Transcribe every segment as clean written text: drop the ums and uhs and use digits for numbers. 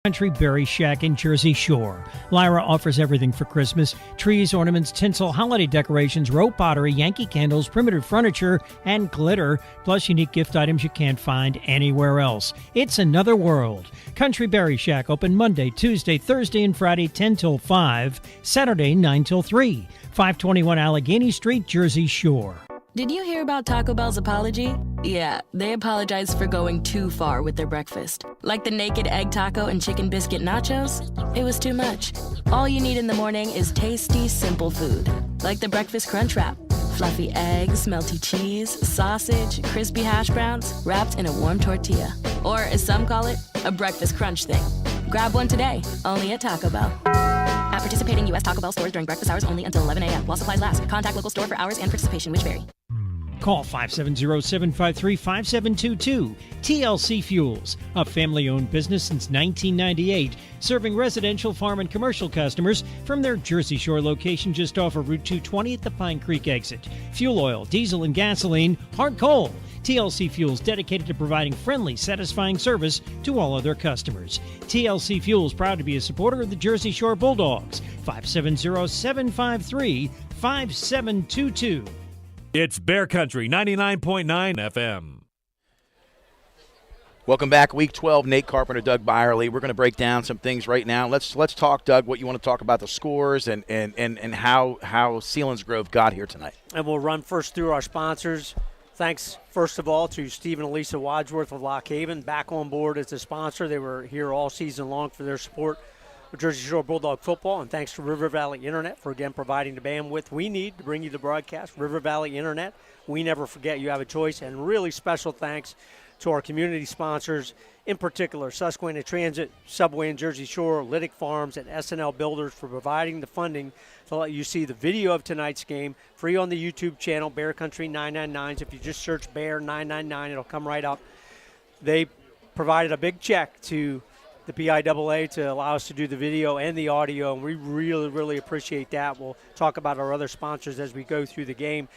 Country Berry Shack in Jersey Shore. Lyra offers everything for Christmas: trees, ornaments, tinsel, holiday decorations, rope pottery, Yankee candles, primitive furniture, and glitter, plus unique gift items you can't find anywhere else. It's another world. Country Berry Shack open Monday, Tuesday, Thursday, and Friday 10 till 5, Saturday 9 till 3, 521 Allegheny Street, Jersey Shore. Did you hear about Taco Bell's apology? Yeah, they apologized for going too far with their breakfast. Like the naked egg taco and chicken biscuit nachos? It was too much. All you need in the morning is tasty, simple food. Like the breakfast crunch wrap. Fluffy eggs, melty cheese, sausage, crispy hash browns, wrapped in a warm tortilla. Or, as some call it, a breakfast crunch thing. Grab one today, only at Taco Bell. At participating U.S. Taco Bell stores during breakfast hours only until 11 a.m. while supplies last. Contact local store for hours and participation, which vary. Call 570-753-5722. TLC Fuels, a family-owned business since 1998, serving residential, farm, and commercial customers from their Jersey Shore location just off of Route 220 at the Pine Creek exit. Fuel oil, diesel, and gasoline, hard coal. TLC Fuels, dedicated to providing friendly, satisfying service to all other customers. TLC Fuels, proud to be a supporter of the Jersey Shore Bulldogs. 570-753-5722. It's Bear Country 99.9 FM. Welcome back. Week 12, Nate Carpenter, Doug Byerly. We're going to break down some things right now. Let's talk, Doug, what you want to talk about the scores and how Selinsgrove got here tonight. And we'll run first through our sponsors. Thanks, first of all, to Steve and Elisa Wadsworth of Lock Haven, back on board as a sponsor. They were here all season long for their support of Jersey Shore Bulldog football. And thanks to River Valley Internet for, again, providing the bandwidth we need to bring you the broadcast. River Valley Internet, we never forget you have a choice. And really special thanks to our community sponsors, in particular Susquehanna Transit, Subway in Jersey Shore, Lytic Farms, and SNL Builders for providing the funding to let you see the video of tonight's game, free on the YouTube channel, Bear Country 999. If you just search Bear 999, it'll come right up. They provided a big check to the PIAA to allow us to do the video and the audio, and we really, really appreciate that. We'll talk about our other sponsors as we go through the game.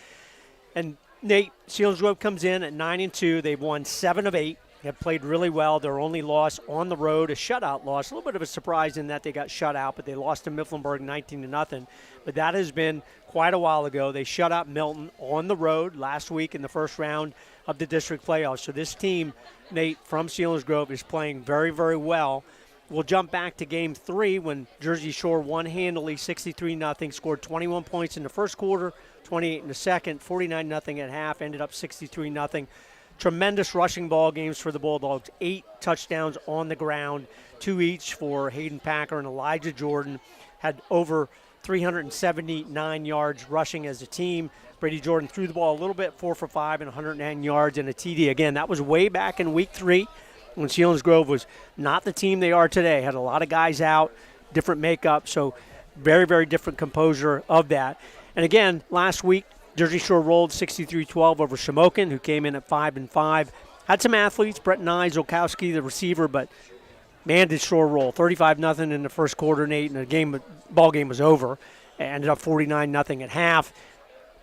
And Nate, Selinsgrove comes in at 9-2. They've won 7 of 8. Have played really well. Their only loss on the road, a shutout loss. A little bit of a surprise in that they got shut out, but they lost to Mifflinburg 19-0. But that has been quite a while ago. They shut out Milton on the road last week in the first round of the district playoffs. So this team, Nate, from Selinsgrove is playing very, very well. We'll jump back to Game 3 when Jersey Shore won handily 63-0, scored 21 points in the first quarter, 28 in the second, 49-0 at half, ended up 63-0. Tremendous rushing ball games for the Bulldogs, 8 touchdowns on the ground, 2 each for Hayden Packer and Elijah Jordan, had over 379 yards rushing as a team. Brady Jordan threw the ball a little bit, 4 for 5 and 109 yards and a TD. Again, that was way back in Week 3 when Selinsgrove was not the team they are today. Had a lot of guys out, different makeup, so very, very different composure of that. And again, last week, Jersey Shore rolled 63-12 over Shamokin, who came in at 5-5. Had some athletes, Brett Nye, Zolkowski, the receiver, but man, did Shore roll. 35-0 in the first quarter, Nate, and the ball game was over. Ended up 49-0 at half.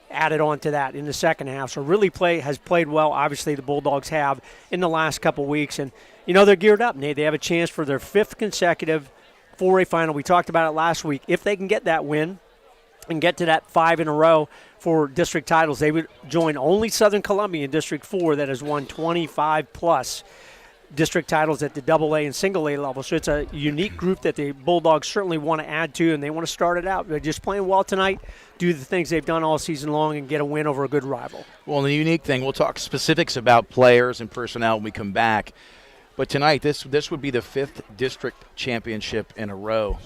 Added on to that in the second half. So really has played well. Obviously, the Bulldogs have in the last couple weeks. And, they're geared up, Nate. They have a chance for their 5th consecutive 4A final. We talked about it last week. If they can get that win and get to that 5 in a row for district titles, they would join only Southern Columbia in District 4 that has won 25-plus district titles at the AA and single A level. So it's a unique group that the Bulldogs certainly want to add to, and they want to start it out. They're just playing well tonight, do the things they've done all season long, and get a win over a good rival. Well, the unique thing, we'll talk specifics about players and personnel when we come back. But tonight, this would be the 5th district championship in a row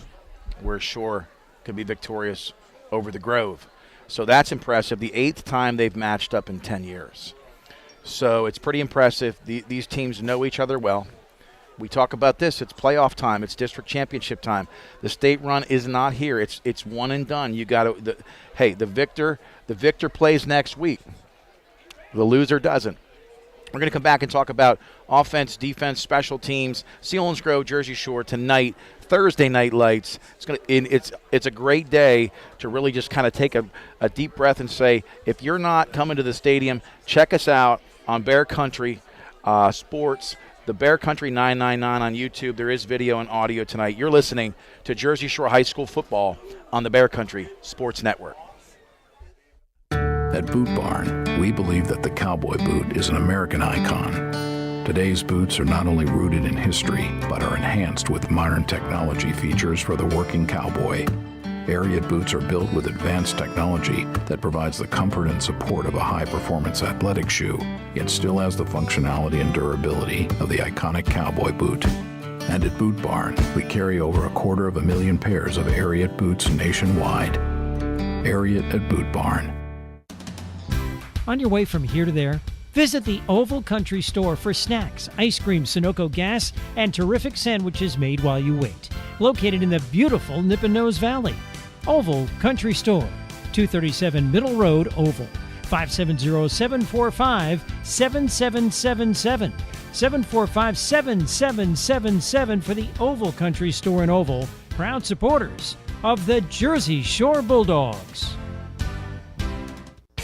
where Shore could be victorious over the Grove. So that's impressive. The 8th time they've matched up in 10 years. So it's pretty impressive. These teams know each other well. We talk about this. It's playoff time. It's district championship time. The state run is not here. It's one and done. You got to. The victor plays next week. The loser doesn't. We're going to come back and talk about offense, defense, special teams. Selinsgrove, Jersey Shore tonight. Thursday night lights. It's a great day to really just kind of take a deep breath and say, if you're not coming to the stadium, check us out on Bear Country Sports the Bear Country 999 on YouTube. There is video and audio tonight. You're listening to Jersey Shore High School football on the Bear Country Sports Network. At Boot Barn, we believe that the cowboy boot is an American icon. Today's boots are not only rooted in history, but are enhanced with modern technology features for the working cowboy. Ariat boots are built with advanced technology that provides the comfort and support of a high-performance athletic shoe, yet still has the functionality and durability of the iconic cowboy boot. And at Boot Barn, we carry over 250,000 pairs of Ariat boots nationwide. Ariat at Boot Barn. On your way from here to there, visit the Oval Country Store for snacks, ice cream, Sunoco gas, and terrific sandwiches made while you wait. Located in the beautiful Nippenose Valley. Oval Country Store, 237 Middle Road, Oval. 570-745-7777. 745-7777 for the Oval Country Store in Oval. Proud supporters of the Jersey Shore Bulldogs.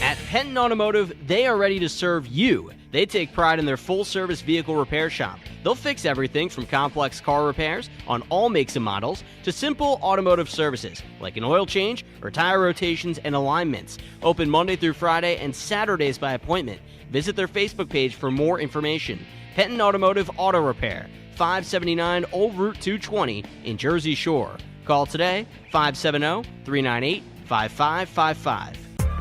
At Penton Automotive, they are ready to serve you. They take pride in their full-service vehicle repair shop. They'll fix everything from complex car repairs on all makes and models to simple automotive services like an oil change or tire rotations and alignments. Open Monday through Friday and Saturdays by appointment. Visit their Facebook page for more information. Penton Automotive Auto Repair, 579 Old Route 220 in Jersey Shore. Call today, 570-398-5555.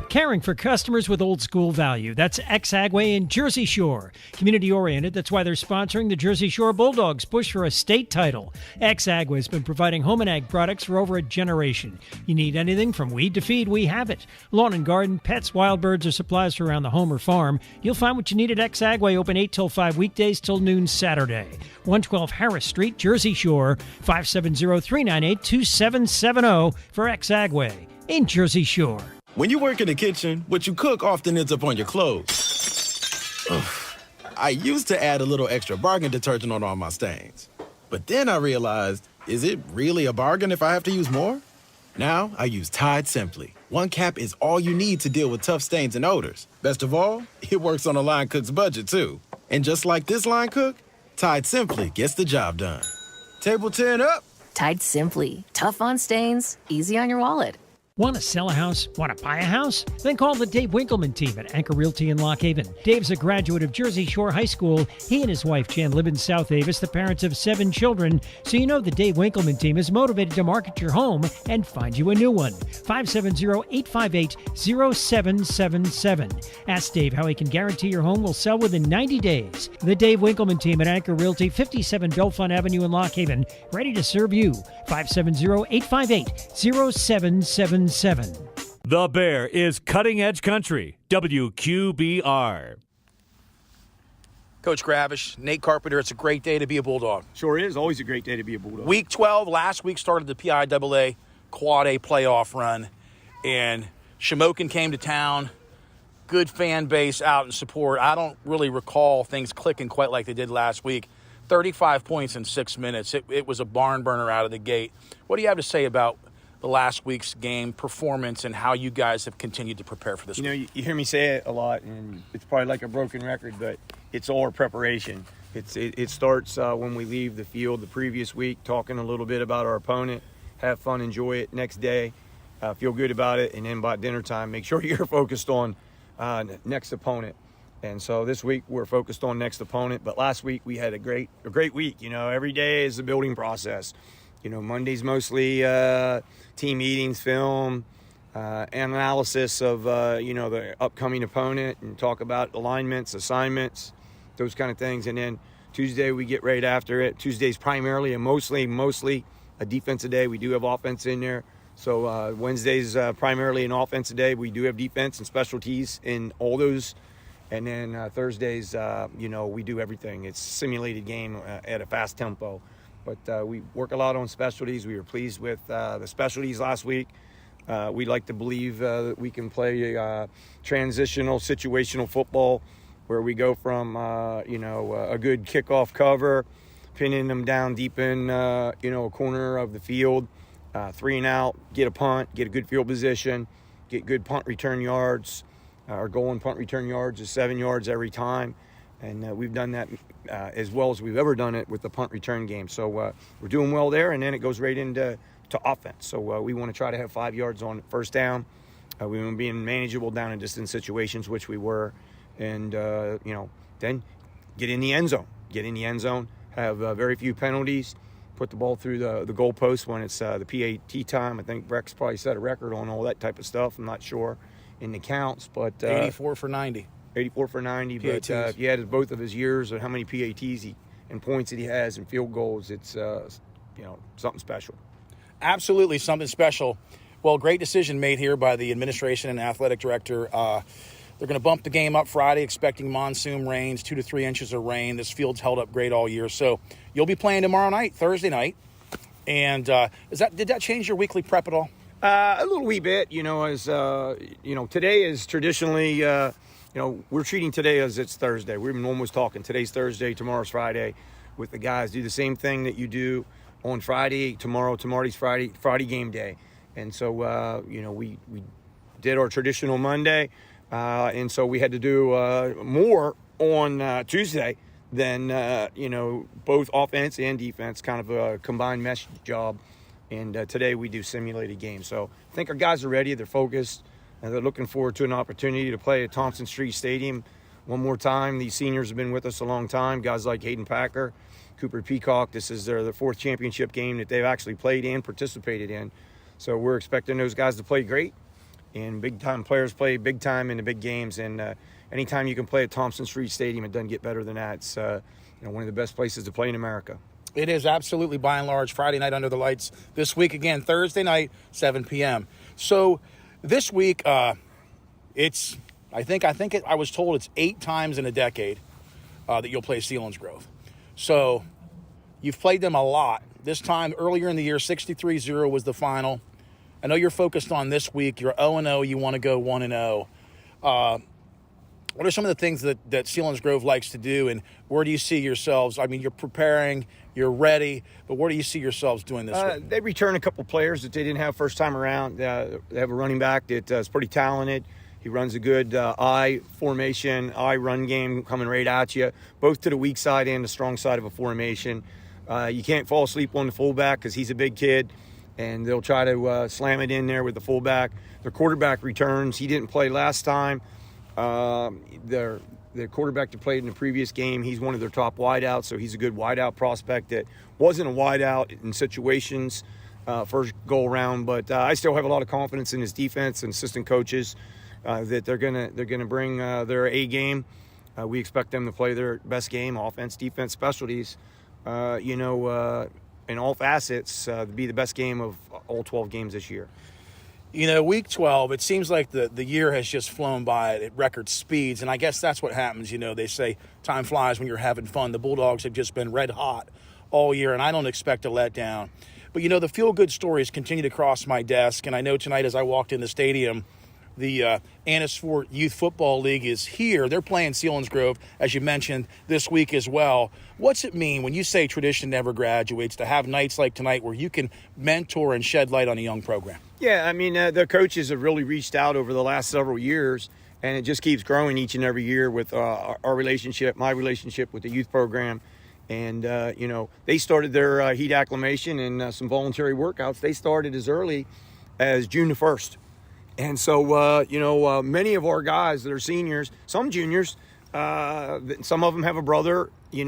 Caring for customers with old school value. That's Ex-Agway in Jersey Shore. Community oriented, that's why they're sponsoring the Jersey Shore Bulldogs push for a state title. Ex-Agway has been providing home and ag products for over a generation. You need anything from weed to feed, we have it. Lawn and garden, pets, wild birds, or supplies for around the home or farm. You'll find what you need at Ex-Agway, open 8 till 5 weekdays till noon Saturday. 112 Harris Street, Jersey Shore, 570-398-2770 for Ex-Agway in Jersey Shore. When you work in the kitchen, what you cook often ends up on your clothes. Ugh. I used to add a little extra bargain detergent on all my stains. But then I realized, is it really a bargain if I have to use more? Now I use Tide Simply. One cap is all you need to deal with tough stains and odors. Best of all, it works on a line cook's budget too. And just like this line cook, Tide Simply gets the job done. Table 10 up. Tide Simply. Tough on stains, easy on your wallet. Want to sell a house? Want to buy a house? Then call the Dave Winkleman team at Anchor Realty in Lock Haven. Dave's a graduate of Jersey Shore High School. He and his wife Jan live in South Avis, the parents of 7 children. So you know the Dave Winkleman team is motivated to market your home and find you a new one. 570-858-0777. Ask Dave how he can guarantee your home will sell within 90 days. The Dave Winkleman team at Anchor Realty, 57 Belfont Avenue in Lock Haven, ready to serve you. 570-858-0777. The Bear is Cutting Edge Country, WQBR. Coach Gravish, Nate Carpenter, it's a great day to be a Bulldog. Sure is. Always a great day to be a Bulldog. Week 12, last week started the PIAA Quad A playoff run, and Shamokin came to town. Good fan base out in support. I don't really recall things clicking quite like they did last week. 35 points in 6 minutes. It was a barn burner out of the gate. What do you have to say about the last week's game performance and how you guys have continued to prepare for this week? You hear me say it a lot, and it's probably like a broken record, but it's all preparation. It starts when we leave the field the previous week, talking a little bit about our opponent, have fun, enjoy it. Next day, feel good about it, and then by dinner time, make sure you're focused on next opponent. And so this week we're focused on next opponent, but last week we had a great week. Every day is a building process. Monday's mostly team meetings, film, analysis of, the upcoming opponent and talk about alignments, assignments, those kind of things. And then Tuesday we get right after it. Tuesday's primarily and mostly a defensive day. We do have offense in there. So Wednesday's primarily an offensive day. We do have defense and specialties in all those. And then Thursdays, we do everything. It's a simulated game at a fast tempo. But we work a lot on specialties. We were pleased with the specialties last week. We like to believe that we can play transitional, situational football where we go from, a good kickoff cover, pinning them down deep in, a corner of the field, 3 and out, get a punt, get a good field position, get good punt return yards. Our goal in punt return yards is 7 yards every time. And we've done that as well as we've ever done it with the punt return game. So we're doing well there, and then it goes right into offense. So we want to try to have 5 yards on first down. We want to be in manageable down and distance situations, which we were. And, then get in the end zone. Have very few penalties. Put the ball through the goalpost when it's the PAT time. I think Breck's probably set a record on all that type of stuff. I'm not sure in the counts, but 84 for 90. 84 for 90. PATs. But if you added both of his years and how many PATs and points that he has and field goals, it's something special. Absolutely something special. Well, great decision made here by the administration and athletic director. They're going to bump the game up Friday, expecting monsoon rains, 2 to 3 inches of rain. This field's held up great all year. So you'll be playing tomorrow night, Thursday night. And did that change your weekly prep at all? A little wee bit, today is traditionally, we're treating today as it's Thursday. We've been almost talking today's Thursday, tomorrow's Friday with the guys. Do the same thing that you do on Friday, tomorrow's Friday game day. And so, we did our traditional Monday. And so we had to do more on Tuesday than, both offense and defense, kind of a combined mesh job. And today we do simulated games. So I think our guys are ready. They're focused. And they're looking forward to an opportunity to play at Thompson Street Stadium one more time. These seniors have been with us a long time. Guys like Hayden Packer, Cooper Peacock. This is their fourth championship game that they've actually played and participated in. So we're expecting those guys to play great. And big-time players play big time in the big games. And anytime you can play at Thompson Street Stadium, it doesn't get better than that. It's one of the best places to play in America. It is absolutely, by and large, Friday night under the lights. This week, again, Thursday night, 7 p.m. So this week, I was told it's 8 times in a decade that you'll play Selinsgrove. So you've played them a lot. This time, earlier in the year, 63-0 was the final. I know you're focused on this week. You're 0-0. You want to go 1-0. What are some of the things that Selinsgrove likes to do, and where do you see yourselves? I mean, you're preparing, you're ready, but where do you see yourselves doing this week? They return a couple players that they didn't have first time around. They have a running back that is pretty talented. He runs a good I formation, I run game coming right at you, both to the weak side and the strong side of a formation. You can't fall asleep on the fullback because he's a big kid, and they'll try to slam it in there with the fullback. Their quarterback returns. He didn't play last time. Their quarterback that played in the previous game, he's one of their top wideouts, so he's a good wideout prospect that wasn't a wideout in situations first go around. But I still have a lot of confidence in his defense and assistant coaches that they're gonna bring their A game. We expect them to play their best game, offense, defense, specialties. In all facets, to be the best game of all 12 games this year. Week 12, it seems like the year has just flown by at record speeds, and I guess that's what happens. They say time flies when you're having fun. The Bulldogs have just been red hot all year, and I don't expect a letdown. But, the feel-good stories continue to cross my desk, and I know tonight as I walked in the stadium, the Annis Fort Youth Football League is here. They're playing Selinsgrove, as you mentioned, this week as well. What's it mean when you say tradition never graduates to have nights like tonight where you can mentor and shed light on a young program? Yeah, I mean, the coaches have really reached out over the last several years, and it just keeps growing each and every year with our relationship, my relationship with the youth program. And, they started their heat acclimation and some voluntary workouts. They started as early as June the 1st. And so, many of our guys that are seniors, some juniors, some of them have a brother, in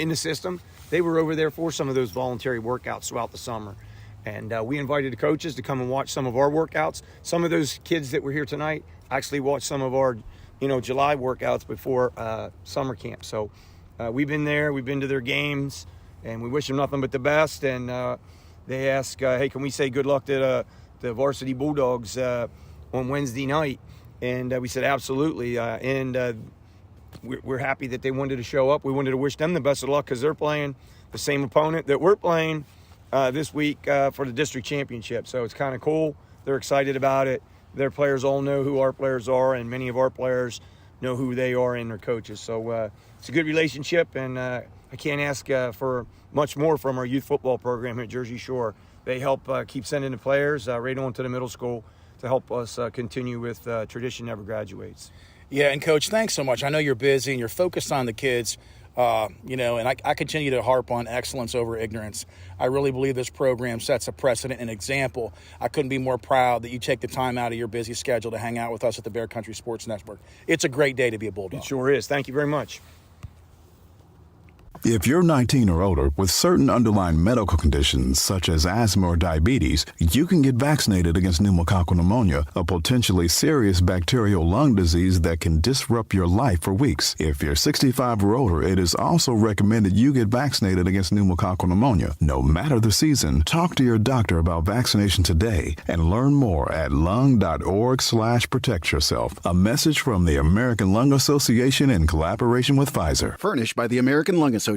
the system. They were over there for some of those voluntary workouts throughout the summer. And we invited the coaches to come and watch some of our workouts. Some of those kids that were here tonight actually watched some of our, July workouts before summer camp. So we've been there. We've been to their games, and we wish them nothing but the best. And they ask, hey, can we say good luck to the varsity Bulldogs on Wednesday night? And we said absolutely. We're happy that they wanted to show up. We wanted to wish them the best of luck because they're playing the same opponent that we're playing this week for the district championship. So it's kind of cool. They're excited about it. Their players all know who our players are, and many of our players know who they are and their coaches. So it's a good relationship, and I can't ask for much more from our youth football program at Jersey Shore. They help keep sending the players right on to the middle school help us continue with tradition never graduates. Yeah, and Coach, thanks so much. I know you're busy and you're focused on the kids, and I continue to harp on excellence over ignorance. I really believe this program sets a precedent and example. I couldn't be more proud that you take the time out of your busy schedule to hang out with us at the Bear Country Sports Network. It's a great day to be a Bulldog. It sure is. Thank you very much. If you're 19 or older with certain underlying medical conditions such as asthma or diabetes, you can get vaccinated against pneumococcal pneumonia, a potentially serious bacterial lung disease that can disrupt your life for weeks. If you're 65 or older, it is also recommended you get vaccinated against pneumococcal pneumonia. No matter the season, talk to your doctor about vaccination today and learn more at lung.org/protect yourself. A message from the American Lung Association in collaboration with Pfizer. Furnished by the American Lung Association.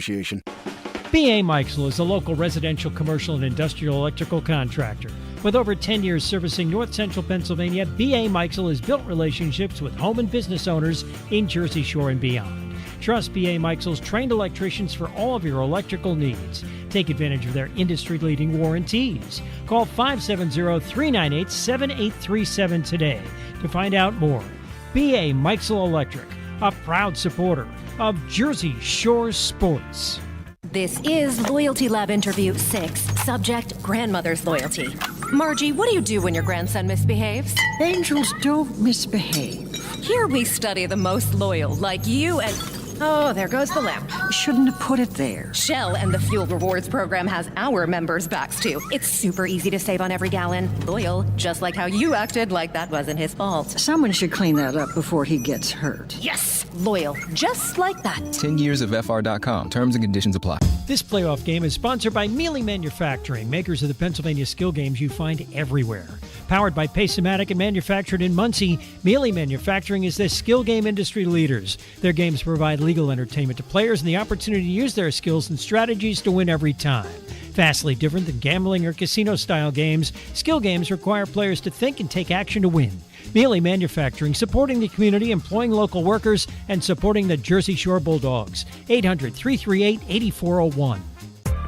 B.A. Meixel is a local residential, commercial, and industrial electrical contractor. With over 10 years servicing north central Pennsylvania, B.A. Meixel has built relationships with home and business owners in Jersey Shore and beyond. Trust B.A. Meixel's trained electricians for all of your electrical needs. Take advantage of their industry-leading warranties. Call 570-398-7837 today to find out more. B.A. Meixel Electric, a proud supporter of Jersey Shore sports. This is Loyalty Lab Interview 6. Subject, grandmother's loyalty. Margie, what do you do when your grandson misbehaves? Angels don't misbehave. Here we study the most loyal, like you and... Oh, there goes the lamp. Shouldn't have put it there. Shell and the Fuel Rewards program has our members' backs, too. It's super easy to save on every gallon. Loyal, just like how you acted like that wasn't his fault. Someone should clean that up before he gets hurt. Yes! Loyal, just like that. 10 years of FR.com. Terms and conditions apply. This playoff game is sponsored by Mealy Manufacturing, makers of the Pennsylvania skill games you find everywhere. Powered by Pacematic and manufactured in Muncie, Mealy Manufacturing is the skill game industry leaders. Their games provide legal entertainment to players and the opportunity to use their skills and strategies to win every time. Vastly different than gambling or casino-style games, skill games require players to think and take action to win. Mealy Manufacturing, supporting the community, employing local workers, and supporting the Jersey Shore Bulldogs. 800-338-8401.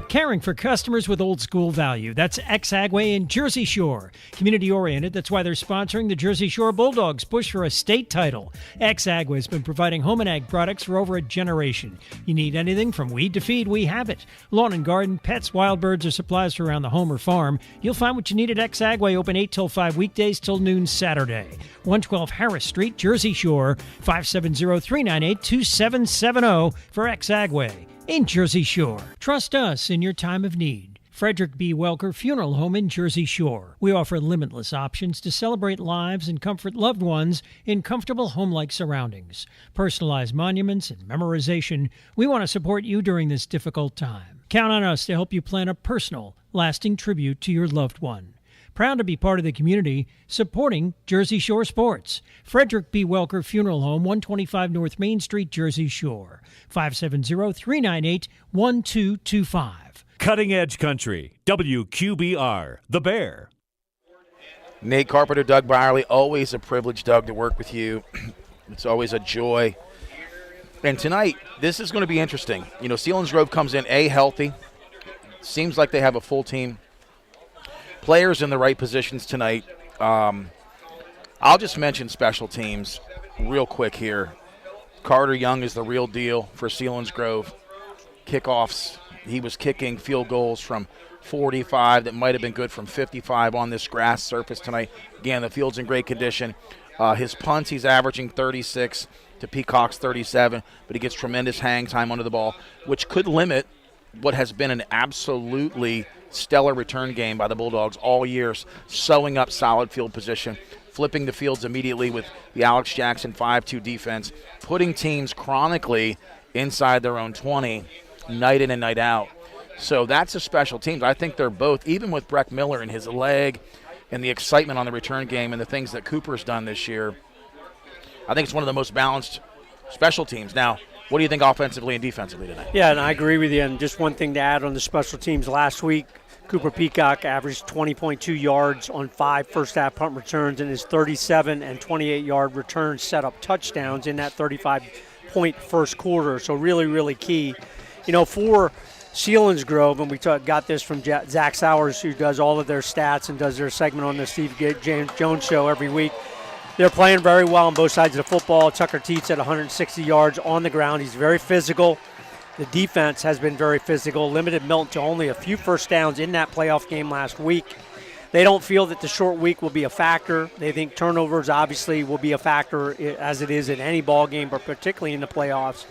Caring for customers with old school value. That's Ex-Agway in Jersey Shore. Community-oriented, that's why they're sponsoring the Jersey Shore Bulldogs push for a state title. Ex-Agway has been providing home and ag products for over a generation. You need anything from weed to feed, we have it. Lawn and garden, pets, wild birds, or supplies for around the home or farm. You'll find what you need at Ex-Agway, open 8 till 5 weekdays till noon Saturday. 112 Harris Street, Jersey Shore, 570-398-2770 for Ex-Agway in Jersey Shore. Trust us in your time of need. Frederick B. Welker Funeral Home in Jersey Shore. We offer limitless options to celebrate lives and comfort loved ones in comfortable home-like surroundings. Personalized monuments and memorization. We want to support you during this difficult time. Count on us to help you plan a personal, lasting tribute to your loved one. Proud to be part of the community, supporting Jersey Shore sports. Frederick B. Welker Funeral Home, 125 North Main Street, Jersey Shore. 570-398-1225. Cutting Edge Country, WQBR, The Bear. Nate Carpenter, Doug Byerly, always a privilege, Doug, to work with you. It's always a joy. And tonight, this is going to be interesting. You know, Selinsgrove comes in, healthy. Seems like they have a full team. Players in the right positions tonight. I'll just mention special teams real quick here. Carter Young is the real deal for Selinsgrove. Kickoffs, he was kicking field goals from 45 that might have been good from 55 on this grass surface tonight. Again, the field's in great condition. His punts, he's averaging 36 to Peacock's 37, but he gets tremendous hang time under the ball, which could limit what has been an absolutely stellar return game by the Bulldogs all year, sewing up solid field position, flipping the fields immediately with the Alex Jackson 5-2 defense, putting teams chronically inside their own 20 night in and night out. So that's a special teams. I think they're both, even with Breck Miller and his leg and the excitement on the return game and the things that Cooper's done this year, I think it's one of the most balanced special teams. Now, what do you think offensively and defensively tonight? Yeah, and I agree with you. And just one thing to add on the special teams, last week, Cooper Peacock averaged 20.2 yards on 5 first-half punt returns, and his 37 and 28-yard returns set up touchdowns in that 35-point first quarter. So really, really key. You know, for Selinsgrove, and we got this from Zach Sowers, who does all of their stats and does their segment on the Steve James Jones show every week. They're playing very well on both sides of the football. Tucker Teets at 160 yards on the ground. He's very physical. The defense has been very physical, limited Milton to only a few first downs in that playoff game last week. They don't feel that the short week will be a factor. They think turnovers obviously will be a factor as it is in any ball game, but particularly in the playoffs.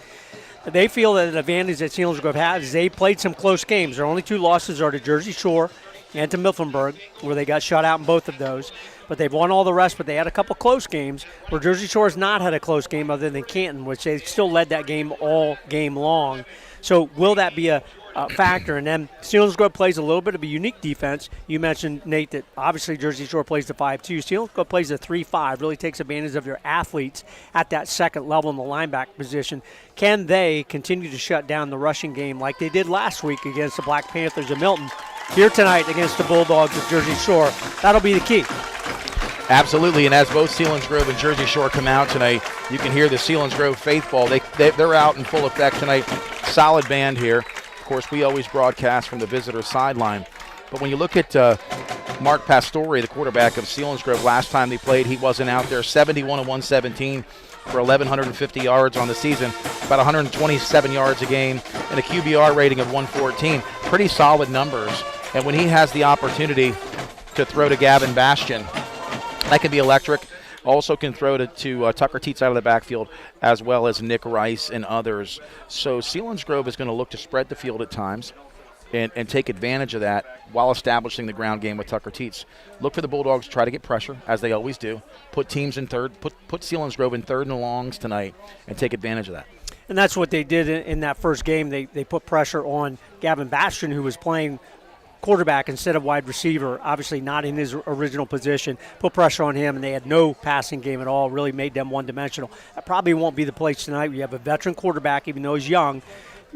They feel that an advantage that Selinsgrove has is they played some close games. Their only two losses are to Jersey Shore and to Mifflinburg, where they got shut out in both of those. But they've won all the rest, but they had a couple close games where Jersey Shore has not had a close game other than Canton, which they still led that game all game long. So will that be a factor? And then Selinsgrove plays a little bit of a unique defense. You mentioned, Nate, that obviously Jersey Shore plays the 5-2. Selinsgrove plays the 3-5, really takes advantage of their athletes at that second level in the linebacker position. Can they continue to shut down the rushing game like they did last week against the Black Panthers of Milton? Here tonight against the Bulldogs of Jersey Shore, that'll be the key. Absolutely, and as both Selinsgrove and Jersey Shore come out tonight, you can hear the Selinsgrove faithful. They're out in full effect tonight. Solid band here. Of course, we always broadcast from the visitor sideline. But when you look at Mark Pastore, the quarterback of Selinsgrove, last time they played, he wasn't out there. 71-117 for 1,150 yards on the season, about 127 yards a game, and a QBR rating of 114. Pretty solid numbers. And when he has the opportunity to throw to Gavin Bastian, that can be electric. Also can throw to Tucker Teets out of the backfield, as well as Nick Rice and others. So Selinsgrove is going to look to spread the field at times and take advantage of that while establishing the ground game with Tucker Teets. Look for the Bulldogs to try to get pressure, as they always do. Put teams in third, put Selinsgrove in third and longs tonight and take advantage of that. And that's what they did in that first game. They put pressure on Gavin Bastian, who was playing quarterback instead of wide receiver, obviously not in his original position, put pressure on him, and they had no passing game at all, really made them one-dimensional. That probably won't be the place tonight. We have a veteran quarterback, even though he's young,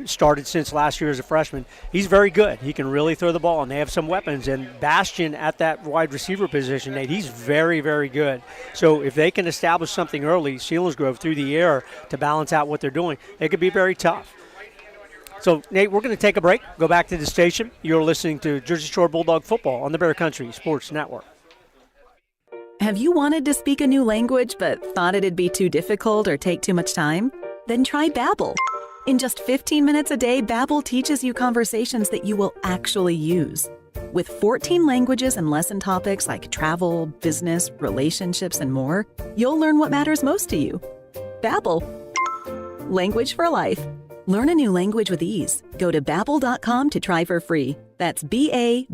started since last year as a freshman. He's very good. He can really throw the ball, and they have some weapons. And Bastian at that wide receiver position, Nate, he's very, very good. So if they can establish something early, Selinsgrove through the air to balance out what they're doing, they could be very tough. So, Nate, we're going to take a break, go back to the station. You're listening to Jersey Shore Bulldog Football on the Bear Country Sports Network. Have you wanted to speak a new language but thought it'd be too difficult or take too much time? Then try Babbel. In just 15 minutes a day, Babbel teaches you conversations that you will actually use. With 14 languages and lesson topics like travel, business, relationships, and more, you'll learn what matters most to you. Babbel. Language for life. Learn a new language with ease. Go to Babbel.com to try for free. That's BABBEL.com.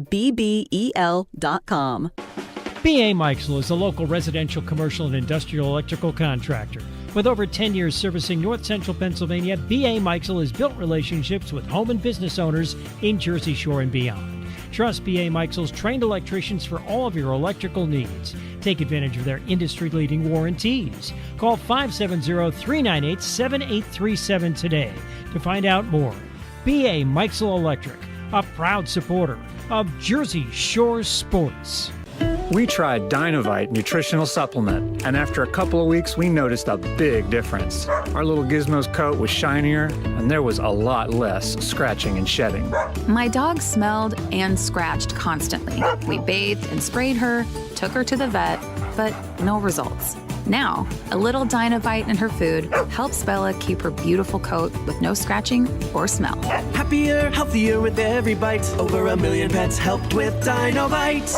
B.A. Meixel is a local residential, commercial, and industrial electrical contractor. With over 10 years servicing north central Pennsylvania, B.A. Meixel has built relationships with home and business owners in Jersey Shore and beyond. Trust B.A. Meixel's trained electricians for all of your electrical needs. Take advantage of their industry-leading warranties. Call 570-398-7837 today to find out more. B.A. Meixel Electric, a proud supporter of Jersey Shore sports. We tried Dynovite nutritional supplement, and after a couple of weeks, we noticed a big difference. Our little Gizmo's coat was shinier, and there was a lot less scratching and shedding. My dog smelled and scratched constantly. We bathed and sprayed her, took her to the vet, but no results. Now, a little Dynovite in her food helps Bella keep her beautiful coat with no scratching or smell. Happier, healthier with every bite. Over 1 million pets helped with Dynovite.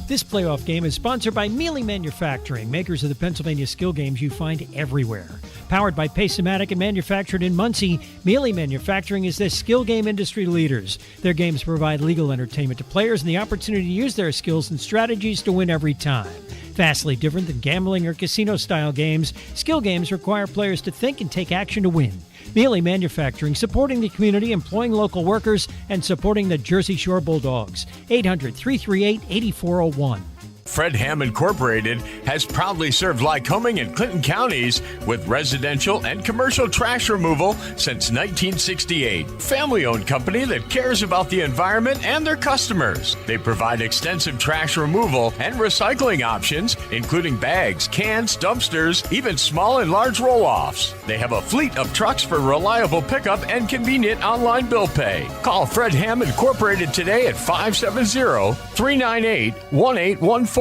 This playoff game is sponsored by Mealy Manufacturing, makers of the Pennsylvania skill games you find everywhere. Powered by Pacematic and manufactured in Muncie, Mealy Manufacturing is the skill game industry leaders. Their games provide legal entertainment to players and the opportunity to use their skills and strategies to win every time. Vastly different than gambling or casino-style games, skill games require players to think and take action to win. Mealy Manufacturing, supporting the community, employing local workers, and supporting the Jersey Shore Bulldogs. 800-338-8401. Fred Ham Incorporated has proudly served Lycoming and Clinton counties with residential and commercial trash removal since 1968. Family-owned company that cares about the environment and their customers. They provide extensive trash removal and recycling options, including bags, cans, dumpsters, even small and large roll-offs. They have a fleet of trucks for reliable pickup and convenient online bill pay. Call Fred Ham Incorporated today at 570-398-1814.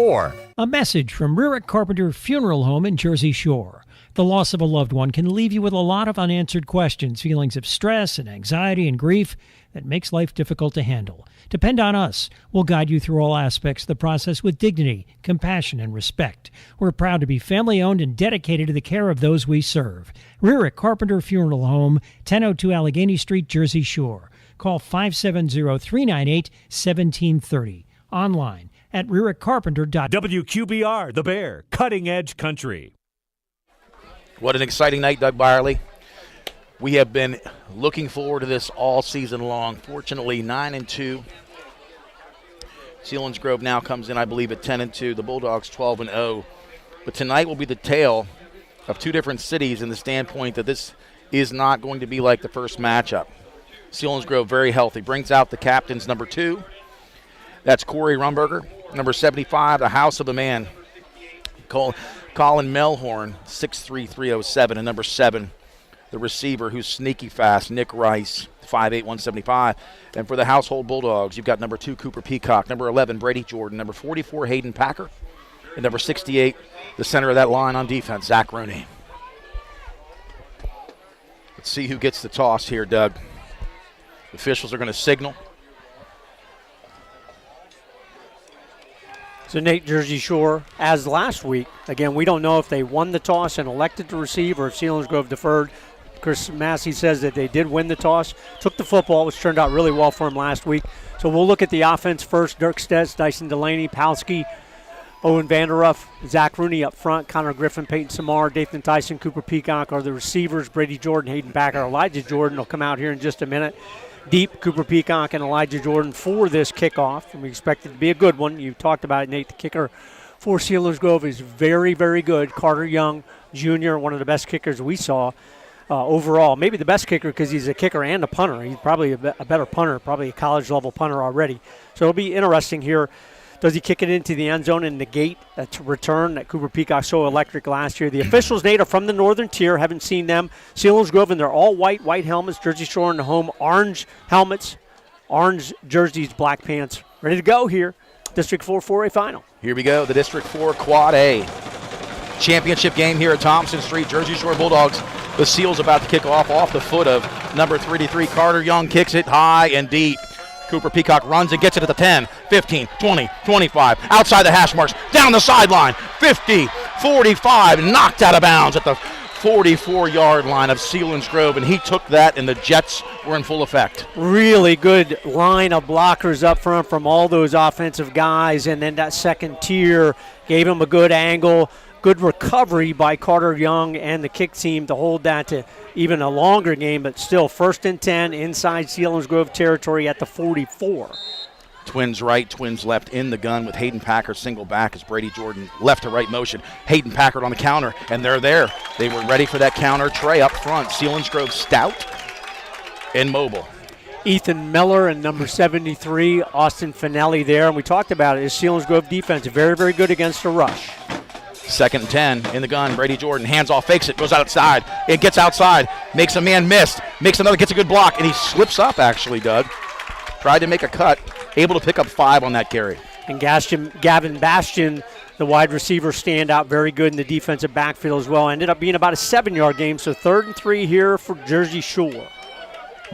A message from Rurick Carpenter Funeral Home in Jersey Shore. The loss of a loved one can leave you with a lot of unanswered questions, feelings of stress and anxiety and grief that makes life difficult to handle. Depend on us. We'll guide you through all aspects of the process with dignity, compassion, and respect. We're proud to be family-owned and dedicated to the care of those we serve. Rurick Carpenter Funeral Home, 1002 Allegheny Street, Jersey Shore. Call 570-398-1730. Online at rurickcarpenter.com. WQBR, The Bear, Cutting Edge Country. What an exciting night, Doug Byerly. We have been looking forward to this all season long. Fortunately, 9-2. Selinsgrove now comes in, I believe, at 10-2. The Bulldogs 12-0. But tonight will be the tale of two different cities in the standpoint that this is not going to be like the first matchup. Selinsgrove very healthy. Brings out the captains, number 2. That's Corey Rumberger. Number 75, the house of the man, Colin Melhorn, 6'3", 307. And number 7, the receiver who's sneaky fast, Nick Rice, 5'8", 175. And for the household Bulldogs, you've got number 2, Cooper Peacock, number 11, Brady Jordan, number 44, Hayden Packer, and number 68, the center of that line on defense, Zach Rooney. Let's see who gets the toss here, Doug. The officials are going to signal. So Nate, Jersey Shore, as last week, again, we don't know if they won the toss and elected to receive or if Selinsgrove deferred. Chris Massey says that they did win the toss, took the football, which turned out really well for him last week. So we'll look at the offense first. Dirk Stetz, Dyson Delaney, Palski, Owen Vanderuff, Zach Rooney up front, Connor Griffin, Peyton Samar, Dathan Tyson, Cooper Peacock are the receivers. Brady Jordan, Hayden Packer, Elijah Jordan will come out here in just a minute. Deep, Cooper Peacock and Elijah Jordan for this kickoff, and we expect it to be a good one. You talked about it, Nate. The kicker for Selinsgrove is very, very good. Carter Young, Jr., one of the best kickers we saw overall. Maybe the best kicker because he's a kicker and a punter. He's probably a better punter, probably a college-level punter already. So it'll be interesting here. Does he kick it into the end zone and negate a return that Cooper Peacock so electric last year? The officials, Nate, are from the northern tier. Haven't seen them. Selinsgrove, and they're all white helmets. Jersey Shore in the home, orange helmets, orange jerseys, black pants. Ready to go here. District 4 4A final. Here we go, the District 4 Quad A championship game here at Thompson Street. Jersey Shore Bulldogs. The Seals about to kick off the foot of number 33. Carter Young kicks it high and deep. Cooper Peacock runs and gets it at the 10, 15, 20, 25, outside the hash marks, down the sideline, 50, 45, knocked out of bounds at the 44-yard line of Selinsgrove, and he took that, and the Jets were in full effect. Really good line of blockers up front from all those offensive guys, and then that second tier gave him a good angle. Good recovery by Carter Young and the kick team to hold that to even a longer game, but still 1st and 10 inside Selinsgrove territory at the 44. Twins right, twins left in the gun with Hayden Packard single back as Brady Jordan left to right motion. Hayden Packard on the counter, and they're there. They were ready for that counter tray up front. Selinsgrove stout and mobile. Ethan Miller and number 73, Austin Finelli there, and we talked about it. His Selinsgrove defense very, very good against the rush. 2nd and 10 in the gun. Brady Jordan hands off, fakes it, goes outside. It gets outside, makes a man miss, makes another, gets a good block, and he slips up actually, Doug. Tried to make a cut, able to pick up 5 on that carry. And Gavin Bastian, the wide receiver, stand out very good in the defensive backfield as well. Ended up being about a 7-yard game, so 3rd and 3 here for Jersey Shore.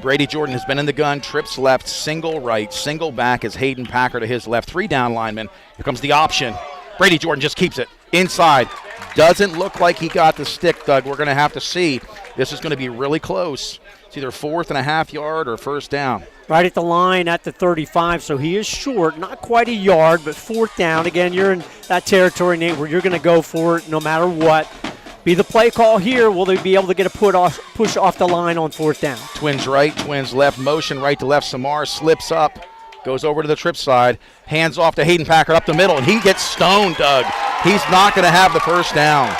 Brady Jordan has been in the gun, trips left, single right, single back as Hayden Packard to his left. 3 down linemen. Here comes the option. Brady Jordan just keeps it inside. Doesn't look like he got the stick, Doug. We're going to have to see. This is going to be really close. It's either 4th and a half yard or 1st down. Right at the line at the 35, so he is short. Not quite a yard, but 4th down. Again, you're in that territory, Nate, where you're going to go for it no matter what. Be the play call here. Will they be able to get a push off the line on 4th down? Twins right, twins left. Motion right to left. Samar slips up. Goes over to the trip side. Hands off to Hayden Packard up the middle, and he gets stoned, Doug. He's not going to have the first down.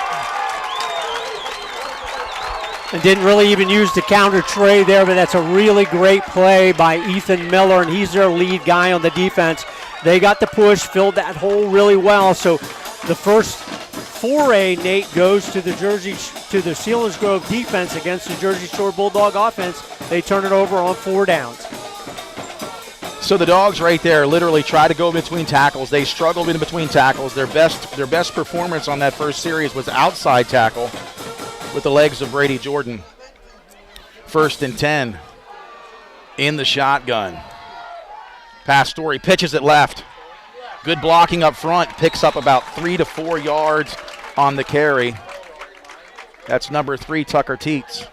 And didn't really even use the counter trade there, but that's a really great play by Ethan Miller, and he's their lead guy on the defense. They got the push, filled that hole really well. So the first foray, Nate, goes to the Selinsgrove defense against the Jersey Shore Bulldog offense. They turn it over on 4 downs. So the Dogs right there literally try to go between tackles. They struggled in between tackles. Their best performance on that first series was outside tackle with the legs of Brady Jordan. 1st and 10 in the shotgun. Pastore pitches it left. Good blocking up front. Picks up about 3 to 4 yards on the carry. That's number 3, Tucker Teets.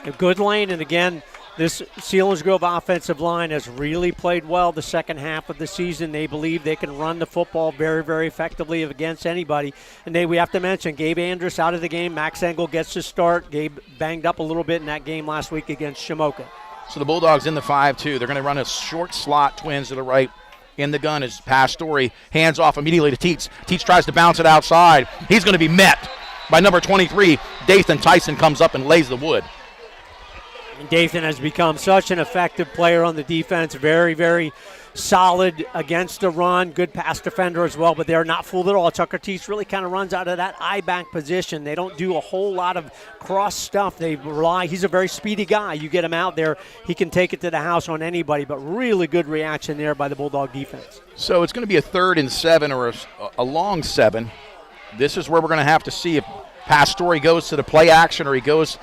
A good lane, and again, this Selinsgrove offensive line has really played well the second half of the season. They believe they can run the football very, very effectively against anybody. And we have to mention Gabe Andrus out of the game. Max Engel gets to start. Gabe banged up a little bit in that game last week against Shamokin. So the Bulldogs in the 5-2. They're going to run a short slot, twins to the right. In the gun is Pastore. Hands off immediately to Teets. Teets tries to bounce it outside. He's going to be met by number 23. Dathan Tyson comes up and lays the wood. And Dathan has become such an effective player on the defense. Very, very solid against the run. Good pass defender as well, but they're not fooled at all. Tucker Teets really kind of runs out of that I-back position. They don't do a whole lot of cross stuff. They rely. He's a very speedy guy. You get him out there, he can take it to the house on anybody, but really good reaction there by the Bulldog defense. So it's going to be a 3rd and 7 or a long 7. This is where we're going to have to see if Pastore goes to the play action or he goes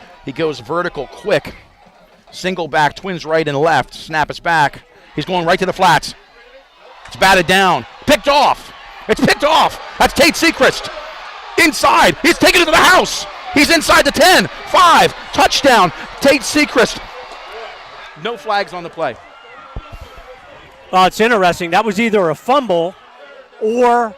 vertical quick. Single back, twins right and left. Snap us back. He's going right to the flats. It's batted down. Picked off. It's picked off. That's Tate Sechrist. Inside. He's taking it to the house. He's inside the 10. 5. Touchdown. Tate Sechrist. No flags on the play. Well, it's interesting. That was either a fumble or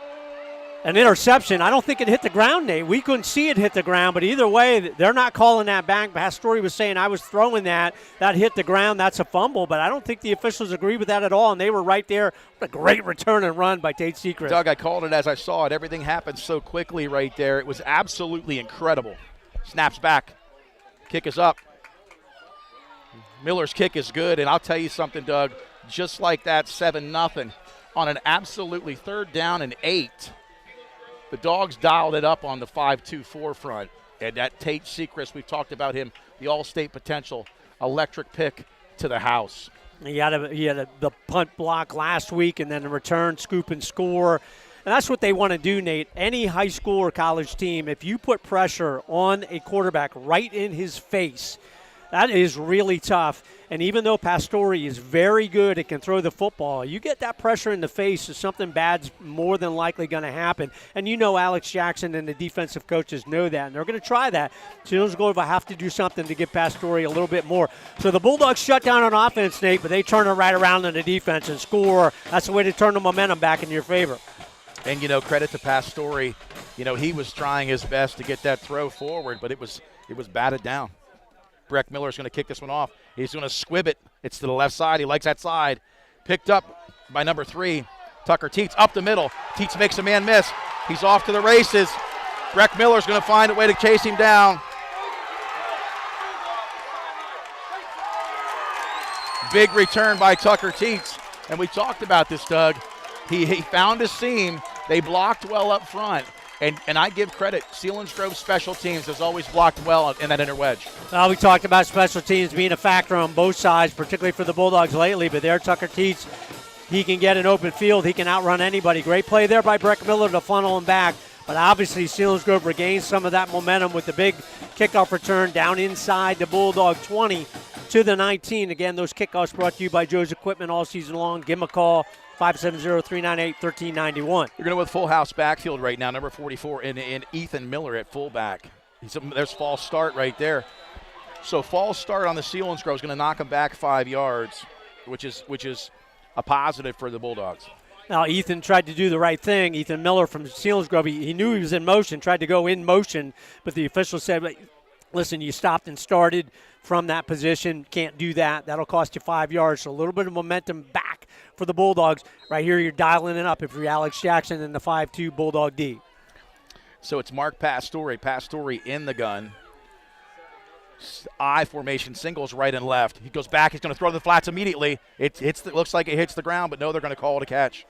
an interception. I don't think it hit the ground, Nate. We couldn't see it hit the ground, but either way, they're not calling that back. Pastore was saying, I was throwing that. That hit the ground. That's a fumble, but I don't think the officials agree with that at all, and they were right there. What a great return and run by Tate Sechrist. Doug, I called it as I saw it. Everything happened so quickly right there. It was absolutely incredible. Snaps back. Kick is up. Miller's kick is good, and I'll tell you something, Doug. Just like that 7-0 on an absolutely 3rd down and 8. The Dogs dialed it up on the 5-2-4 front. And that Tate Sechrist, we've talked about him, the all-state potential, electric pick to the house. He had the punt block last week and then the return, scoop and score. And that's what they want to do, Nate. Any high school or college team, if you put pressure on a quarterback right in his face, that is really tough. And even though Pastore is very good and can throw the football, you get that pressure in the face, so something bad's more than likely going to happen. And you know Alex Jackson and the defensive coaches know that, and they're going to try that. Selinsgrove will have to do something to give Pastore a little bit more. So the Bulldogs shut down on offense, Nate, but they turn it right around in the defense and score. That's the way to turn the momentum back in your favor. And, credit to Pastore. He was trying his best to get that throw forward, but it was batted down. Breck Miller's going to kick this one off. He's going to squib it. It's to the left side. He likes that side. Picked up by number 3, Tucker Teets, up the middle. Teets makes a man miss. He's off to the races. Breck Miller's going to find a way to chase him down. Big return by Tucker Teets. And we talked about this, Doug. He found a seam. They blocked well up front. And I give credit. Selinsgrove special teams has always blocked well in that inner wedge. Well, we talked about special teams being a factor on both sides, particularly for the Bulldogs lately. But there, Tucker Teets, he can get an open field. He can outrun anybody. Great play there by Breck Miller to funnel him back. But obviously, Selinsgrove regains some of that momentum with the big kickoff return down inside the Bulldog 20 to the 19. Again, those kickoffs brought to you by Joe's Equipment all season long. Give them a call. 570-398-1391. We're going to with full house backfield right now, number 44, and Ethan Miller at fullback. There's false start right there. So false start on the Selinsgrove is going to knock him back 5 yards, which is a positive for the Bulldogs. Now, Ethan tried to do the right thing. Ethan Miller from Selinsgrove, he knew he was in motion, tried to go in motion, but the official said, listen, you stopped and started from that position. Can't do that. That'll cost you 5 yards. So a little bit of momentum back for the Bulldogs. Right here, you're dialing it up if you're Alex Jackson in the 5-2 Bulldog D. So it's Mark Pastore. Pastore in the gun. I formation, singles right and left. He goes back. He's going to throw to the flats immediately. It looks like it hits the ground, but no, they're going to call it a catch.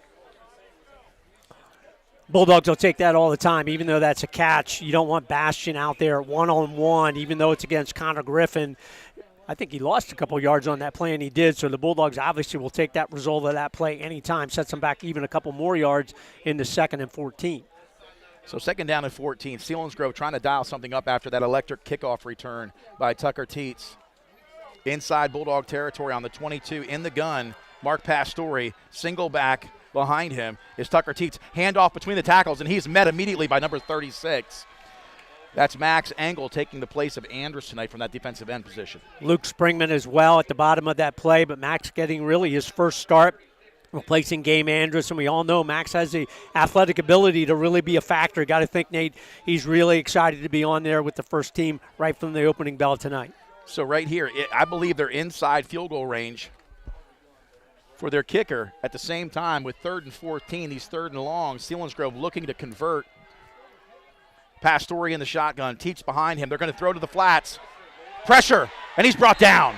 Bulldogs will take that all the time, even though that's a catch. You don't want Bastian out there one-on-one, even though it's against Connor Griffin. I think he lost a couple yards on that play, and he did. So the Bulldogs obviously will take that result of that play anytime, sets them back even a couple more yards in the 2nd and 14. So 2nd down and 14. Selinsgrove trying to dial something up after that electric kickoff return by Tucker Teets. Inside Bulldog territory on the 22 in the gun. Mark Pastore, single back behind him is Tucker Teets. Handoff between the tackles, and he's met immediately by number 36. That's Max Engel taking the place of Andrus tonight from that defensive end position. Luke Springman as well at the bottom of that play, but Max getting really his first start, replacing Game Andrus, and we all know Max has the athletic ability to really be a factor. Got to think, Nate, he's really excited to be on there with the first team right from the opening bell tonight. So right here, I believe they're inside field goal range for their kicker. At the same time, with 3rd and 14, these 3rd and long, Selinsgrove looking to convert. Pastore in the shotgun, Teets behind him. They're going to throw to the flats. Pressure, and he's brought down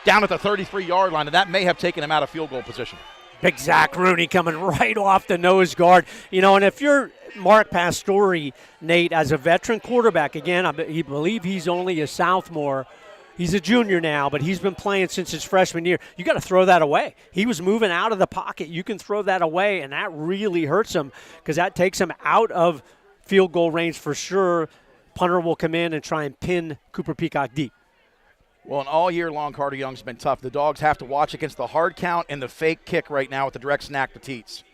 at the 33-yard line, and that may have taken him out of field goal position. Big Zach Rooney coming right off the nose guard. You know, and if you're Mark Pastore, Nate, as a veteran quarterback, again, I believe he's only a sophomore. He's a junior now, but he's been playing since his freshman year. You got to throw that away. He was moving out of the pocket. You can throw that away, and that really hurts him because that takes him out of field goal range for sure. Punter will come in and try and pin Cooper Peacock deep. Well, and all year long, Carter Young's been tough. The Dogs have to watch against the hard count and the fake kick right now with the direct snap to Teets.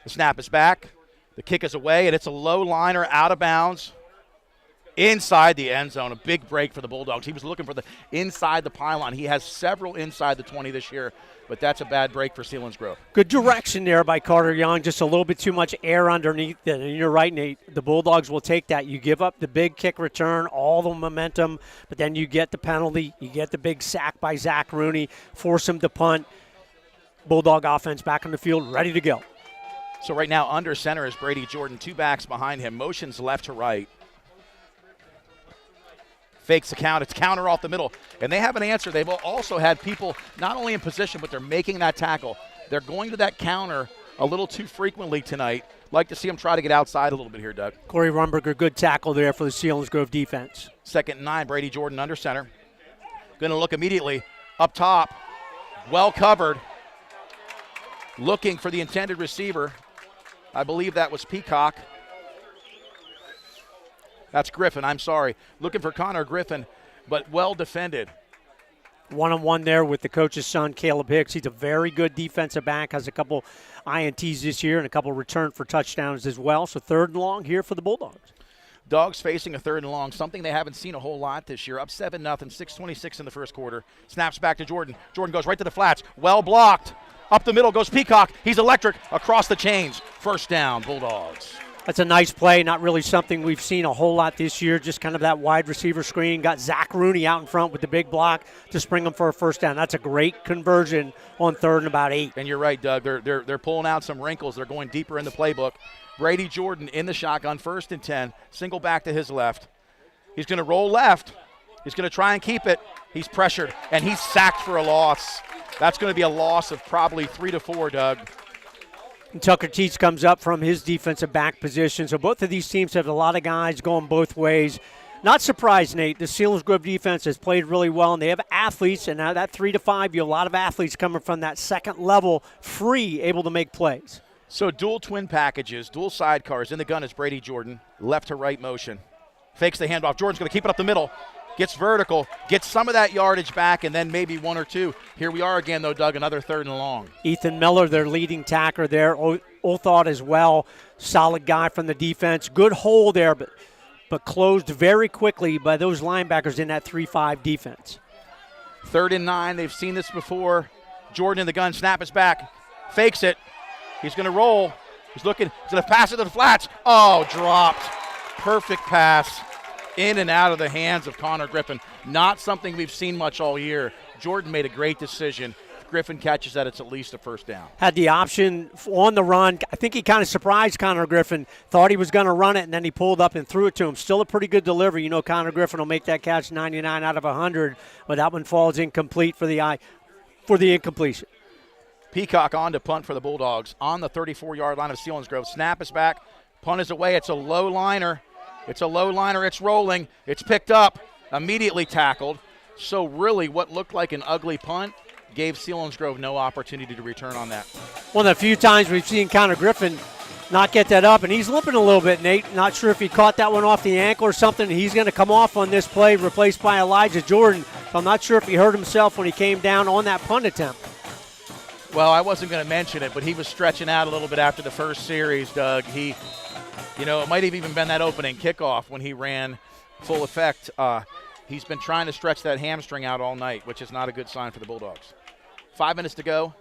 The snap is back. The kick is away, and it's a low liner out of bounds inside the end zone. A big break for the Bulldogs. He was looking for the inside the pylon. He has several inside the 20 this year, but that's a bad break for Selinsgrove. Good direction there by Carter Young. Just a little bit too much air underneath it. And you're right, Nate. The Bulldogs will take that. You give up the big kick return, all the momentum, but then you get the penalty. You get the big sack by Zach Rooney, force him to punt. Bulldog offense back on the field, ready to go. So right now under center is Brady Jordan. 2 backs behind him. Motions left to right. Fakes the count. It's counter off the middle. And they have an answer. They've also had people not only in position, but they're making that tackle. They're going to that counter a little too frequently tonight. Like to see them try to get outside a little bit here, Doug. Corey Rumberger, good tackle there for the Selinsgrove defense. 2nd and 9, Brady Jordan under center. Going to look immediately up top. Well covered. Looking for the intended receiver. I believe that was Peacock. That's Griffin, I'm sorry. Looking for Connor Griffin, but well defended. One-on-one there with the coach's son, Caleb Hicks. He's a very good defensive back, has a couple INTs this year and a couple returned for touchdowns as well. So 3rd and long here for the Bulldogs. Dogs facing a 3rd and long, something they haven't seen a whole lot this year. Up 7-0, 6:26 in the first quarter. Snaps back to Jordan. Jordan goes right to the flats. Well blocked. Up the middle goes Peacock. He's electric. Across the chains. 1st down, Bulldogs. That's a nice play, not really something we've seen a whole lot this year, just kind of that wide receiver screen. Got Zach Rooney out in front with the big block to spring him for a 1st down. That's a great conversion on 3rd and about 8. And you're right, Doug. They're pulling out some wrinkles. They're going deeper in the playbook. Brady Jordan in the shotgun, 1st and 10. Single back to his left. He's going to roll left. He's going to try and keep it. He's pressured, and he's sacked for a loss. That's going to be a loss of probably 3 to 4, Doug. And Tucker Teets comes up from his defensive back position. So both of these teams have a lot of guys going both ways. Not surprised, Nate. The Selinsgrove defense has played really well, and they have athletes. And now that 3 to 5, you have a lot of athletes coming from that 2nd level, free, able to make plays. So dual twin packages, dual sidecars. In the gun is Brady Jordan. Left to right motion. Fakes the handoff. Jordan's going to keep it up the middle. Gets vertical, gets some of that yardage back, and then maybe 1 or 2. Here we are again, though, Doug, another 3rd and long. Ethan Miller, their leading tackler there. Othod as well. Solid guy from the defense. Good hole there, but closed very quickly by those linebackers in that 3-5 defense. 3rd and 9. They've seen this before. Jordan in the gun. Snap is back. Fakes it. He's going to roll. He's going to pass it to the flats. Oh, dropped. Perfect pass. in and out of the hands of Connor Griffin. Not something we've seen much all year. Jordan made a great decision. If Griffin catches that, it's at least a first down. Had the option on the run. I think he kind of surprised Connor Griffin. Thought he was going to run it, and then he pulled up and threw it to him. Still a pretty good delivery. You know Connor Griffin will make that catch 99 out of 100, but that one falls incomplete for the incompletion. Peacock on to punt for the Bulldogs on the 34-yard line of Selinsgrove. Snap is back. Punt is away. It's a low liner. It's rolling. It's picked up. Immediately tackled. So really what looked like an ugly punt gave Selinsgrove no opportunity to return on that. One of the few times we've seen Connor Griffin not get that up, and he's limping a little bit, Nate. Not sure if he caught that one off the ankle or something. He's going to come off on this play, replaced by Elijah Jordan. So I'm not sure if he hurt himself when he came down on that punt attempt. Well, I wasn't going to mention it, but he was stretching out a little bit after the first series, Doug. It might have even been that opening kickoff when he ran full effect. He's been trying to stretch that hamstring out all night, which is not a good sign for the Bulldogs. 5 minutes to go.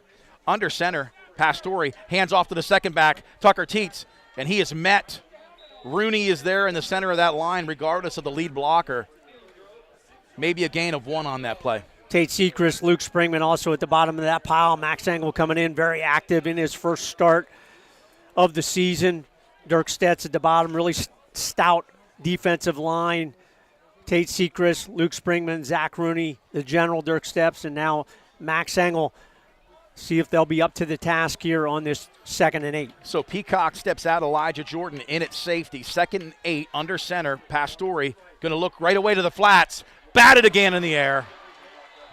Under center, Pastore, hands off to the second back, Tucker Teets, and he is met. Rooney is there in the center of that line, regardless of the lead blocker. Maybe a gain of 1 on that play. Tate Sechrist, Luke Springman also at the bottom of that pile. Max Engel coming in very active in his first start of the season. Dirk Stetz at the bottom, really stout defensive line. Tate Sechrist, Luke Springman, Zach Rooney, the general Dirk Stetz, and now Max Engel. See if they'll be up to the task here on this 2nd and 8. So Peacock steps out, Elijah Jordan in at safety. 2nd and 8, under center. Pastore going to look right away to the flats. Batted again in the air.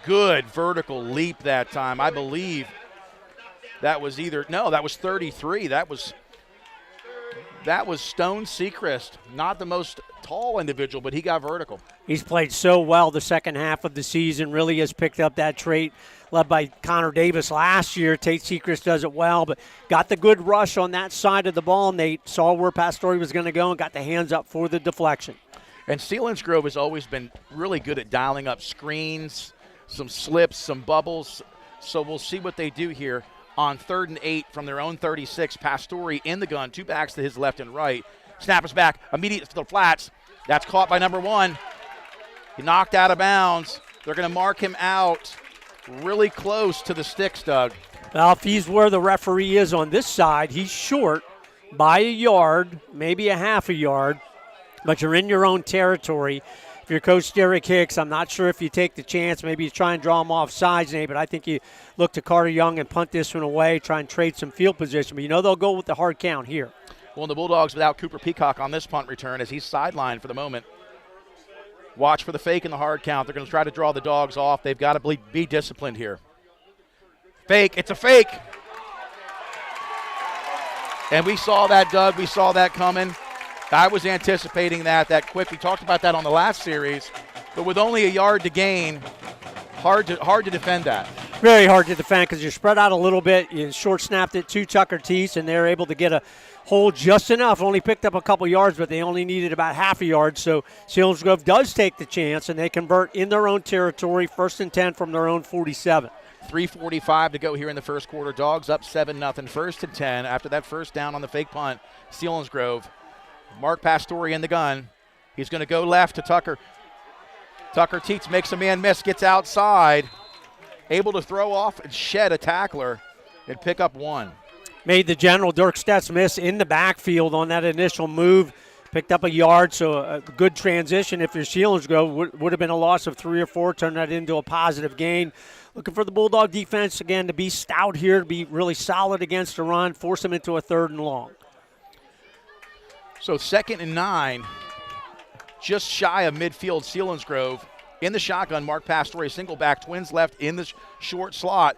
Good vertical leap that time. I believe that was that was 33. That was Stone Sechrist. Not the most tall individual, but he got vertical. He's played so well the second half of the season, really has picked up that trait led by Connor Davis last year. Tate Sechrist does it well, but got the good rush on that side of the ball. Nate saw where Pastore was going to go and got the hands up for the deflection. And Selinsgrove has always been really good at dialing up screens, some slips, some bubbles. So we'll see what they do here on 3rd and 8 from their own 36. Pastore in the gun, 2 backs to his left and right. Snap is back, immediate to the flats. That's caught by number 1. He knocked out of bounds. They're going to mark him out really close to the sticks, Doug. Well, if he's where the referee is on this side, he's short by a yard, maybe a half a yard, but you're in your own territory. If you're Coach Derek Hicks, I'm not sure if you take the chance. Maybe you try and draw him off sides, Nate, but I think you look to Carter Young and punt this one away, try and trade some field position. But they'll go with the hard count here. Well, the Bulldogs without Cooper Peacock on this punt return as he's sidelined for the moment. Watch for the fake and the hard count. They're going to try to draw the Dogs off. They've got to be disciplined here. Fake. It's a fake. And we saw that, Doug. We saw that coming. I was anticipating that quick. We talked about that on the last series. But with only a yard to gain, hard to defend that. Very hard to defend because you're spread out a little bit. You short-snapped it to Tucker Teets, and they're able to get a hold just enough. Only picked up a couple yards, but they only needed about half a yard. So Selinsgrove does take the chance, and they convert in their own territory, 1st and 10 from their own 47. 3:45 to go here in the first quarter. Dogs up 7-0, 1st and 10. After that first down on the fake punt, Selinsgrove. Mark Pastore in the gun. He's going to go left to Tucker. Tucker Teets makes a man miss, gets outside, able to throw off and shed a tackler and pick up 1. Made the general Dirk Stetz miss in the backfield on that initial move. Picked up a yard, so a good transition. If you're Selinsgrove, would have been a loss of 3 or 4. Turn that into a positive gain. Looking for the Bulldog defense, again, to be stout here, to be really solid against the run, force them into a 3rd and long. So 2nd and 9, just shy of midfield. Selinsgrove in the shotgun. Mark Pastore, single back, twins left in the short slot.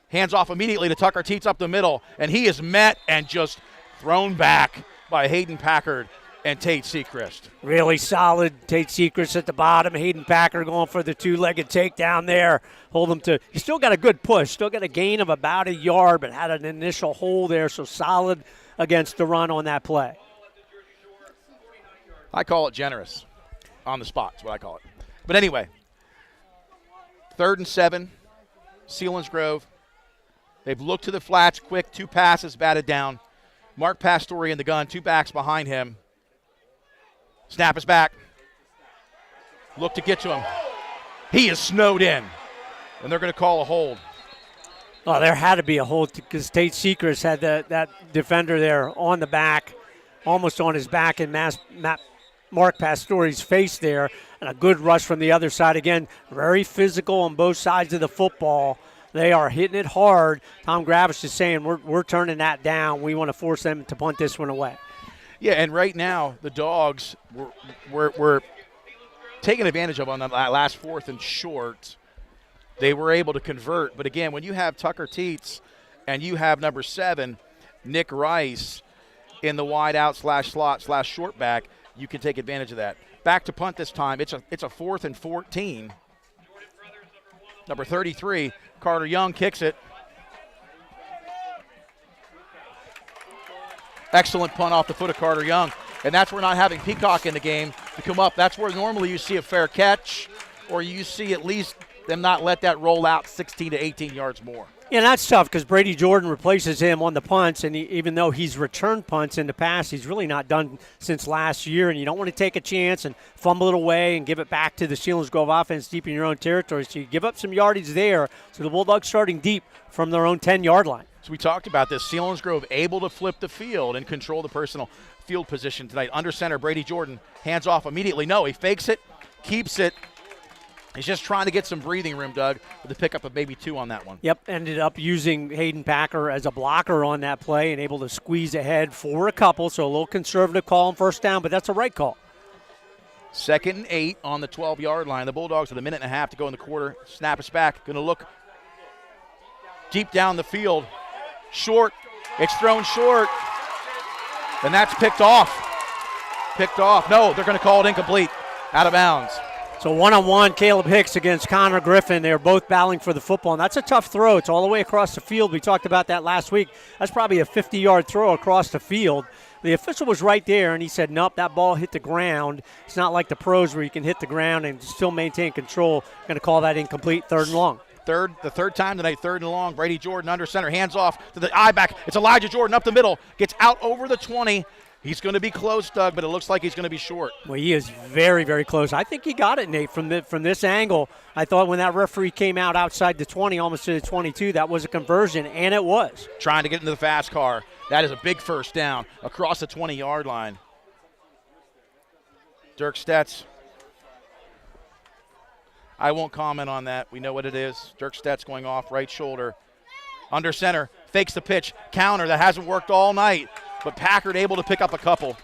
Hands off immediately to Tucker Teets up the middle, and he is met and just thrown back by Hayden Packard and Tate Sechrist. Really solid Tate Sechrist at the bottom. Hayden Packard going for the 2-legged takedown there. Hold him to, he still got a good push, still got a gain of about a yard, but had an initial hole there, so solid against the run on that play. I call it generous on the spot, is what I call it. But anyway, 3rd and 7, Selinsgrove. They've looked to the flats quick, 2 passes batted down. Mark Pastore in the gun, 2 backs behind him. Snap is back. Look to get to him. He is snowed in, and they're going to call a hold. Oh, there had to be a hold because Tate Seacrest had that defender there on the back, almost on his back, and Mark Pastore's face there, and a good rush from the other side. Again, very physical on both sides of the football. They are hitting it hard. Tom Gravish is saying, we're turning that down. We want to force them to punt this one away. Yeah, and right now the Dogs were taking advantage of on that last 4th and short. They were able to convert. But, again, when you have Tucker Teets and you have number 7, Nick Rice, in the wide out /slot /short back, you can take advantage of that. Back to punt this time. It's a 4th and 14. Number 33, Carter Young, kicks it. Excellent punt off the foot of Carter Young. And that's where not having Peacock in the game to come up. That's where normally you see a fair catch, or you see at least them not let that roll out 16 to 18 yards more. Yeah, that's tough because Brady Jordan replaces him on the punts, and even though he's returned punts in the past, he's really not done since last year, and you don't want to take a chance and fumble it away and give it back to the Selinsgrove offense deep in your own territory. So you give up some yardage there. So the Bulldogs starting deep from their own 10-yard line. So we talked about this. Selinsgrove able to flip the field and control the personal field position tonight. Under center, Brady Jordan hands off immediately. No, he fakes it, keeps it. He's just trying to get some breathing room, Doug, with the pickup of maybe 2 on that one. Yep, ended up using Hayden Packer as a blocker on that play and able to squeeze ahead for a couple. So a little conservative call on first down, but that's a right call. 2nd and 8 on the 12-yard line. The Bulldogs with a minute and a half to go in the quarter. Snap us back. Going to look deep down the field. Short. It's thrown short. And that's picked off. No, they're going to call it incomplete. Out of bounds. So one-on-one, Caleb Hicks against Connor Griffin. They're both battling for the football, and that's a tough throw. It's all the way across the field. We talked about that last week. That's probably a 50-yard throw across the field. The official was right there, and he said, nope, that ball hit the ground. It's not like the pros where you can hit the ground and still maintain control. Going to call that incomplete, 3rd and long. The third time tonight, 3rd and long. Brady Jordan under center, hands off to the I-back. It's Elijah Jordan up the middle, gets out over the 20. He's going to be close, Doug, but it looks like he's going to be short. Well, he is very, very close. I think he got it, Nate, from this angle. I thought when that referee came out outside the 20, almost to the 22, that was a conversion, and it was. Trying to get into the fast car. That is a big first down across the 20-yard line. Dirk Stetz. I won't comment on that. We know what it is. Dirk Stetz going off right shoulder. Under center, fakes the pitch. Counter that hasn't worked all night. But Packard able to pick up a couple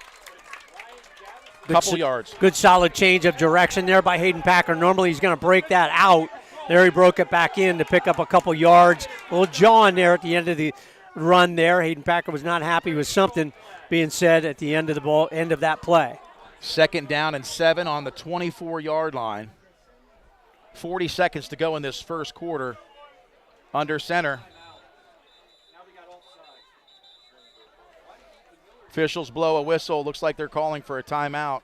yards. Good solid change of direction there by Hayden Packard. Normally he's going to break that out. There he broke it back in to pick up a couple yards. A little jaw in there at the end of the run there. Hayden Packard was not happy with something being said at the end of the end of that play. 2nd down and 7 on the 24-yard line. 40 seconds to go in this first quarter. Under center. Officials blow a whistle. Looks like they're calling for a timeout.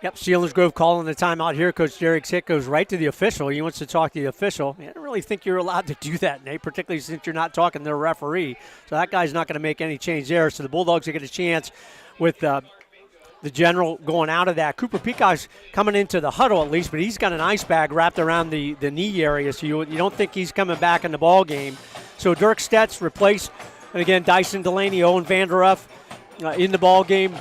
Yep, Selinsgrove calling the timeout here. Coach Derek Hick goes right to the official. He wants to talk to the official. I don't really think you're allowed to do that, Nate, particularly since you're not talking to the referee. So that guy's not going to make any change there. So the Bulldogs will get a chance with the general going out of that. Cooper Peacock's coming into the huddle at least, but he's got an ice bag wrapped around the knee area, so you don't think he's coming back in the ball game. So Dirk Stetz replaced. And again, Dyson Delaney, Owen Vanderuff in the ball game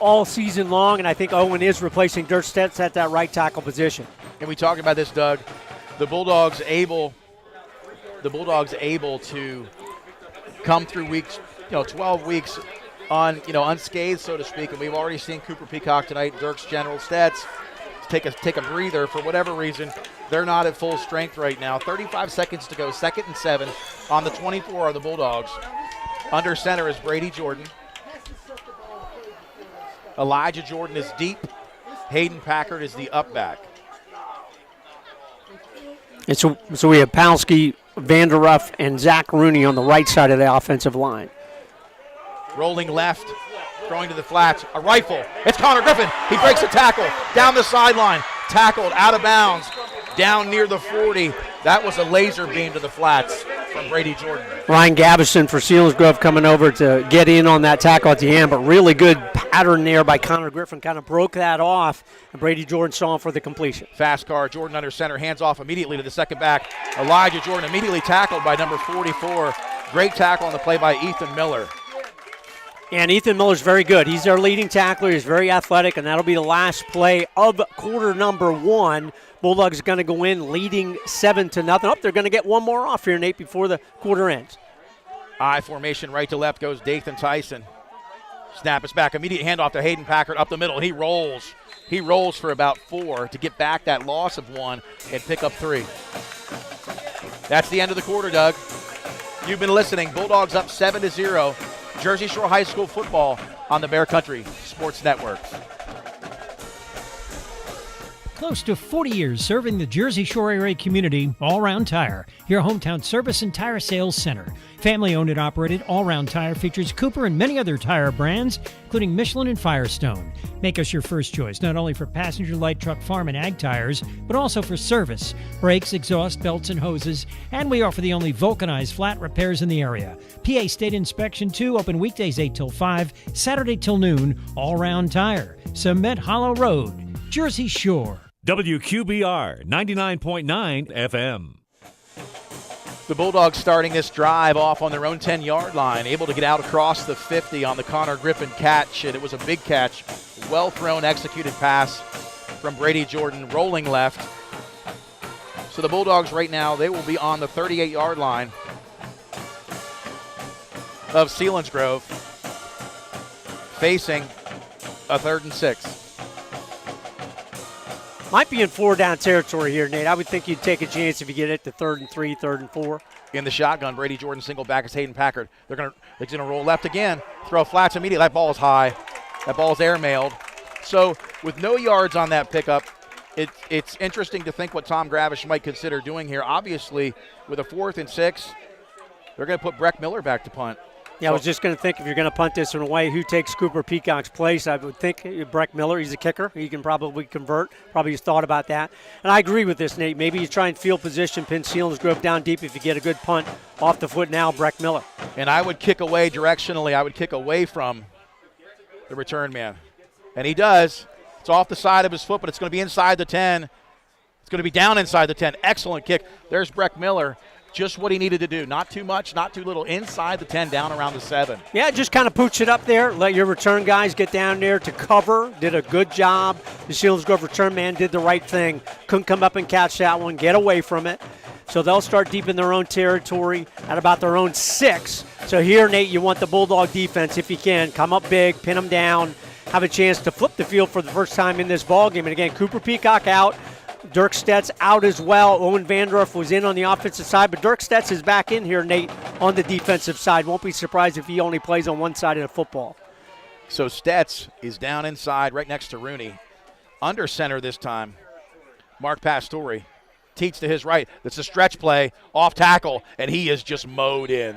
all season long, and I think Owen is replacing Dirk Stetz at that right tackle position. And we talked about this, Doug. The Bulldogs able to come through weeks, 12 weeks unscathed, so to speak. And we've already seen Cooper Peacock tonight, Dirk's general stats take a breather for whatever reason. They're not at full strength right now. 35 seconds to go, 2nd and 7 on the 24 of the Bulldogs. Under center is Brady Jordan. Elijah Jordan is deep. Hayden Packard is the up back. And so we have Palski, Vanderuff, and Zach Rooney on the right side of the offensive line. Rolling left, throwing to the flats, a rifle. It's Connor Griffin. He breaks a tackle down the sideline. Tackled out of bounds down near the 40. That was a laser beam to the flats from Brady Jordan. Ryan Gavison for Selinsgrove coming over to get in on that tackle at the end, but really good pattern there by Connor Griffin. Kind of broke that off, and Brady Jordan saw him for the completion. Fast car, Jordan under center, hands off immediately to the second back. Elijah Jordan immediately tackled by number 44. Great tackle on the play by Ethan Miller. And Ethan Miller's very good. He's our leading tackler. He's very athletic, and that'll be the last play of quarter number 1. Bulldogs going to go in leading 7-0. Oh, they're going to get one more off here, Nate, before the quarter ends. I formation, right to left goes Dathan Tyson. Snap is back. Immediate handoff to Hayden Packard up the middle, and he rolls. He rolls for about 4 to get back that loss of 1 and pick up 3. That's the end of the quarter, Doug. You've been listening. Bulldogs up 7-0. Jersey Shore High School football on the Bear Country Sports Network. Close to 40 years serving the Jersey Shore area community, All Round Tire, your hometown service and tire sales center. Family-owned and operated, All Round Tire features Cooper and many other tire brands, including Michelin and Firestone. Make us your first choice, not only for passenger light truck, farm, and ag tires, but also for service, brakes, exhaust, belts, and hoses. And we offer the only vulcanized flat repairs in the area. PA State Inspection 2, open weekdays 8 till 5, Saturday till noon, All Round Tire, Cement Hollow Road, Jersey Shore. WQBR 99.9 FM. The Bulldogs starting this drive off on their own 10-yard line, able to get out across the 50 on the Connor Griffin catch, and it was a big catch. Well-thrown, executed pass from Brady Jordan, rolling left. So the Bulldogs right now, they will be on the 38-yard line of Selinsgrove, facing a 3rd and 6. Might be in 4-down territory here, Nate. I would think you'd take a chance if you get it to 3rd and 3, 3rd and 4. In the shotgun, Brady Jordan single back is Hayden Packard. They're gonna roll left again, throw flats immediately. That ball is high. That ball is airmailed. So with no yards on that pickup, it's interesting to think what Tom Gravish might consider doing here. Obviously, with a 4th and 6, they're going to put Breck Miller back to punt. Yeah, I was just going to think if you're going to punt this one away, who takes Cooper Peacock's place? I would think Breck Miller. He's a kicker. He can probably convert. Probably has thought about that. And I agree with this, Nate. Maybe you try and field position, pin Selinsgrove down deep if you get a good punt off the foot now, Breck Miller. And I would kick away directionally. I would kick away from the return man. And he does. It's off the side of his foot, but it's going to be inside the 10. It's going to be down inside the 10. Excellent kick. There's Breck Miller. Just what he needed to do. Not too much, not too little. Inside the 10, down around the 7. Yeah, just kind of pooch it up there. Let your return guys get down there to cover. Did a good job. The Selinsgrove return man did the right thing. Couldn't come up and catch that one, get away from it. So they'll start deep in their own territory at about their own 6. So here, Nate, you want the Bulldog defense, if you can, come up big, pin them down, have a chance to flip the field for the first time in this ballgame. And again, Cooper Peacock out. Dirk Stetz out as well. Owen Vandorf was in on the offensive side, but Dirk Stetz is back in here, Nate, on the defensive side. Won't be surprised if he only plays on one side of the football. So Stetz is down inside right next to Rooney. Under center this time, Mark Pastore. Teats to his right. That's a stretch play, off tackle, and he is just mowed in.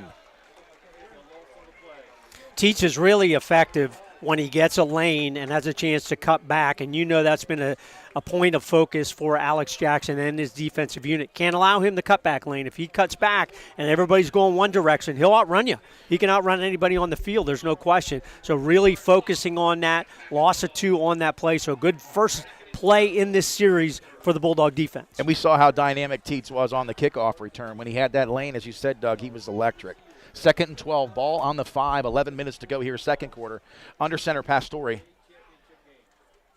Teats is really effective when he gets a lane and has a chance to cut back, and you know that's been a point of focus for Alex Jackson and his defensive unit. Can't allow him to cut back lane. If he cuts back and everybody's going one direction, he'll outrun you. He can outrun anybody on the field, there's no question. So really focusing on that, loss of 2 on that play, so good first play in this series for the Bulldog defense. And we saw how dynamic Teats was on the kickoff return. When he had that lane, as you said, Doug, he was electric. 2nd and 12, ball on the 5, 11 minutes to go here, second quarter. Under center, Pastore.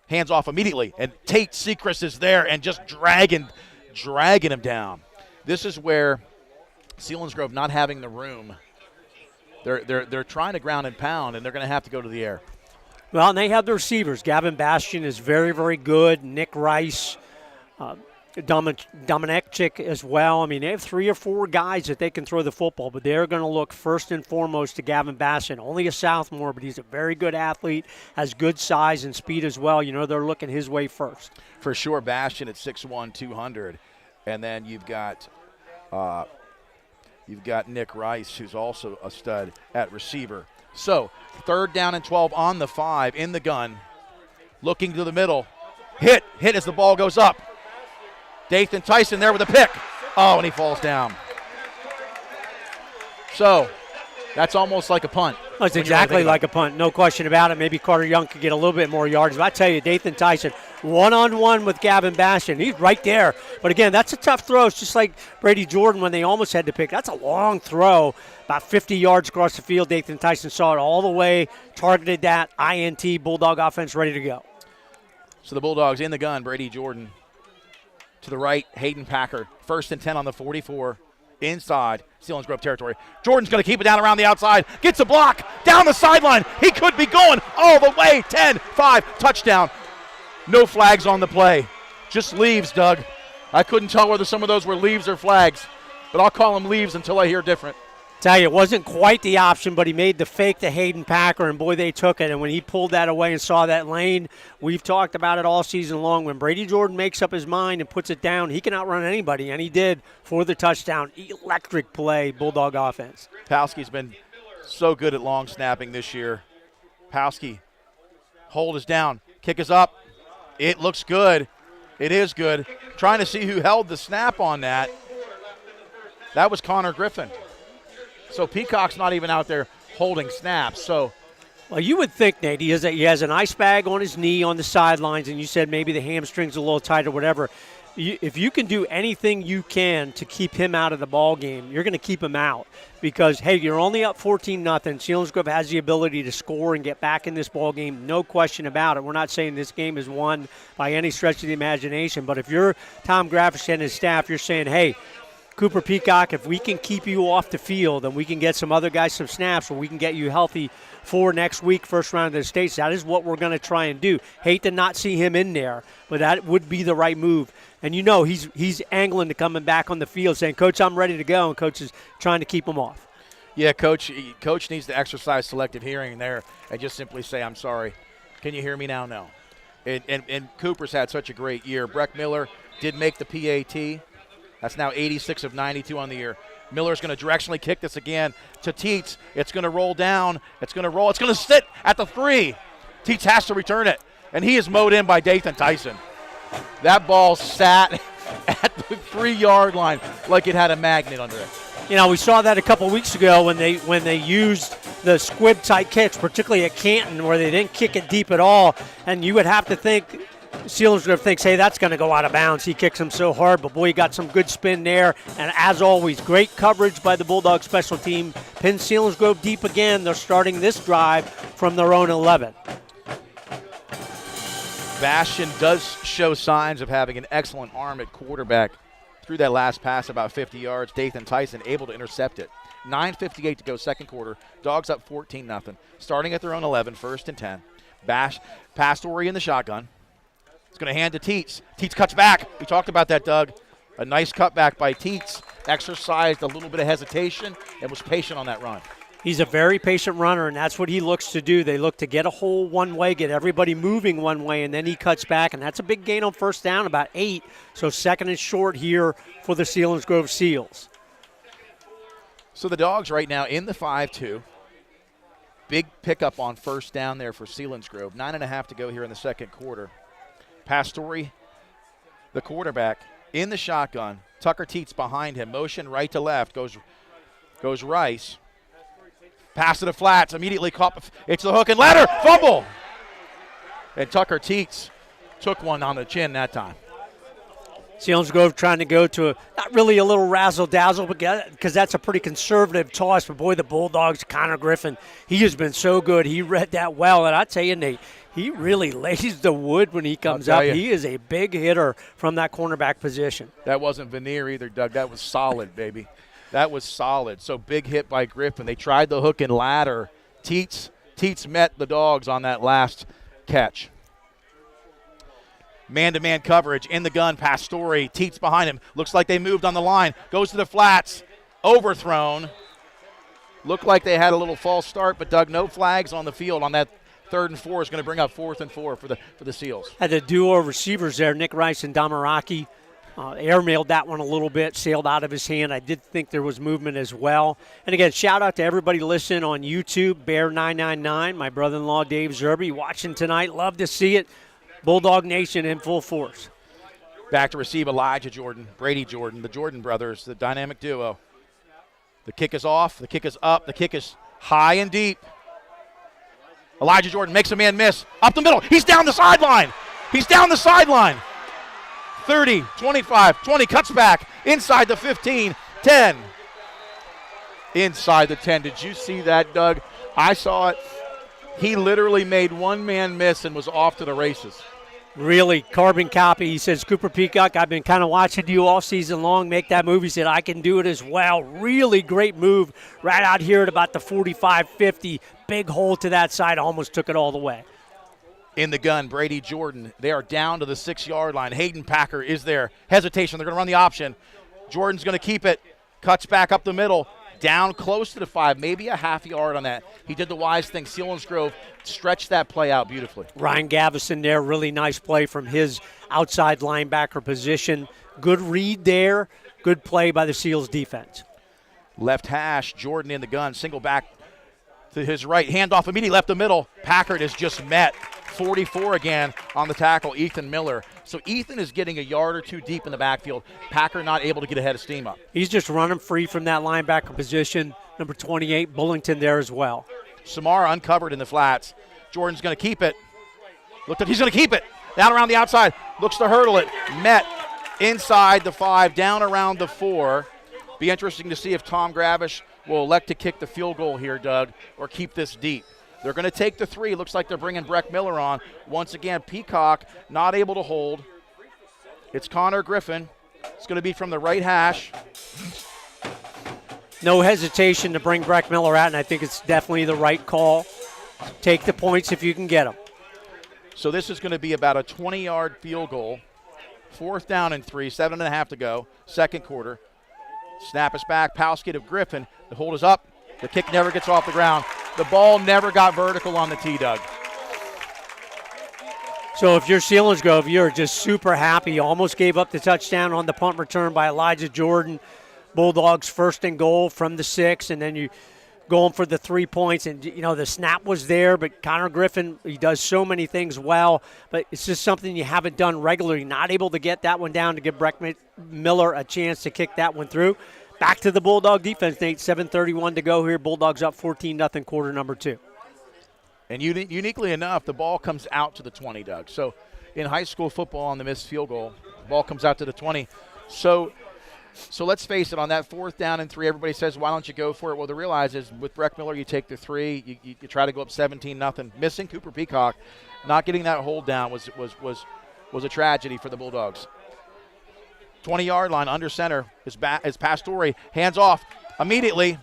Hands off immediately, and Tate Sechrist is there and just dragging him down. This is where Selinsgrove not having the room. They're trying to ground and pound, and they're going to have to go to the air. Well, and they have the receivers. Gavin Bastian is very, very good. Nick Rice, Dominekchik as well. I mean, they have 3 or 4 guys that they can throw the football, but they're going to look first and foremost to Gavin Bastian. Only a sophomore, but he's a very good athlete, has good size and speed as well. You know, they're looking his way first. For sure, Bastian at 6'1", 200. And then you've got Nick Rice, who's also a stud at receiver. So 3rd down and 12 on the 5, in the gun. Looking to the middle. Hit as the ball goes up. Dathan Tyson there with a pick. Oh, and he falls down. So that's almost like a punt. Oh, it's exactly like a punt, no question about it. Maybe Carter Young could get a little bit more yards. But I tell you, Dathan Tyson, one-on-one with Gavin Bastion. He's right there. But, again, that's a tough throw. It's just like Brady Jordan when they almost had to pick. That's a long throw, about 50 yards across the field. Dathan Tyson saw it all the way, targeted that, INT, Bulldog offense ready to go. So the Bulldogs in the gun, Brady Jordan. To the right, Hayden Packer. 1st and 10 on the 44. Inside Selinsgrove territory. Jordan's going to keep it down around the outside. Gets a block down the sideline. He could be going all the way. 10-5, touchdown. No flags on the play. Just leaves, Doug. I couldn't tell whether some of those were leaves or flags, but I'll call them leaves until I hear different. Tell you, it wasn't quite the option, but he made the fake to Hayden Packer, and boy, they took it. And when he pulled that away and saw that lane, we've talked about it all season long. When Brady Jordan makes up his mind and puts it down, he can outrun anybody, and he did for the touchdown. Electric play, Bulldog offense. Palski's been so good at long snapping this year. Palski, hold is down, kick is up. It looks good. It is good. Trying to see who held the snap on that. That was Connor Griffin. So Peacock's not even out there holding snaps. So, well, you would think, Nate, he has an ice bag on his knee on the sidelines, and you said maybe the hamstring's a little tight or whatever. If you can do anything you can to keep him out of the ball game, you're going to keep him out because, hey, you're only up 14-0. Selinsgrove has the ability to score and get back in this ball game, no question about it. We're not saying this game is won by any stretch of the imagination, but if you're Tom Gravish and his staff, you're saying, hey, Cooper Peacock, if we can keep you off the field and we can get some other guys some snaps or we can get you healthy for next week, first round of the States, that is what we're going to try and do. Hate to not see him in there, but that would be the right move. And you know he's angling to coming back on the field saying, Coach, I'm ready to go, and Coach is trying to keep him off. Yeah, Coach needs to exercise selective hearing there and just simply say, I'm sorry. Can you hear me now? No. And Cooper's had such a great year. Breck Miller did make the PAT. That's now 86 of 92 on the year. Miller's going to directionally kick this again to Teets. It's going to roll down. It's going to roll. It's going to sit at the 3. Teets has to return it, and he is mowed in by Dathan Tyson. That ball sat at the 3-yard line like it had a magnet under it. You know, we saw that a couple weeks ago when they used the squib-type kicks, particularly at Canton, where they didn't kick it deep at all, and you would have to think Selinsgrove thinks, hey, that's going to go out of bounds. He kicks him so hard, but boy, he got some good spin there. And as always, great coverage by the Bulldog special team. Pin Selinsgrove deep again. They're starting this drive from their own 11. Bastion does show signs of having an excellent arm at quarterback. Through that last pass about 50 yards, Dathan Tyson able to intercept it. 9:58 to go second quarter. Dogs up 14-0. Starting at their own 11, 1st and 10. Pastore in the shotgun. It's going to hand to Teets. Teets cuts back. We talked about that, Doug. A nice cutback by Teets. Exercised a little bit of hesitation and was patient on that run. He's a very patient runner, and that's what he looks to do. They look to get a hole one way, get everybody moving one way, and then he cuts back, and that's a big gain on first down, about 8. So second and short here for the Selinsgrove Seals. So the Dogs right now in the 5-2. Big pickup on first down there for Selinsgrove. 9.5 to go here in the second quarter. Pastore, the quarterback, in the shotgun. Tucker Teets behind him. Motion right to left. Goes Rice. Pass to the flats. Immediately caught. It's the hook and ladder. Fumble. And Tucker Teets took one on the chin that time. Selinsgrove trying to go to not really a little razzle-dazzle because that's a pretty conservative toss. But, boy, the Bulldogs, Connor Griffin, he has been so good. He read that well. And I tell you, Nate, he really lays the wood when he comes up. He is a big hitter from that cornerback position. That wasn't veneer either, Doug. That was solid, baby. That was solid. So big hit by Griffin. They tried the hook and ladder. Teets met the Dogs on that last catch. Man-to-man coverage in the gun. Pastore. Teets behind him. Looks like they moved on the line. Goes to the flats. Overthrown. Looked like they had a little false start, but Doug, no flags on the field on that 3rd and 4 is going to bring up 4th and 4 for the Seals. Had the duo of receivers there, Nick Rice and Damaraki. Airmailed that one a little bit, sailed out of his hand. I did think there was movement as well. And again, shout out to everybody listening on YouTube, Bear999, my brother-in-law Dave Zerby watching tonight. Love to see it. Bulldog Nation in full force. Back to receive Elijah Jordan, Brady Jordan, the Jordan brothers, the dynamic duo. The kick is off. The kick is up. The kick is high and deep. Elijah Jordan makes a man miss. Up the middle. He's down the sideline. 30, 25, 20. Cuts back. Inside the 15. 10. Inside the 10. Did you see that, Doug? I saw it. He literally made one man miss and was off to the races. Really, carbon copy. He says, Cooper Peacock, I've been kind of watching you all season long make that move. He said, I can do it as well. Really great move right out here at about the 45-50. Big hole to that side. Almost took it all the way. In the gun, Brady Jordan. They are down to the 6-yard line. Hayden Packer is there. Hesitation. They're going to run the option. Jordan's going to keep it. Cuts back up the middle. Down close to the 5, maybe a half yard on that. He did the wise thing. Selinsgrove stretched that play out beautifully. Ryan Gavison there, really nice play from his outside linebacker position. Good read there. Good play by the Seals defense. Left hash, Jordan in the gun, single back to his right. Handoff immediately left the middle. Packard is just met. 44 again on the tackle, Ethan Miller. So Ethan is getting a yard or two deep in the backfield. Packer not able to get ahead of steam up. He's just running free from that linebacker position. Number 28, Bullington there as well. Samara uncovered in the flats. Jordan's going to keep it. He's going to keep it. Down around the outside. Looks to hurdle it. Met inside the 5, down around the 4. Be interesting to see if Tom Gravish will elect to kick the field goal here, Doug, or keep this deep. They're going to take the 3. Looks like they're bringing Breck Miller on. Once again, Peacock not able to hold. It's Connor Griffin. It's going to be from the right hash. No hesitation to bring Breck Miller out, and I think it's definitely the right call. Take the points if you can get them. So this is going to be about a 20-yard field goal. 4th down and 3, 7.5 to go, second quarter. Snap is back. Powski to Griffin. The hold is up. The kick never gets off the ground. The ball never got vertical on the tee, Doug. So if you're Selinsgrove, you're just super happy. You almost gave up the touchdown on the punt return by Elijah Jordan. Bulldogs 1st and goal from the 6, and then you going for the 3 points. And, you know, the snap was there, but Connor Griffin, he does so many things well, but it's just something you haven't done regularly. Not able to get that one down to give Breck Miller a chance to kick that one through. Back to the Bulldog defense, Nate. 7:31 to go here. Bulldogs up 14-0, quarter number 2. And uniquely enough, the ball comes out to the 20, Doug. So in high school football on the missed field goal, the ball comes out to the 20. So let's face it, on that 4th down and 3, everybody says, why don't you go for it? Well, the realize is with Breck Miller, you take the 3, you try to go up 17-0. Missing Cooper Peacock, not getting that hold down was a tragedy for the Bulldogs. 20-yard line, under center is Pastore. Hands off immediately.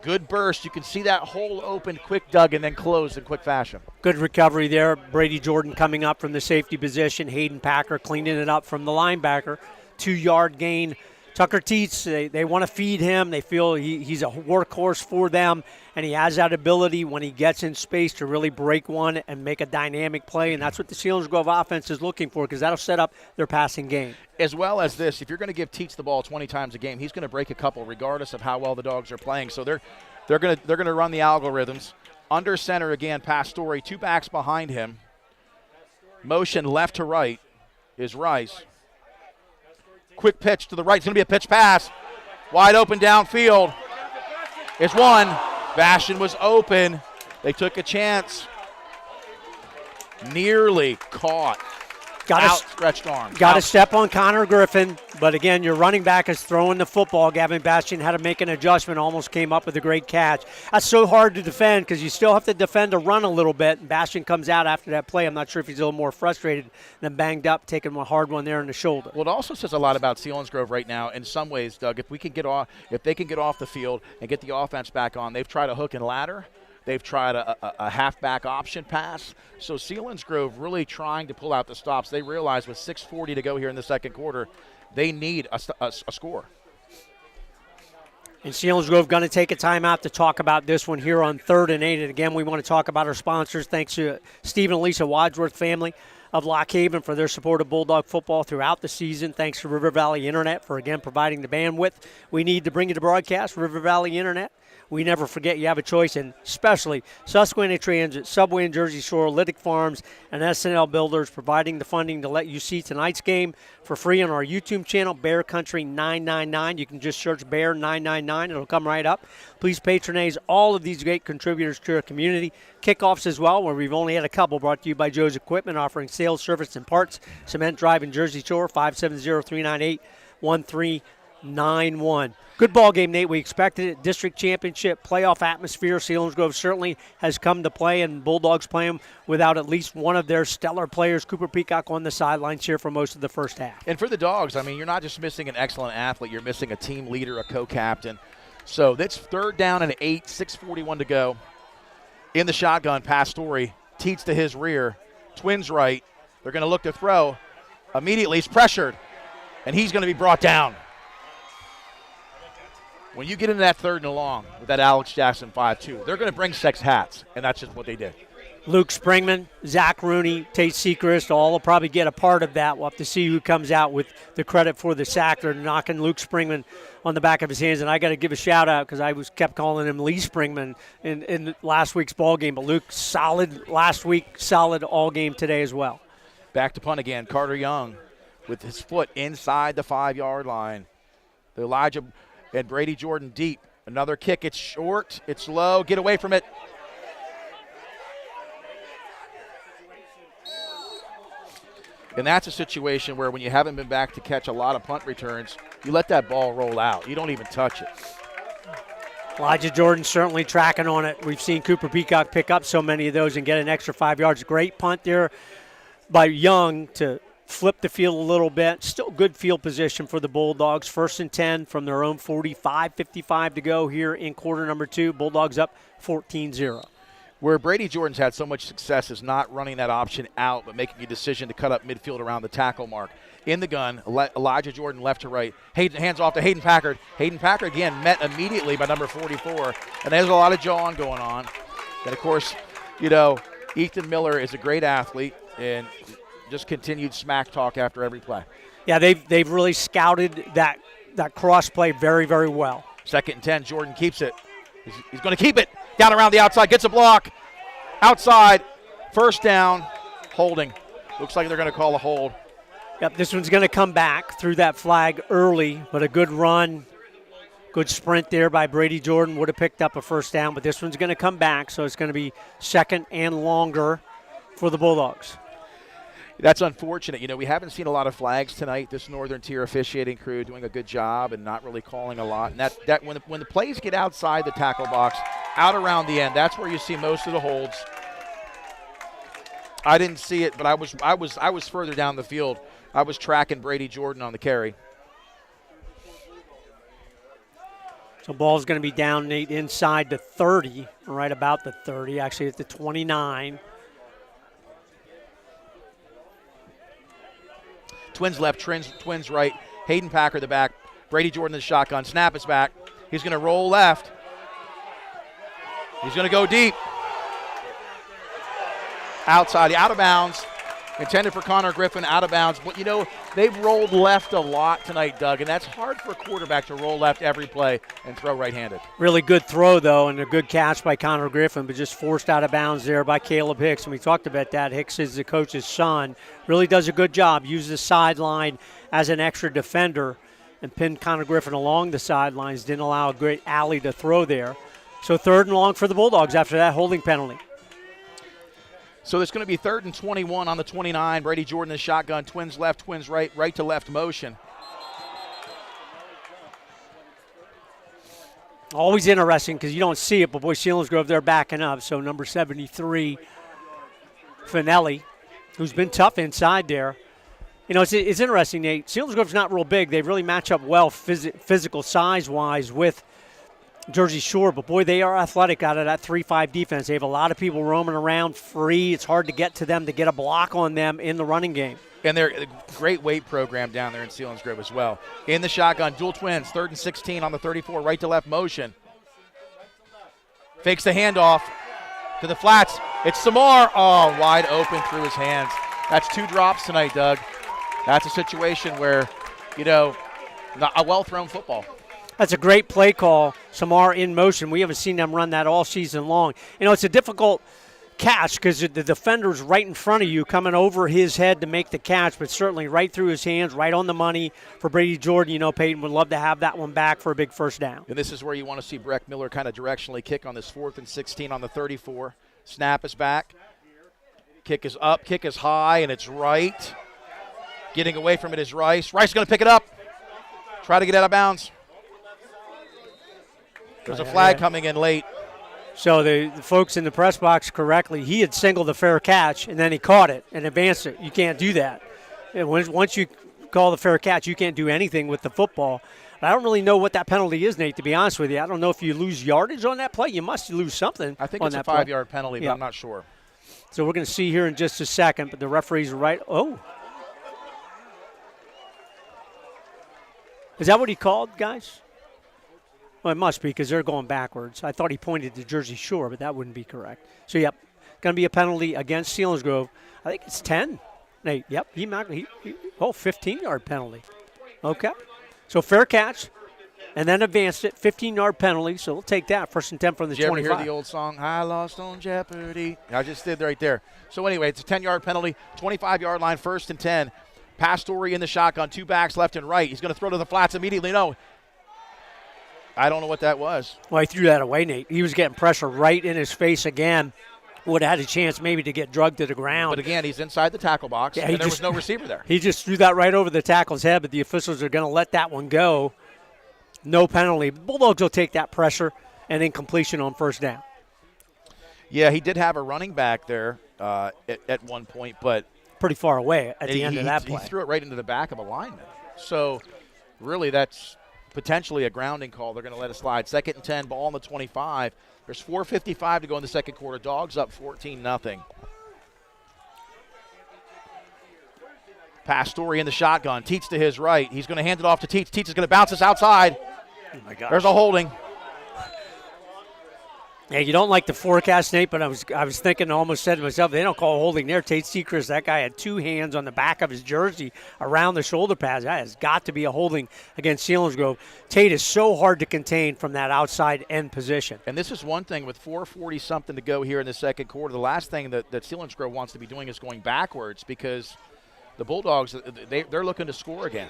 Good burst. You can see that hole open quick, Doug, and then closed in quick fashion. Good recovery there. Brady Jordan coming up from the safety position. Hayden Packer cleaning it up from the linebacker. 2-yard gain. Tucker Teets, they want to feed him. They feel he's a workhorse for them, and he has that ability when he gets in space to really break one and make a dynamic play, and that's what the Selinsgrove offense is looking for because that'll set up their passing game. As well as this, if you're going to give Teets the ball 20 times a game, he's going to break a couple regardless of how well the Dogs are playing. So they're going to run the algorithms. Under center again, Pastore, 2 backs behind him. Motion left to right is Rice. Quick pitch to the right. It's going to be a pitch pass. Wide open downfield. It's one. Bastion was open. They took a chance. Nearly caught. Outstretched arm. Got to step on Connor Griffin, but again, your running back is throwing the football. Gavin Bastion had to make an adjustment, almost came up with a great catch. That's so hard to defend because you still have to defend a run a little bit, and Bastion comes out after that play. I'm not sure if he's a little more frustrated than banged up, taking a hard one there in the shoulder. Well, it also says a lot about Selinsgrove right now in some ways, Doug. If they can get off the field and get the offense back on, they've tried a hook and ladder. They've tried a halfback option pass. So Selinsgrove really trying to pull out the stops. They realize with 6:40 to go here in the second quarter, they need a score. And Selinsgrove going to take a timeout to talk about this one here on 3rd and 8. And again, we want to talk about our sponsors. Thanks to Stephen and Lisa Wadsworth family of Lock Haven for their support of Bulldog football throughout the season. Thanks to River Valley Internet for, again, providing the bandwidth we need to bring you the broadcast. River Valley Internet, we never forget you have a choice, and especially Susquehanna Transit, Subway in Jersey Shore, Lytic Farms, and SNL Builders providing the funding to let you see tonight's game for free on our YouTube channel, Bear Country 999. You can just search Bear 999. It'll come right up. Please patronize all of these great contributors to our community. Kickoffs as well, where we've only had a couple, brought to you by Joe's Equipment, offering sales, service, and parts. Cement Drive in Jersey Shore, 570-398-1391. Good ball game, Nate. We expected it. District championship, playoff atmosphere. Selinsgrove certainly has come to play, and Bulldogs playing without at least one of their stellar players, Cooper Peacock, on the sidelines here for most of the first half. And for the Dogs, I mean, you're not just missing an excellent athlete. You're missing a team leader, a co-captain. So that's 3rd down and 8, 6:41 to go. In the shotgun, Pastore teats to his rear. Twins right. They're going to look to throw. Immediately, he's pressured, and he's going to be brought down. When you get into that 3rd and long with that Alex Jackson 5-2, they're going to bring 6 hats, and that's just what they did. Luke Springman, Zach Rooney, Tate Sechrist, all will probably get a part of that. We'll have to see who comes out with the credit for the sack. They're knocking Luke Springman on the back of his hands, and I got to give a shout-out because I kept calling him Lee Springman in last week's ball game. But Luke, solid last week, solid all game today as well. Back to punt again. Carter Young with his foot inside the 5-yard line. The Elijah and Brady Jordan deep. Another kick. It's short. It's low. Get away from it. And that's a situation where when you haven't been back to catch a lot of punt returns, you let that ball roll out. You don't even touch it. Elijah Jordan certainly tracking on it. We've seen Cooper Peacock pick up so many of those and get an extra 5 yards. Great punt there by Young to flip the field a little bit. Still good field position for the Bulldogs. 1st and 10 from their own 45, 55 to go here in quarter number 2. Bulldogs up 14-0. Where Brady Jordan's had so much success is not running that option out, but making a decision to cut up midfield around the tackle mark. In the gun, Elijah Jordan left to right. Hands off to Hayden Packard. Hayden Packard, again, met immediately by number 44. And there's a lot of jawing going on. And, of course, you know, Ethan Miller is a great athlete and just continued smack talk after every play. Yeah, they've really scouted that cross play very, very well. 2nd and 10, Jordan keeps it. He's going to keep it. Down around the outside, gets a block. Outside, 1st down, holding. Looks like they're going to call a hold. Yep, this one's going to come back through that flag early, but a good run, good sprint there by Brady Jordan. Would have picked up a 1st down, but this one's going to come back, so it's going to be 2nd and longer for the Bulldogs. That's unfortunate. You know, we haven't seen a lot of flags tonight. This Northern Tier officiating crew doing a good job and not really calling a lot. And that when the plays get outside the tackle box, out around the end, that's where you see most of the holds. I didn't see it, but I was further down the field. I was tracking Brady Jordan on the carry. So ball's going to be down, Nate, inside the 30, right about the 30, actually at the 29. Twins left, twins right. Hayden Packard the back. Brady Jordan the shotgun. Snap is back. He's going to roll left. He's going to go deep. Outside, out of bounds. Intended for Connor Griffin, out of bounds. But, you know, they've rolled left a lot tonight, Doug, and that's hard for a quarterback to roll left every play and throw right-handed. Really good throw, though, and a good catch by Connor Griffin, but just forced out of bounds there by Caleb Hicks. And we talked about that. Hicks is the coach's son. Really does a good job. Uses the sideline as an extra defender and pinned Connor Griffin along the sidelines. Didn't allow a great alley to throw there. So 3rd and long for the Bulldogs after that holding penalty. So it's going to be 3rd and 21 on the 29. Brady Jordan the shotgun. Twins left, twins right, right to left motion. Always interesting because you don't see it, but boy, Selinsgrove, they're backing up. So number 73, Finelli, who's been tough inside there. You know, it's interesting, Nate. Selinsgrove's not real big. They really match up well physical size-wise with Jersey Shore, but boy, they are athletic out of that 3-5 defense. They have a lot of people roaming around free. It's hard to get to them, to get a block on them in the running game. And they're a great weight program down there in Selinsgrove as well. In the shotgun, dual twins, 3rd and 16 on the 34, right to left motion. Fakes the handoff to the flats. It's Samar. Oh, wide open through his hands. That's 2 drops tonight, Doug. That's a situation where, you know, not a well-thrown football. That's a great play call. Samar in motion. We haven't seen them run that all season long. It's a difficult catch because the defender's right in front of you coming over his head to make the catch, but certainly right through his hands, right on the money for Brady Jordan. Peyton would love to have that one back for a big first down. And this is where you want to see Breck Miller kind of directionally kick on this 4th and 16 on the 34. Snap is back. Kick is up, kick is high, and it's right. Getting away from it is Rice. Rice is going to pick it up. Try to get out of bounds. There's a flag coming in late. So the folks in the press box correctly, he had singled a fair catch, and then he caught it and advanced it. You can't do that. And once you call the fair catch, you can't do anything with the football. I don't really know what that penalty is, Nate, to be honest with you. I don't know if you lose yardage on that play. You must lose something. I think on it's that a 5-yard penalty, but I'm not sure. So we're going to see here in just a second, but the referee's right. Oh. Is that what he called, guys? Well, it must be because they're going backwards. I thought he pointed to Jersey Shore, but that wouldn't be correct. So, yep, going to be a penalty against Selinsgrove. I think it's 10. Nate, yep, 15-yard penalty. Okay. So, fair catch, and then advanced it, 15-yard penalty. So, we'll take that. 1st and 10 from the 25. Did you ever hear the old song, I Lost on Jeopardy? I just did right there. So, anyway, it's a 10-yard penalty, 25-yard line, 1st and 10. Pastore in the shotgun, 2 backs left and right. He's going to throw to the flats immediately. No. I don't know what that was. Well, he threw that away, Nate. He was getting pressure right in his face again. Would have had a chance maybe to get drugged to the ground. But again, he's inside the tackle box, and there was no receiver there. He just threw that right over the tackle's head, but the officials are going to let that one go. No penalty. Bulldogs will take that pressure and incompletion on 1st down. Yeah, he did have a running back there at one point, but pretty far away at the end of that play. He threw it right into the back of a lineman. So, really, that's potentially a grounding call. They're going to let it slide. 2nd and 10, ball on the 25. There's 4:55 to go in the second quarter. Dogs up 14-0. Pastore in the shotgun. Teets to his right. He's going to hand it off to Teets. Teets is going to bounce this outside. Oh, my gosh. There's a holding. Yeah, you don't like the forecast, Nate, but I was thinking, almost said to myself, they don't call holding there. Tate Sechrist, that guy had 2 hands on the back of his jersey around the shoulder pads. That has got to be a holding against Selinsgrove. Tate is so hard to contain from that outside end position. And this is one thing with 4:40-something to go here in the second quarter. The last thing that Selinsgrove wants to be doing is going backwards because the Bulldogs, they're looking to score again.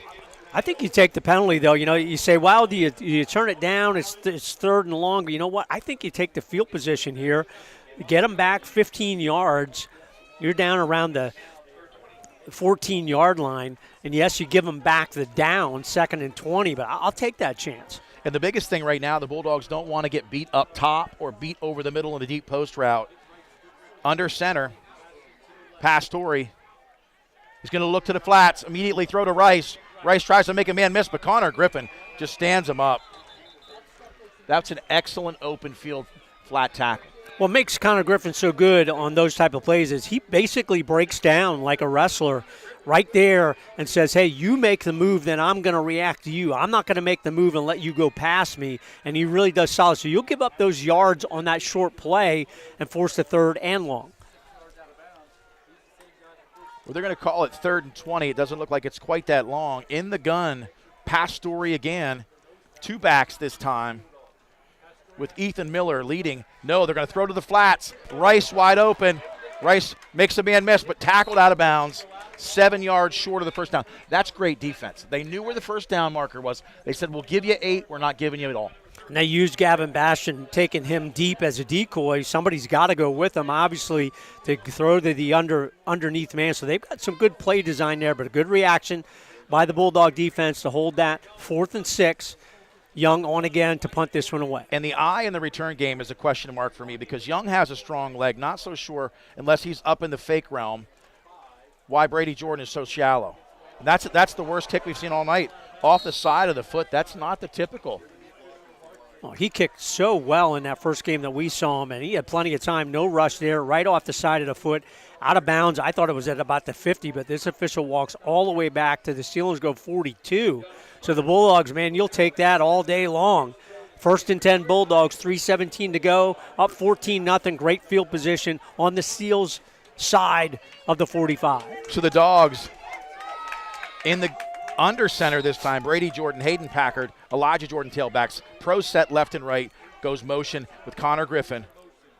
I think you take the penalty, though. You say, well, do you turn it down? It's 3rd and long. But you know what? I think you take the field position here, get them back 15 yards. You're down around the 14-yard line. And, yes, you give them back the down, 2nd and 20, but I'll take that chance. And the biggest thing right now, the Bulldogs don't want to get beat up top or beat over the middle in the deep post route. Under center, Pastore. He's going to look to the flats, immediately throw to Rice. Rice tries to make a man miss, but Connor Griffin just stands him up. That's an excellent open field flat tackle. What makes Connor Griffin so good on those type of plays is he basically breaks down like a wrestler right there and says, hey, you make the move, then I'm going to react to you. I'm not going to make the move and let you go past me. And he really does solid. So you'll give up those yards on that short play and force the 3rd and long. Well, they're going to call it 3rd and 20. It doesn't look like it's quite that long. In the gun, Pastore again. 2 backs this time with Ethan Miller leading. No, they're going to throw to the flats. Rice wide open. Rice makes a man miss, but tackled out of bounds. 7 yards short of the first down. That's great defense. They knew where the first down marker was. They said, we'll give you 8. We're not giving you it all. And they used Gavin Bastian, taking him deep as a decoy. Somebody's got to go with him, obviously, to throw to the underneath man. So they've got some good play design there, but a good reaction by the Bulldog defense to hold that. 4th and 6. Young on again to punt this one away. And the eye in the return game is a question mark for me because Young has a strong leg. Not so sure, unless he's up in the fake realm, why Brady Jordan is so shallow. And that's the worst kick we've seen all night. Off the side of the foot, that's not the typical. Oh, he kicked so well in that first game that we saw him, and he had plenty of time. No rush there, right off the side of the foot, out of bounds. I thought it was at about the 50, but this official walks all the way back to the Selinsgrove 42. So the Bulldogs, man, you'll take that all day long. 1st and 10 Bulldogs, 3:17 to go, up 14-0. Great field position on the Seals side of the 45. So the Dogs in the Under center this time, Brady Jordan, Hayden Packard, Elijah Jordan tailbacks. Pro set left and right, goes motion with Connor Griffin.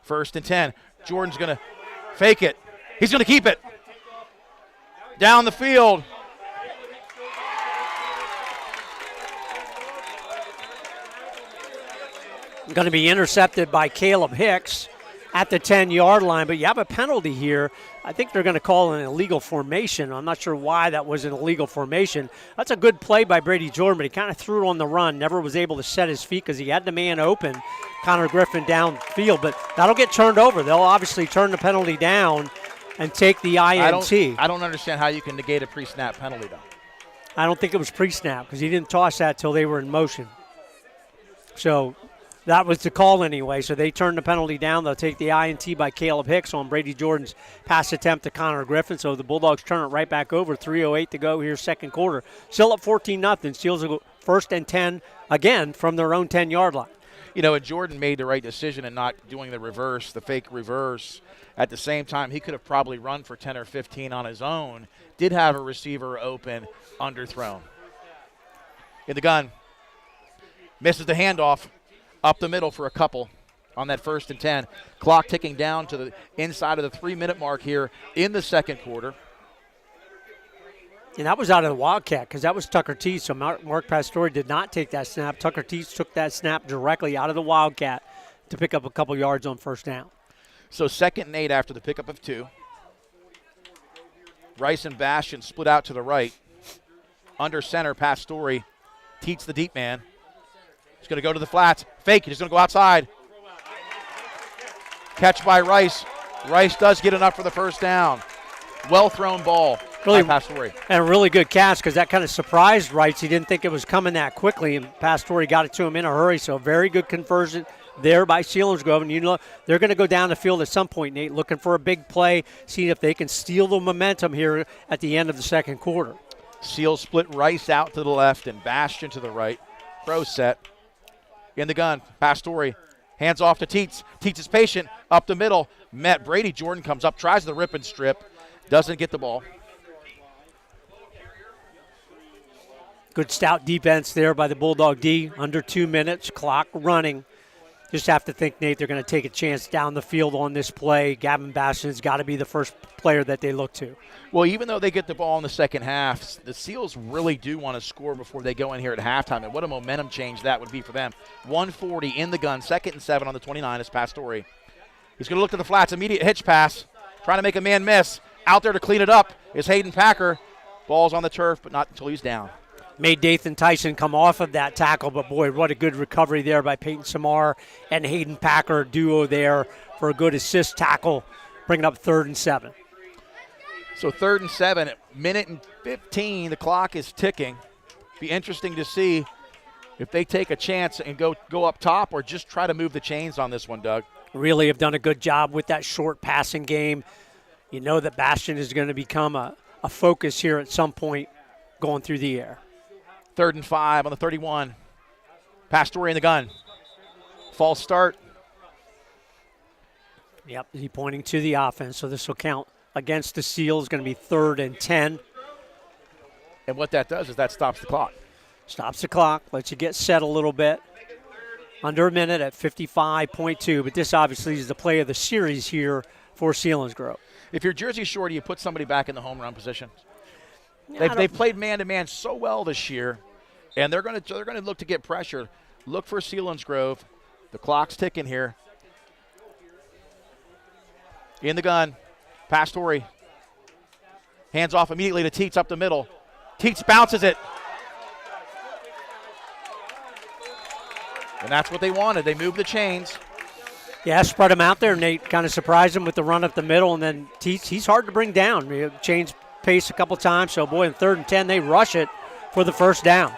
1st and 10. Jordan's going to fake it. He's going to keep it. Down the field. Going to be intercepted by Caleb Hicks at the 10-yard line, but you have a penalty here. I think they're going to call an illegal formation. I'm not sure why that was an illegal formation. That's a good play by Brady Jordan, but he kind of threw it on the run, never was able to set his feet because he had the man open, Connor Griffin downfield, but that'll get turned over. They'll obviously turn the penalty down and take the INT. I don't understand how you can negate a pre-snap penalty, though. I don't think it was pre-snap because he didn't toss that till they were in motion. So that was the call anyway, so they turn the penalty down. They'll take the INT by Caleb Hicks on Brady Jordan's pass attempt to Connor Griffin, so the Bulldogs turn it right back over. 3:08 to go here, second quarter. Still up 14-0. Steelers will go 1st and 10 again from their own 10-yard line. You know, and Jordan made the right decision in not doing the reverse, the fake reverse. At the same time, he could have probably run for 10 or 15 on his own. Did have a receiver open, underthrown. In the gun. Misses the handoff. Up the middle for a couple on that 1st and 10. Clock ticking down to the inside of the 3-minute mark here in the second quarter. And that was out of the Wildcat because that was Tucker Teese. So Mark Pastore did not take that snap. Tucker Teese took that snap directly out of the Wildcat to pick up a couple yards on 1st down. So 2nd and 8 after the pickup of 2. Rice and Bastion split out to the right. Under center, Pastore teats the deep man. He's going to go to the flats. Fake. He's going to go outside. Catch by Rice. Rice does get enough for the 1st down. Well-thrown ball by Pastore. And a really good catch because that kind of surprised Rice. He didn't think it was coming that quickly, and Pastore got it to him in a hurry. So very good conversion there by Selinsgrove. And you know they're going to go down the field at some point, Nate, looking for a big play, seeing if they can steal the momentum here at the end of the second quarter. Seals split Rice out to the left and Bastion to the right. Pro set. In the gun, Pastore hands off to Teets. Teets is patient, up the middle. Met Brady Jordan comes up, tries the rip and strip, doesn't get the ball. Good stout defense there by the Bulldog D. Under 2 minutes, clock running. Just have to think, Nate, they're going to take a chance down the field on this play. Gavin Bastion's got to be the first player that they look to. Well, even though they get the ball in the second half, the Seals really do want to score before they go in here at halftime, and what a momentum change that would be for them. 1:40 in the gun, 2nd and 7 on the 29 is Pastore. He's going to look to the flats, immediate hitch pass, trying to make a man miss. Out there to clean it up is Hayden Packer. Ball's on the turf, but not until he's down. Made Dathan Tyson come off of that tackle, but boy, what a good recovery there by Peyton Samar and Hayden Packer duo there for a good assist tackle, bringing up 3rd and 7. So 3rd and 7, minute and 15, the clock is ticking. Be interesting to see if they take a chance and go up top or just try to move the chains on this one, Doug. Really have done a good job with that short passing game. You know that Bastion is going to become a focus here at some point going through the air. 3rd and 5 on the 31. Pastore in the gun. False start. Yep, he's pointing to the offense, so this will count against the Seals. Going to be 3rd and 10. And what that does is that stops the clock. Stops the clock, lets you get set a little bit. Under a minute at 55.2, but this obviously is the play of the series here for Selinsgrove. If you're Jersey Shore, do you put somebody back in the home run position? Yeah, They've played man-to-man so well this year, and they're going to look to get pressure. Look for Selinsgrove. The clock's ticking here. In the gun, Pastore. Hands off immediately to Teets up the middle. Teets bounces it. And that's what they wanted. They moved the chains. Yeah, spread him out there. Nate kind of surprised him with the run up the middle, and then Teets, he's hard to bring down. You know, change pace a couple times, so boy, in 3rd and 10, they rush it for the 1st down.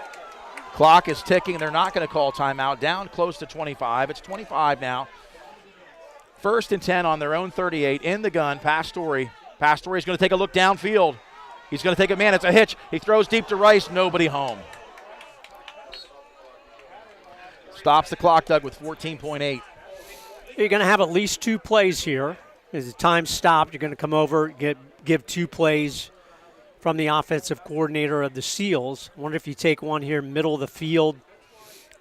Clock is ticking. They're not going to call timeout. Down close to 25. It's 25 now. 1st and 10 on their own 38. In the gun, Pastore. Pastore is going to take a look downfield. He's going to take a man. It's a hitch. He throws deep to Rice. Nobody home. Stops the clock, Doug, with 14.8. You're going to have at least 2 plays here. As the time stopped, you're going to come over, give 2 plays from the offensive coordinator of the Seals. I wonder if you take one here, middle of the field,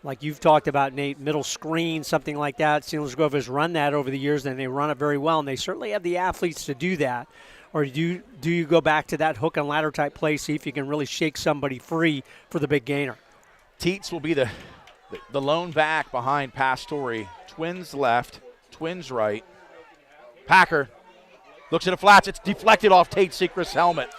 like you've talked about, Nate, middle screen, something like that. Selinsgrove has run that over the years, and they run it very well, and they certainly have the athletes to do that. Or do you go back to that hook and ladder type play, see if you can really shake somebody free for the big gainer? Teets will be the lone back behind Pastore. Twins left, twins right. Packer looks at the flats. It's deflected off Tate Sechrist's helmet.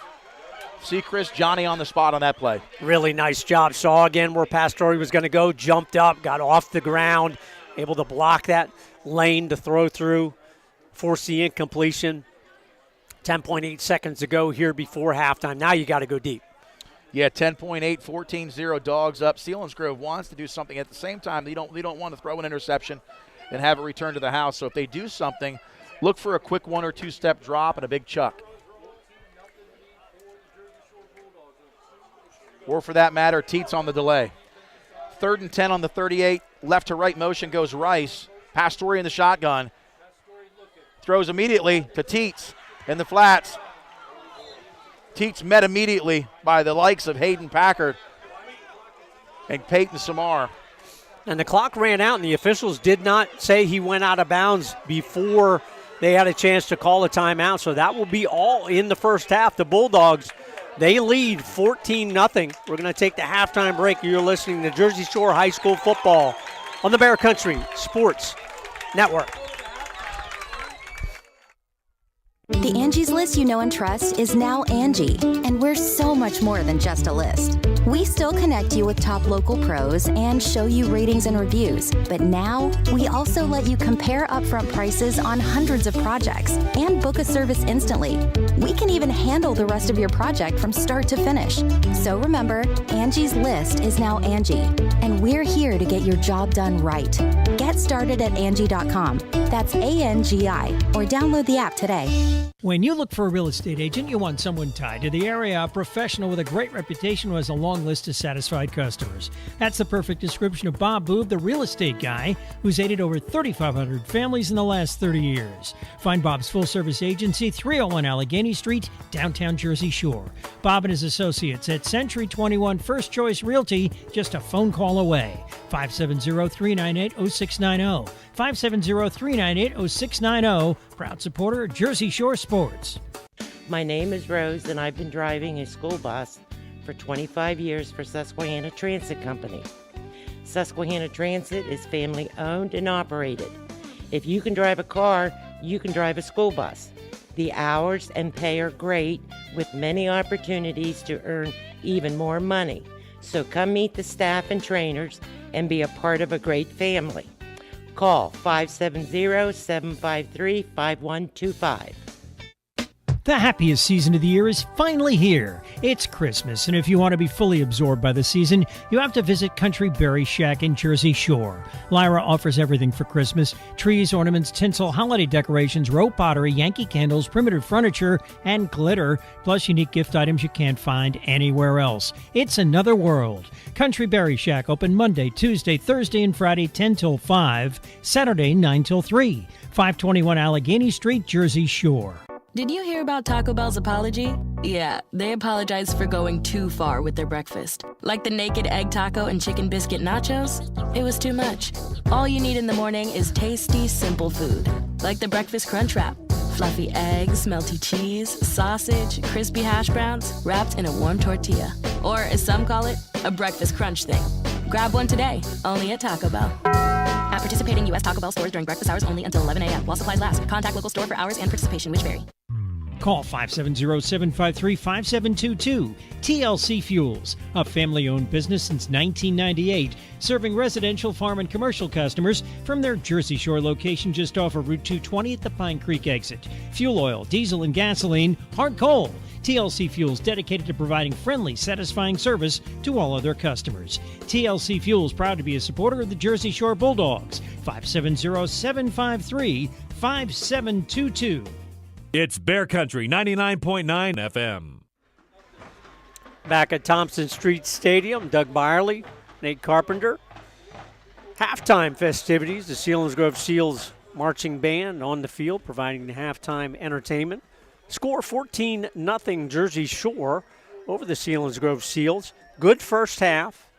Sechrist, Johnny on the spot on that play. Really nice job. Saw again where Pastore was going to go, jumped up, got off the ground, able to block that lane to throw through, force the incompletion. 10.8 seconds to go here before halftime. Now you got to go deep. Yeah, 10.8, 14-0 Dogs up. Selinsgrove wants to do something at the same time. They don't want to throw an interception and have it return to the house. So if they do something, look for a quick 1 or 2 step drop and a big chuck. Or for that matter, Teets on the delay. 3rd and 10 on the 38. Left to right motion goes Rice. Pastore in the shotgun. Throws immediately to Teets in the flats. Teets met immediately by the likes of Hayden Packard and Peyton Samar. And the clock ran out, and the officials did not say he went out of bounds before they had a chance to call a timeout. So that will be all in the first half. The Bulldogs, they lead 14-0. We're going to take the halftime break. You're listening to Jersey Shore High School football on the Bear Country Sports Network. The Angie's List you know and trust is now Angie, and we're so much more than just a list. We still connect you with top local pros and show you ratings and reviews, but now we also let you compare upfront prices on hundreds of projects and book a service instantly. We can even handle the rest of your project from start to finish. So remember, Angie's List is now Angie, and we're here to get your job done right. Get started at Angie.com. That's ANGI, or download the app today. When you look for a real estate agent, you want someone tied to the area, a professional with a great reputation who has a long list of satisfied customers. That's the perfect description of Bob Boob, the real estate guy, who's aided over 3,500 families in the last 30 years. Find Bob's full-service agency, 301 Allegheny Street, downtown Jersey Shore. Bob and his associates at Century 21 First Choice Realty, just a phone call away. 570-398-0690. 570-398-0690. Proud supporter of Jersey Shore Sports. My name is Rose, and I've been driving a school bus for 25 years for Susquehanna Transit Company. Susquehanna Transit is family-owned and operated. If you can drive a car, you can drive a school bus. The hours and pay are great, with many opportunities to earn even more money. So come meet the staff and trainers and be a part of a great family. Call 570-753-5125. The happiest season of the year is finally here. It's Christmas, and if you want to be fully absorbed by the season, you have to visit Country Berry Shack in Jersey Shore. Lyra offers everything for Christmas: trees, ornaments, tinsel, holiday decorations, rope pottery, Yankee candles, primitive furniture, and glitter, plus unique gift items you can't find anywhere else. It's another world. Country Berry Shack open Monday, Tuesday, Thursday, and Friday 10 till 5, Saturday 9 till 3, 521 Allegheny Street, Jersey Shore. Did you hear about Taco Bell's apology? Yeah, they apologized for going too far with their breakfast. Like the naked egg taco and chicken biscuit nachos? It was too much. All you need in the morning is tasty, simple food. Like the breakfast crunch wrap. Fluffy eggs, melty cheese, sausage, crispy hash browns, wrapped in a warm tortilla. Or, as some call it, a breakfast crunch thing. Grab one today, only at Taco Bell. At participating U.S. Taco Bell stores during breakfast hours only until 11 a.m. while supplies last. Contact local store for hours and participation, which vary. Call 570-753-5722. TLC Fuels, a family-owned business since 1998, serving residential, farm, and commercial customers from their Jersey Shore location just off of Route 220 at the Pine Creek exit. Fuel oil, diesel, and gasoline, hard coal. TLC Fuels, dedicated to providing friendly, satisfying service to all other customers. TLC Fuels, proud to be a supporter of the Jersey Shore Bulldogs. 570-753-5722. It's Bear Country 99.9 FM. Back at Thompson Street Stadium, Doug Byerly, Nate Carpenter. Halftime festivities, the Selinsgrove Seals marching band on the field providing the halftime entertainment. Score 14-0 Jersey Shore over the Selinsgrove Seals. Good first half.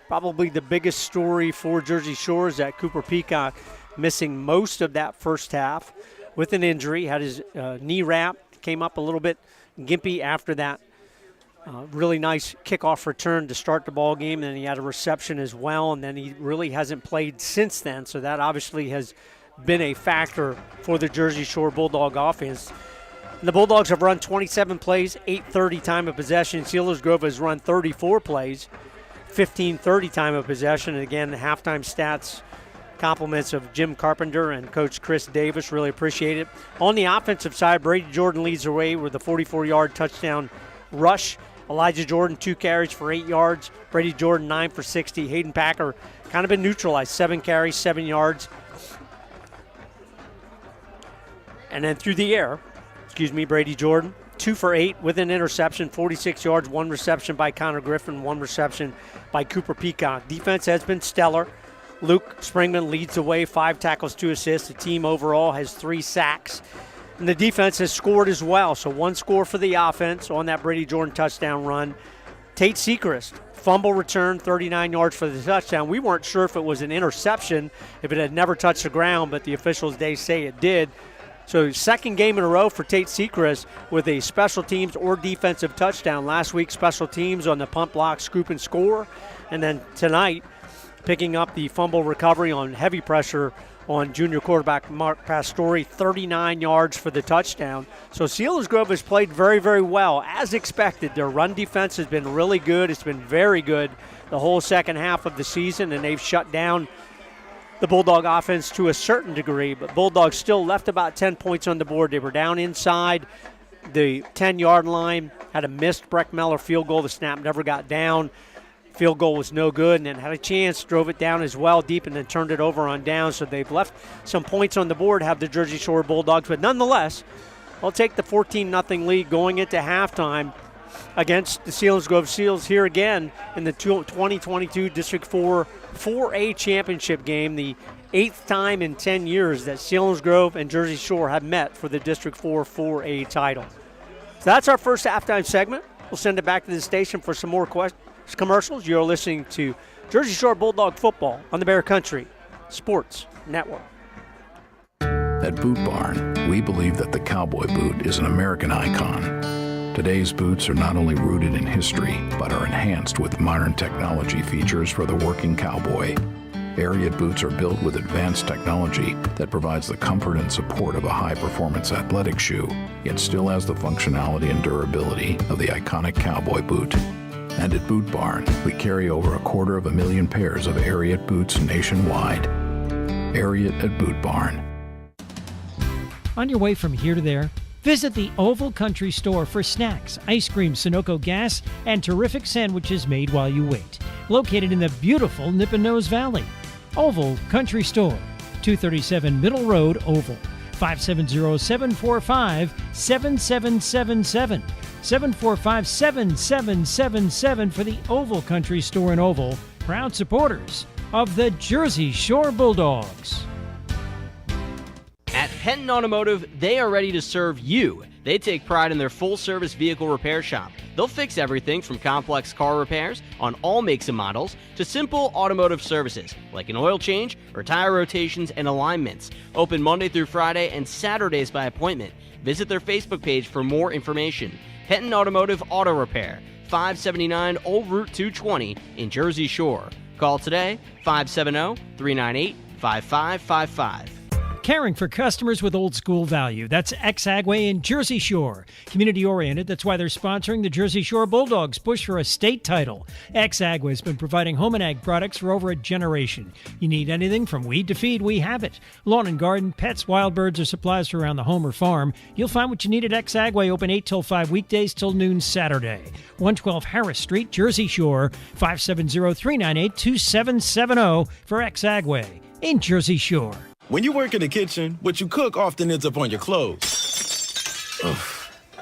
Probably the biggest story for Jersey Shore is that Cooper Peacock missing most of that first half with an injury. Had his knee wrapped, came up a little bit gimpy after that really nice kickoff return to start the ball game. And then he had a reception as well, and then he really hasn't played since then. So that obviously has been a factor for the Jersey Shore Bulldog offense. And the Bulldogs have run 27 plays, 8:30 time of possession. Selinsgrove has run 34 plays, 15:30 time of possession. And again, halftime stats, compliments of Jim Carpenter and Coach Chris Davis. Really appreciate it. On the offensive side, Brady Jordan leads the way with a 44-yard touchdown rush. Elijah Jordan, 2 carries for 8 yards. Brady Jordan, 9 for 60. Hayden Packer kind of been neutralized, 7 carries, 7 yards. And then through the air, Brady Jordan, 2 for 8 with an interception, 46 yards, 1 reception by Connor Griffin, 1 reception by Cooper Peacock. Defense has been stellar. Luke Springman leads the way, 5 tackles, 2 assists. The team overall has 3 sacks. And the defense has scored as well. So 1 score for the offense on that Brady Jordan touchdown run. Tate Sechrist, fumble return, 39 yards for the touchdown. We weren't sure if it was an interception, if it had never touched the ground, but the officials, they say it did. So second game in a row for Tate Sechrist with a special teams or defensive touchdown. Last week, special teams on the pump block, scoop and score. And then tonight, picking up the fumble recovery on heavy pressure on junior quarterback Mark Pastore, 39 yards for the touchdown. So Selinsgrove has played very, very well. As expected, their run defense has been really good. It's been very good the whole second half of the season, and they've shut down the Bulldog offense to a certain degree, but Bulldogs still left about 10 points on the board. They were down inside the 10-yard line, had a missed Breck Meller field goal. The snap never got down. Field goal was no good, and then had a chance, drove it down as well deep, and then turned it over on down. So they've left some points on the board, have the Jersey Shore Bulldogs, but nonetheless, I'll take the 14-0 lead going into halftime against the Selinsgrove Seals here again in the 2022 District 4 4A championship game, the 8th time in 10 years that Selinsgrove and Jersey Shore have met for the District 4 4A title. So that's our first halftime segment. We'll send it back to the station for some more commercials. You're listening to Jersey Shore Bulldog football on the Bear Country Sports Network. At Boot Barn, we believe that the cowboy boot is an American icon. Today's boots are not only rooted in history, but are enhanced with modern technology features for the working cowboy. Ariat boots are built with advanced technology that provides the comfort and support of a high-performance athletic shoe, yet still has the functionality and durability of the iconic cowboy boot. And at Boot Barn, we carry over 250,000 pairs of Ariat boots nationwide. Ariat at Boot Barn. On your way from here to there, visit the Oval Country Store for snacks, ice cream, Sunoco gas, and terrific sandwiches made while you wait. Located in the beautiful Nippenose Valley. Oval Country Store, 237 Middle Road, Oval. 570-745-7777. 745-7777 for the Oval Country Store in Oval. Proud supporters of the Jersey Shore Bulldogs. At Penton Automotive, they are ready to serve you. They take pride in their full-service vehicle repair shop. They'll fix everything from complex car repairs on all makes and models to simple automotive services like an oil change or tire rotations and alignments. Open Monday through Friday and Saturdays by appointment. Visit their Facebook page for more information. Penton Automotive Auto Repair, 579 Old Route 220 in Jersey Shore. Call today, 570-398-5555. Caring for customers with old school value. That's Ex-Agway in Jersey Shore. Community-oriented, that's why they're sponsoring the Jersey Shore Bulldogs push for a state title. Ex-Agway has been providing home and ag products for over a generation. You need anything from weed to feed, we have it. Lawn and garden, pets, wild birds, or supplies for around the home or farm. You'll find what you need at Ex-Agway, open 8 till 5 weekdays till noon Saturday. 112 Harris Street, Jersey Shore, 570-398-2770 for Ex-Agway in Jersey Shore. When you work in the kitchen, what you cook often ends up on your clothes. Ugh.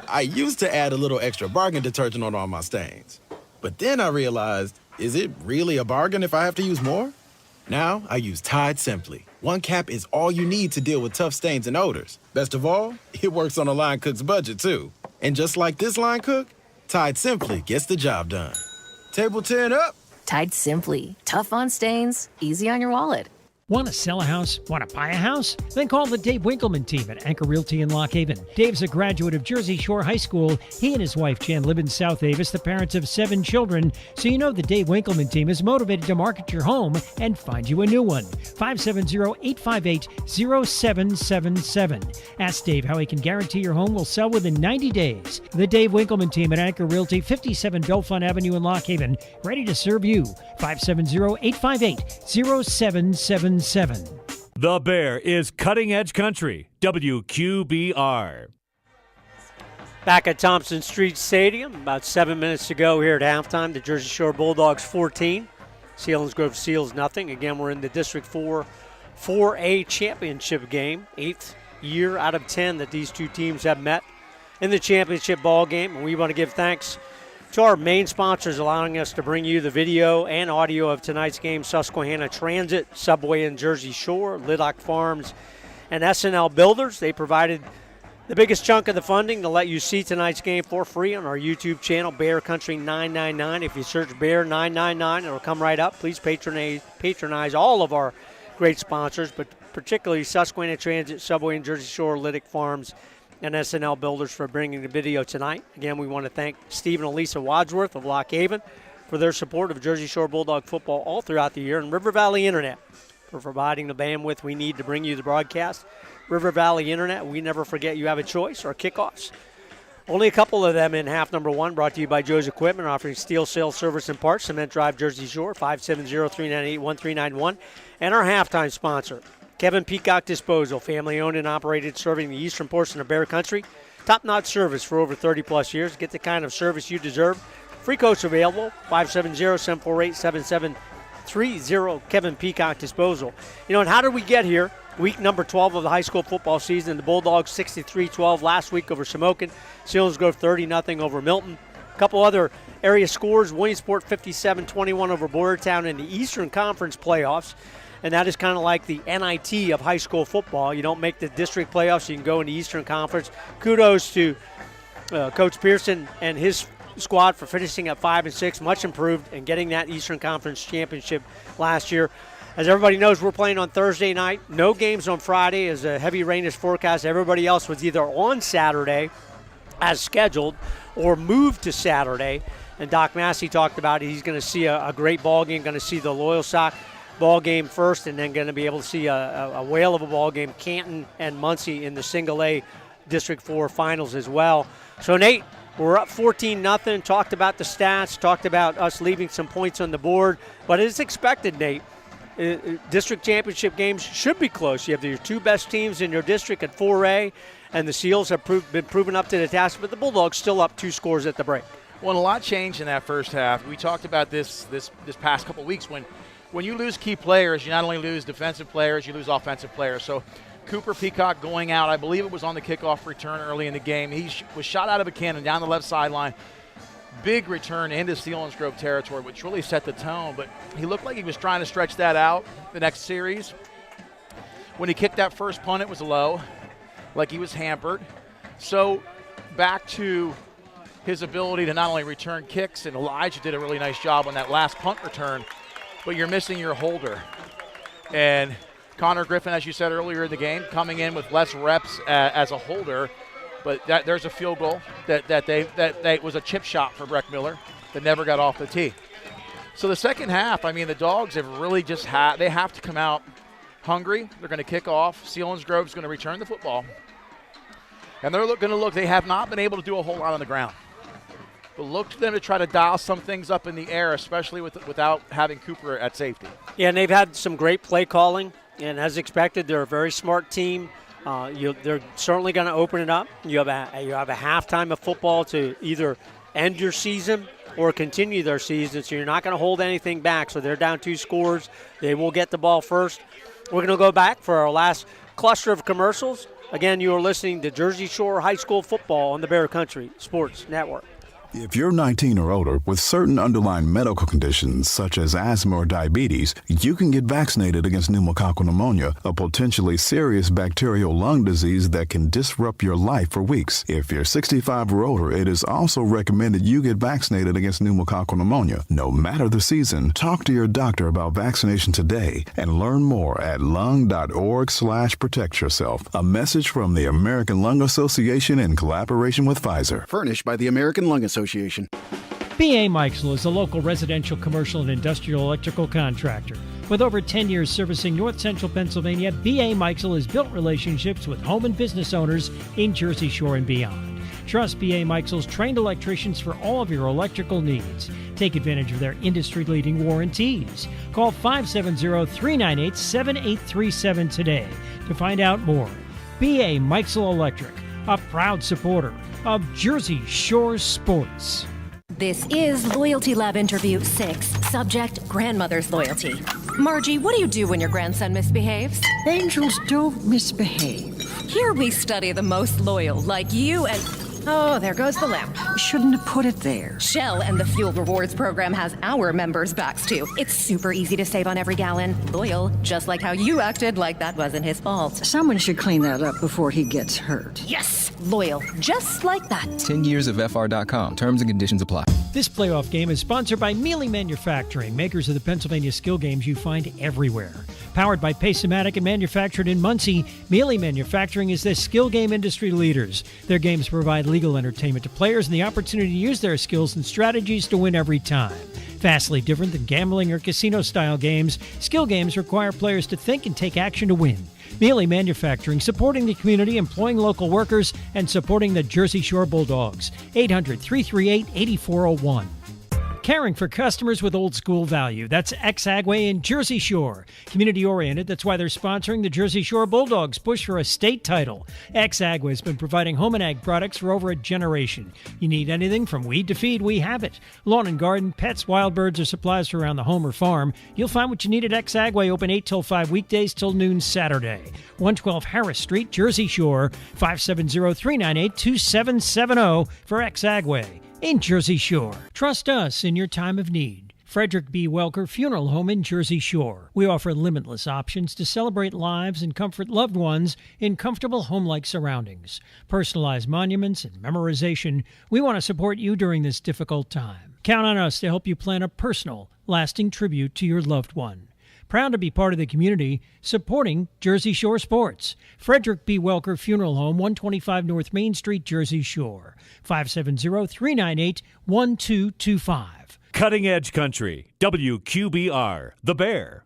I used to add a little extra bargain detergent on all my stains. But then I realized, is it really a bargain if I have to use more? Now I use Tide Simply. One cap is all you need to deal with tough stains and odors. Best of all, it works on a line cook's budget, too. And just like this line cook, Tide Simply gets the job done. Table 10 up. Tide Simply. Tough on stains, easy on your wallet. Want to sell a house? Want to buy a house? Then call the Dave Winkleman team at Anchor Realty in Lock Haven. Dave's a graduate of Jersey Shore High School. He and his wife, Jan, live in South Avis, the parents of 7 children. So you know the Dave Winkleman team is motivated to market your home and find you a new one. 570-858-0777. Ask Dave how he can guarantee your home will sell within 90 days. The Dave Winkleman team at Anchor Realty, 57 Belfont Avenue in Lock Haven, ready to serve you. 570-858-0777. The Bear is Cutting Edge Country, WQBR. Back at Thompson Street Stadium, about 7 minutes to go here at halftime. The Jersey Shore Bulldogs 14, Selinsgrove Seals nothing. Again, we're in the District 4 4A championship game, 8th year out of 10 that these two teams have met in the championship ball game. And we want to give thanks to our main sponsors allowing us to bring you the video and audio of tonight's game: Susquehanna Transit, Subway in Jersey Shore, Liddock Farms, and SNL Builders. They provided the biggest chunk of the funding to let you see tonight's game for free on our YouTube channel, Bear Country 999. If you search Bear 999, it'll come right up. Please patronize all of our great sponsors, but particularly Susquehanna Transit, Subway in Jersey Shore, Liddock Farms, and SNL Builders for bringing the video tonight. Again, we want to thank Steve and Elisa Wadsworth of Lock Haven for their support of Jersey Shore Bulldog football all throughout the year, and River Valley Internet for providing the bandwidth we need to bring you the broadcast. River Valley Internet, we never forget you have a choice. Our kickoffs, only a couple of them in half number one, brought to you by Joe's Equipment, offering steel sales, service, and parts. Cement Drive, Jersey Shore, 570-398-1391. And our halftime sponsor, Kevin Peacock Disposal, family-owned and operated, serving the eastern portion of Bear Country. Top-notch service for over 30-plus years. Get the kind of service you deserve. Free quotes available, 570-748-7730, Kevin Peacock Disposal. You know, and how did we get here? Week number 12 of the high school football season. The Bulldogs 63-12 last week over Shamokin. Selinsgrove 30-0 over Milton. A couple other area scores. Williamsport 57-21 over Boyertown in the Eastern Conference playoffs. And that is kind of like the NIT of high school football. You don't make the district playoffs, you can go in the Eastern Conference. Kudos to Coach Pearson and his squad for finishing at 5-6, much improved, and getting that Eastern Conference championship last year. As everybody knows, we're playing on Thursday night. No games on Friday as a heavy rain is forecast. Everybody else was either on Saturday as scheduled or moved to Saturday. And Doc Massey talked about it. He's going to see a great ball game, going to see the Loyal Sock ball game first, and then going to be able to see a whale of a ball game, Canton and Muncie in the single A District 4 finals as well. So, Nate, we're up 14-0. Talked about the stats, talked about us leaving some points on the board, but as expected, Nate, district championship games should be close. You have your two best teams in your district at 4A, and the Seals have been proven up to the task, but the Bulldogs still up 2 scores at the break. Well, a lot changed in that first half. We talked about this past couple weeks when you lose key players, you not only lose defensive players, you lose offensive players. So Cooper Peacock going out, I believe it was on the kickoff return early in the game. He was shot out of a cannon down the left sideline. Big return into Selinsgrove territory, which really set the tone. But he looked like he was trying to stretch that out the next series. When he kicked that first punt, it was low, like he was hampered. So back to his ability to not only return kicks, and Elijah did a really nice job on that last punt return, but you're missing your holder. And Connor Griffin, as you said earlier in the game, coming in with less reps as a holder, but there's a field goal that was a chip shot for Breck Miller that never got off the tee. So the second half, I mean, the Dogs have really just they have to come out hungry. They're going to kick off. Selinsgrove's going to return the football. And they're going to look, they have not been able to do a whole lot on the ground. But look to them to try to dial some things up in the air, especially without having Cooper at safety. Yeah, and they've had some great play calling, and as expected, they're a very smart team. They're certainly going to open it up. You have a halftime of football to either end your season or continue their season, so you're not going to hold anything back. So they're down 2 scores. They will get the ball first. We're going to go back for our last cluster of commercials. Again, you are listening to Jersey Shore High School football on the Bear Country Sports Network. If you're 19 or older with certain underlying medical conditions such as asthma or diabetes, you can get vaccinated against pneumococcal pneumonia, a potentially serious bacterial lung disease that can disrupt your life for weeks. If you're 65 or older, it is also recommended you get vaccinated against pneumococcal pneumonia. No matter the season, talk to your doctor about vaccination today and learn more at lung.org/protectyourself. A message from the American Lung Association in collaboration with Pfizer. Furnished by the American Lung Association. B.A. Mikesell is a local residential, commercial, and industrial electrical contractor. With over 10 years servicing north central Pennsylvania, B.A. Mikesell has built relationships with home and business owners in Jersey Shore and beyond. Trust B.A. Mikesell's trained electricians for all of your electrical needs. Take advantage of their industry-leading warranties. Call 570-398-7837 today to find out more. B.A. Mikesell Electric, a proud supporter of Jersey Shore sports. This is Loyalty Lab Interview 6. Subject, grandmother's loyalty. Margie, what do you do when your grandson misbehaves? Angels don't misbehave. Here we study the most loyal, like you and... Oh, there goes the lamp. Shouldn't have put it there. Shell and the Fuel Rewards program has our members' backs, too. It's super easy to save on every gallon. Loyal, just like how you acted like that wasn't his fault. Someone should clean that up before he gets hurt. Yes! Loyal, just like that. 10 years of FR.com. Terms and conditions apply. This playoff game is sponsored by Mealy Manufacturing, makers of the Pennsylvania skill games you find everywhere. Powered by Pacematic and manufactured in Muncie, Mealy Manufacturing is the skill game industry leaders. Their games provide legal entertainment to players and the opportunity to use their skills and strategies to win every time. Vastly different than gambling or casino-style games, skill games require players to think and take action to win. Mealy Manufacturing, supporting the community, employing local workers, and supporting the Jersey Shore Bulldogs. 800-338-8401. Caring for customers with old school value. That's Ex-Agway in Jersey Shore. Community-oriented, that's why they're sponsoring the Jersey Shore Bulldogs' push for a state title. Ex-Agway has been providing home and ag products for over a generation. You need anything from weed to feed, we have it. Lawn and garden, pets, wild birds, or supplies for around the home or farm. You'll find what you need at Ex-Agway, open 8 till 5 weekdays till noon Saturday. 112 Harris Street, Jersey Shore, 570-398-2770 for Ex-Agway in Jersey Shore. Trust us in your time of need. Frederick B. Welker Funeral Home in Jersey Shore. We offer limitless options to celebrate lives and comfort loved ones in comfortable home-like surroundings. Personalized monuments and memorization. We want to support you during this difficult time. Count on us to help you plan a personal, lasting tribute to your loved one. Proud to be part of the community, supporting Jersey Shore sports. Frederick B. Welker Funeral Home, 125 North Main Street, Jersey Shore. 570-398-1225. Cutting Edge Country, WQBR, The Bear.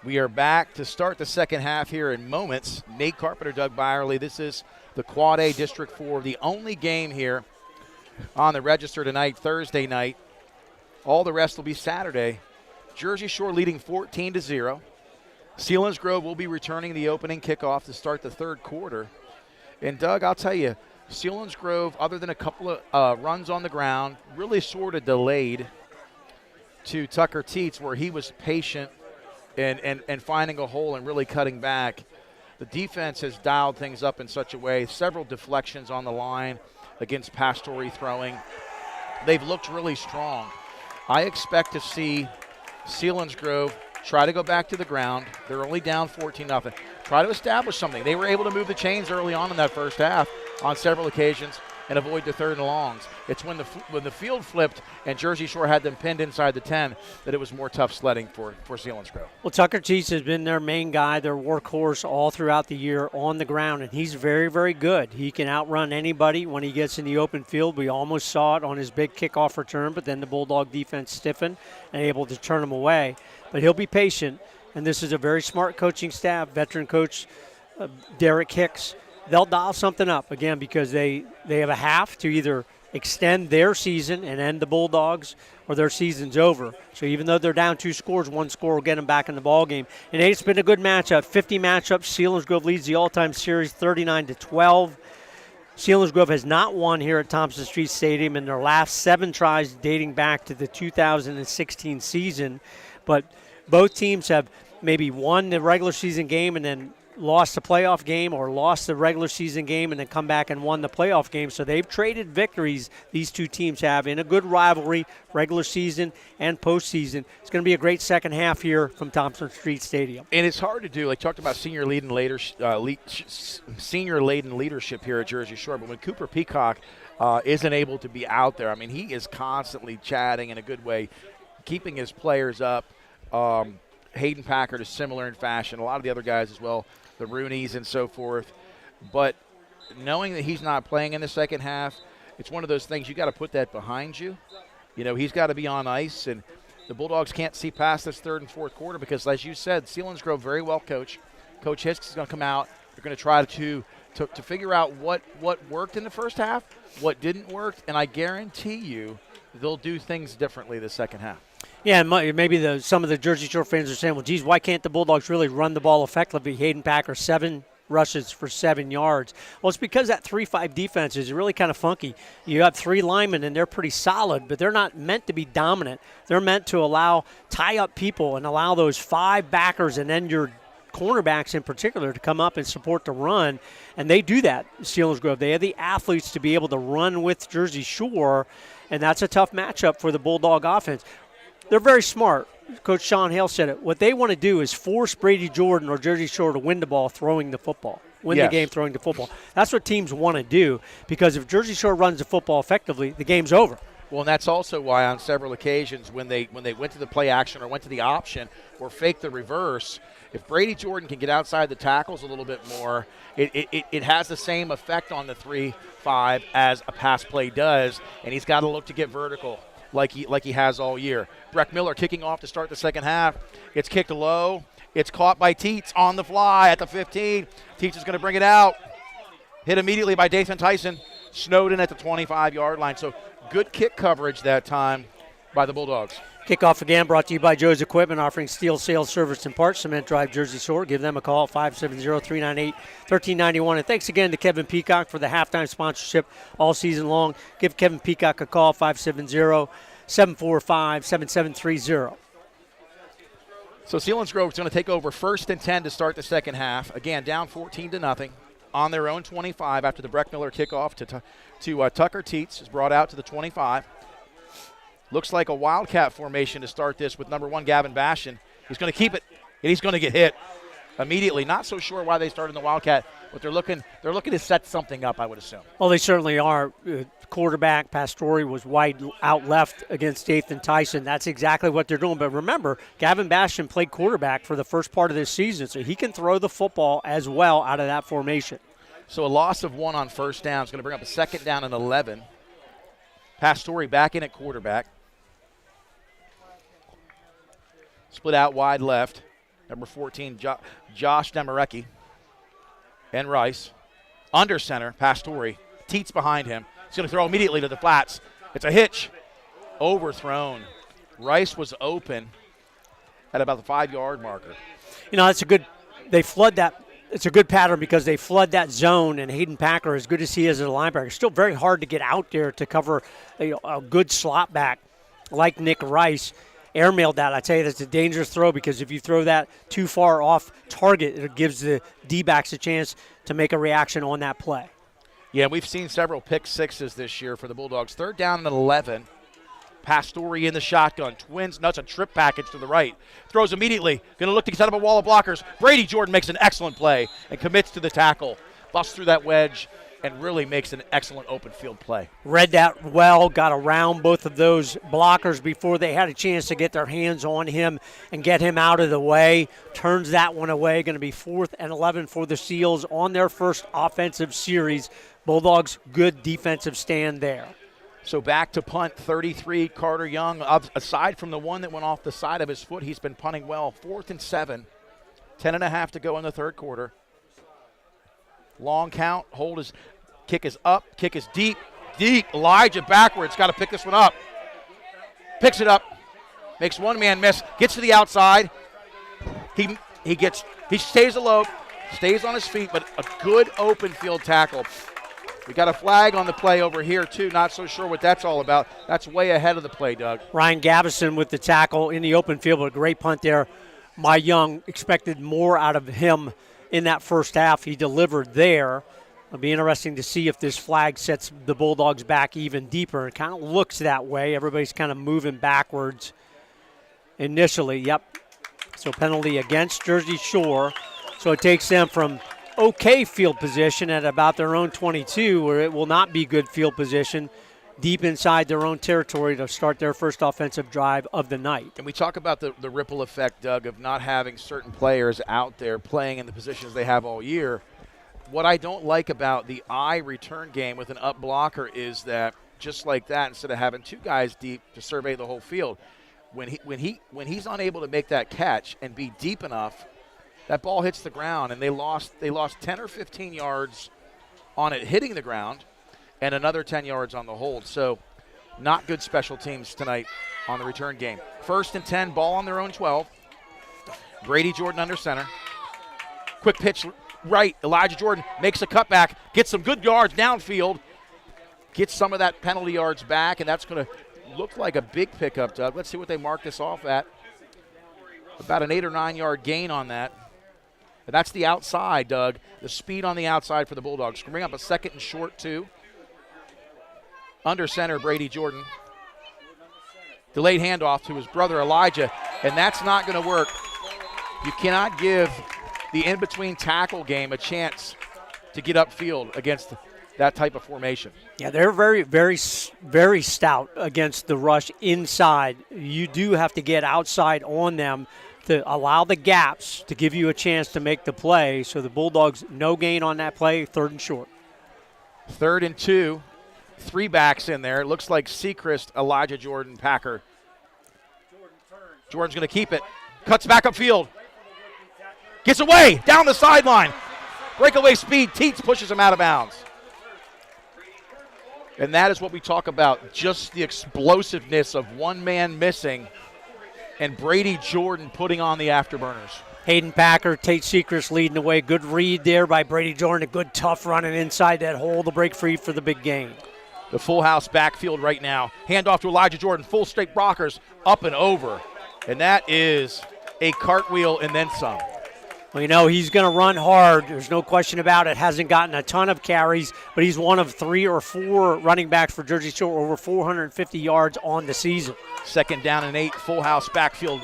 We are back to start the second half here in moments. Nate Carpenter, Doug Byerly. This is the Quad A District 4, the only game here on the register tonight, Thursday night. All the rest will be Saturday. Jersey Shore leading 14-0. Selinsgrove will be returning the opening kickoff to start the third quarter. And, Doug, I'll tell you, Selinsgrove, other than a couple of runs on the ground, really sort of delayed to Tucker Teets, where he was patient and finding a hole and really cutting back. The defense has dialed things up in such a way. Several deflections on the line against Pastore throwing. They've looked really strong. I expect to see Selinsgrove try to go back to the ground. They're only down 14-0. Try to establish something. They were able to move the chains early on in that first half on several occasions and avoid the third and longs. It's when the field flipped and Jersey Shore had them pinned inside the 10 that it was more tough sledding for Selinsgrove. Well, Tucker Teets has been their main guy, their workhorse all throughout the year on the ground, and he's very, very good. He can outrun anybody when he gets in the open field. We almost saw it on his big kickoff return, but then the Bulldog defense stiffened and able to turn him away. But he'll be patient, and this is a very smart coaching staff, veteran coach Derek Hicks. They'll dial something up, again, because they have a half to either extend their season and end the Bulldogs or their season's over. So even though they're down 2 scores, 1 score will get them back in the ballgame. And it's been a good matchup. 50 matchups. Selinsgrove leads the all-time series 39-12. Selinsgrove has not won here at Thompson Street Stadium in their last 7 tries dating back to the 2016 season. But both teams have maybe won the regular season game and then lost the playoff game or lost the regular season game and then come back and won the playoff game. So they've traded victories, these two teams have, in a good rivalry, regular season and postseason. It's going to be a great second half here from Thompson Street Stadium. And it's hard to do. Like, talked about senior laden leadership here at Jersey Shore, but when Cooper Peacock isn't able to be out there, I mean, he is constantly chatting in a good way, keeping his players up. Hayden Packard is similar in fashion. A lot of the other guys as well, the Rooneys and so forth. But knowing that he's not playing in the second half, it's one of those things you got to put that behind you. You know, he's got to be on ice, and the Bulldogs can't see past this third and fourth quarter because, as you said, Selinsgrove very well coached. Coach Hisk is going to come out. They're going to try to figure out what worked in the first half, what didn't work, and I guarantee you they'll do things differently the second half. Yeah, and maybe some of the Jersey Shore fans are saying, well, geez, why can't the Bulldogs really run the ball effectively? Hayden Packard, 7 rushes for 7 yards. Well, it's because that 3-5 defense is really kind of funky. You have 3 linemen, and they're pretty solid, but they're not meant to be dominant. They're meant to tie up people and allow those 5 backers and then your cornerbacks in particular to come up and support the run, and they do that, Selinsgrove. They have the athletes to be able to run with Jersey Shore, and that's a tough matchup for the Bulldog offense. They're very smart. Coach Sean Hale said it. What they want to do is force Brady Jordan or Jersey Shore to win the ball throwing the football, win the game throwing the football. That's what teams want to do, because if Jersey Shore runs the football effectively, the game's over. Well, and that's also why on several occasions when they went to the play action or went to the option or faked the reverse, if Brady Jordan can get outside the tackles a little bit more, it has the same effect on the 3-5 as a pass play does, and he's got to look to get vertical like he has all year. Breck Miller kicking off to start the second half. It's kicked low. It's caught by Teets on the fly at the 15. Teets is going to bring it out. Hit immediately by Dathan Tyson. Snowden at the 25-yard line. So good kick coverage that time by the Bulldogs. Kickoff again brought to you by Joe's Equipment, offering steel sales, service, and parts. Cement Drive, Jersey Shore. Give them a call at 570-398-1391. And thanks again to Kevin Peacock for the halftime sponsorship all season long. Give Kevin Peacock a call, 570-745-7730. So Selinsgrove is going to take over 1st and 10 to start the second half. Again, down 14-0 on their own 25 after the Breck Miller kickoff to Tucker Teets is brought out to the 25. Looks like a Wildcat formation to start this with number 1, Gavin Bastion. He's going to keep it, and he's going to get hit immediately. Not so sure why they started in the Wildcat, but they're looking to set something up, I would assume. Well, they certainly are. Quarterback Pastore was wide out left against Dathan Tyson. That's exactly what they're doing. But remember, Gavin Bastion played quarterback for the first part of this season, so he can throw the football as well out of that formation. So a loss of 1 on first down is going to bring up a 2nd down and 11. Pastore back in at quarterback. Split out wide left. Number 14, Josh Demarecki. And Rice. Under center, Pastore. Teets behind him. He's going to throw immediately to the flats. It's a hitch. Overthrown. Rice was open at about the 5-yard marker. You know, it's a good pattern because they flood that zone, and Hayden Packard, as good as he is as a linebacker, it's still very hard to get out there to cover a good slot back like Nick Rice. Airmailed that. I tell you, that's a dangerous throw because if you throw that too far off target, it gives the D-backs a chance to make a reaction on that play. Yeah, we've seen several pick sixes this year for the Bulldogs. 3rd down and 11. Pastore in the shotgun. Twins nuts a trip package to the right. Throws immediately. Going to look to set up a wall of blockers. Brady Jordan makes an excellent play and commits to the tackle. Busts through that wedge and really makes an excellent open field play. Read that well, got around both of those blockers before they had a chance to get their hands on him and get him out of the way. Turns that one away. Going to be 4th and 11 for the Seals on their first offensive series. Bulldogs, good defensive stand there. So back to punt, 33, Carter Young. Aside from the one that went off the side of his foot, he's been punting well. 4th and 7, 10.5 to go in the third quarter. Long count, kick is up, kick is deep. Elijah backwards, got to pick this one up. Picks it up, makes one man miss, gets to the outside. He stays alone, stays on his feet, but a good open field tackle. We got a flag on the play over here, too. Not so sure what that's all about. That's way ahead of the play, Doug. Ryan Gavison with the tackle in the open field, but a great punt there. My Young expected more out of him in that first half. He delivered there. It'll be interesting to see if this flag sets the Bulldogs back even deeper. It kind of looks that way. Everybody's kind of moving backwards initially. Yep. So penalty against Jersey Shore. So it takes them from okay field position at about their own 22, where it will not be good field position, deep inside their own territory to start their first offensive drive of the night. And we talk about the ripple effect, Doug, of not having certain players out there playing in the positions they have all year. What I don't like about the I return game with an up blocker is that just like that, instead of having two guys deep to survey the whole field, when he's unable to make that catch and be deep enough, that ball hits the ground, and they lost 10 or 15 yards on it hitting the ground and another 10 yards on the hold. So not good special teams tonight on the return game. 1st and 10, ball on their own 12. Brady Jordan under center. Quick pitch right. Elijah Jordan makes a cutback, gets some good yards downfield, gets some of that penalty yards back, and that's going to look like a big pickup, Doug. Let's see what they mark this off at. About an 8 or 9 yard gain on that. And that's the outside, Doug. The speed on the outside for the Bulldogs. Can bring up a 2nd and short, too. Under center, Brady Jordan. Delayed handoff to his brother Elijah, and that's not going to work. You cannot give the in-between tackle game a chance to get upfield against that type of formation. Yeah, they're very, very, very stout against the rush inside. You do have to get outside on them to allow the gaps to give you a chance to make the play. So the Bulldogs, no gain on that play, 3rd and short. 3rd and 2, 3 backs in there. It looks like Sechrist, Elijah Jordan, Packer. Jordan's going to keep it. Cuts back upfield. Gets away, down the sideline. Breakaway speed, Teets pushes him out of bounds. And that is what we talk about, just the explosiveness of one man missing and Brady Jordan putting on the afterburners. Hayden Packer, Tate Sechrist leading the way. Good read there by Brady Jordan. A good tough running inside that hole to break free for the big gain. The full house backfield right now. Handoff to Elijah Jordan, full straight rockers, up and over. And that is a cartwheel and then some. Well, you know, he's going to run hard. There's no question about it. Hasn't gotten a ton of carries, but he's one of 3 or 4 running backs for Jersey Shore, over 450 yards on the season. 2nd down and 8, full house backfield.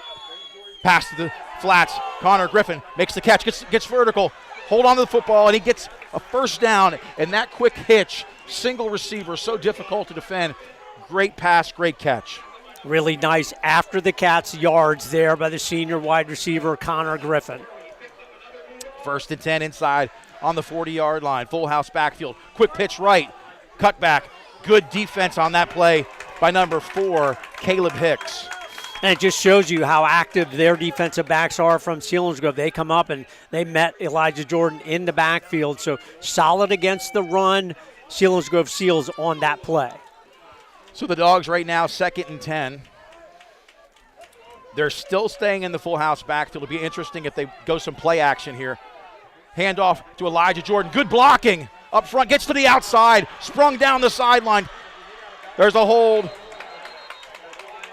Pass to the flats. Connor Griffin makes the catch, gets vertical. Hold on to the football, and he gets a 1st down. And that quick hitch, single receiver, so difficult to defend. Great pass, great catch. Really nice after the catch yards there by the senior wide receiver, Connor Griffin. 1st and 10 inside on the 40-yard line. Full house backfield. Quick pitch right. Cutback. Good defense on that play by number 4, Caleb Hicks. And it just shows you how active their defensive backs are from Selinsgrove. They come up and they met Elijah Jordan in the backfield. So solid against the run. Selinsgrove Seals on that play. So the Dogs right now 2nd and 10. They're still staying in the full house backfield. It'll be interesting if they go some play action here. Handoff to Elijah Jordan. Good blocking up front. Gets to the outside. Sprung down the sideline. There's a hold.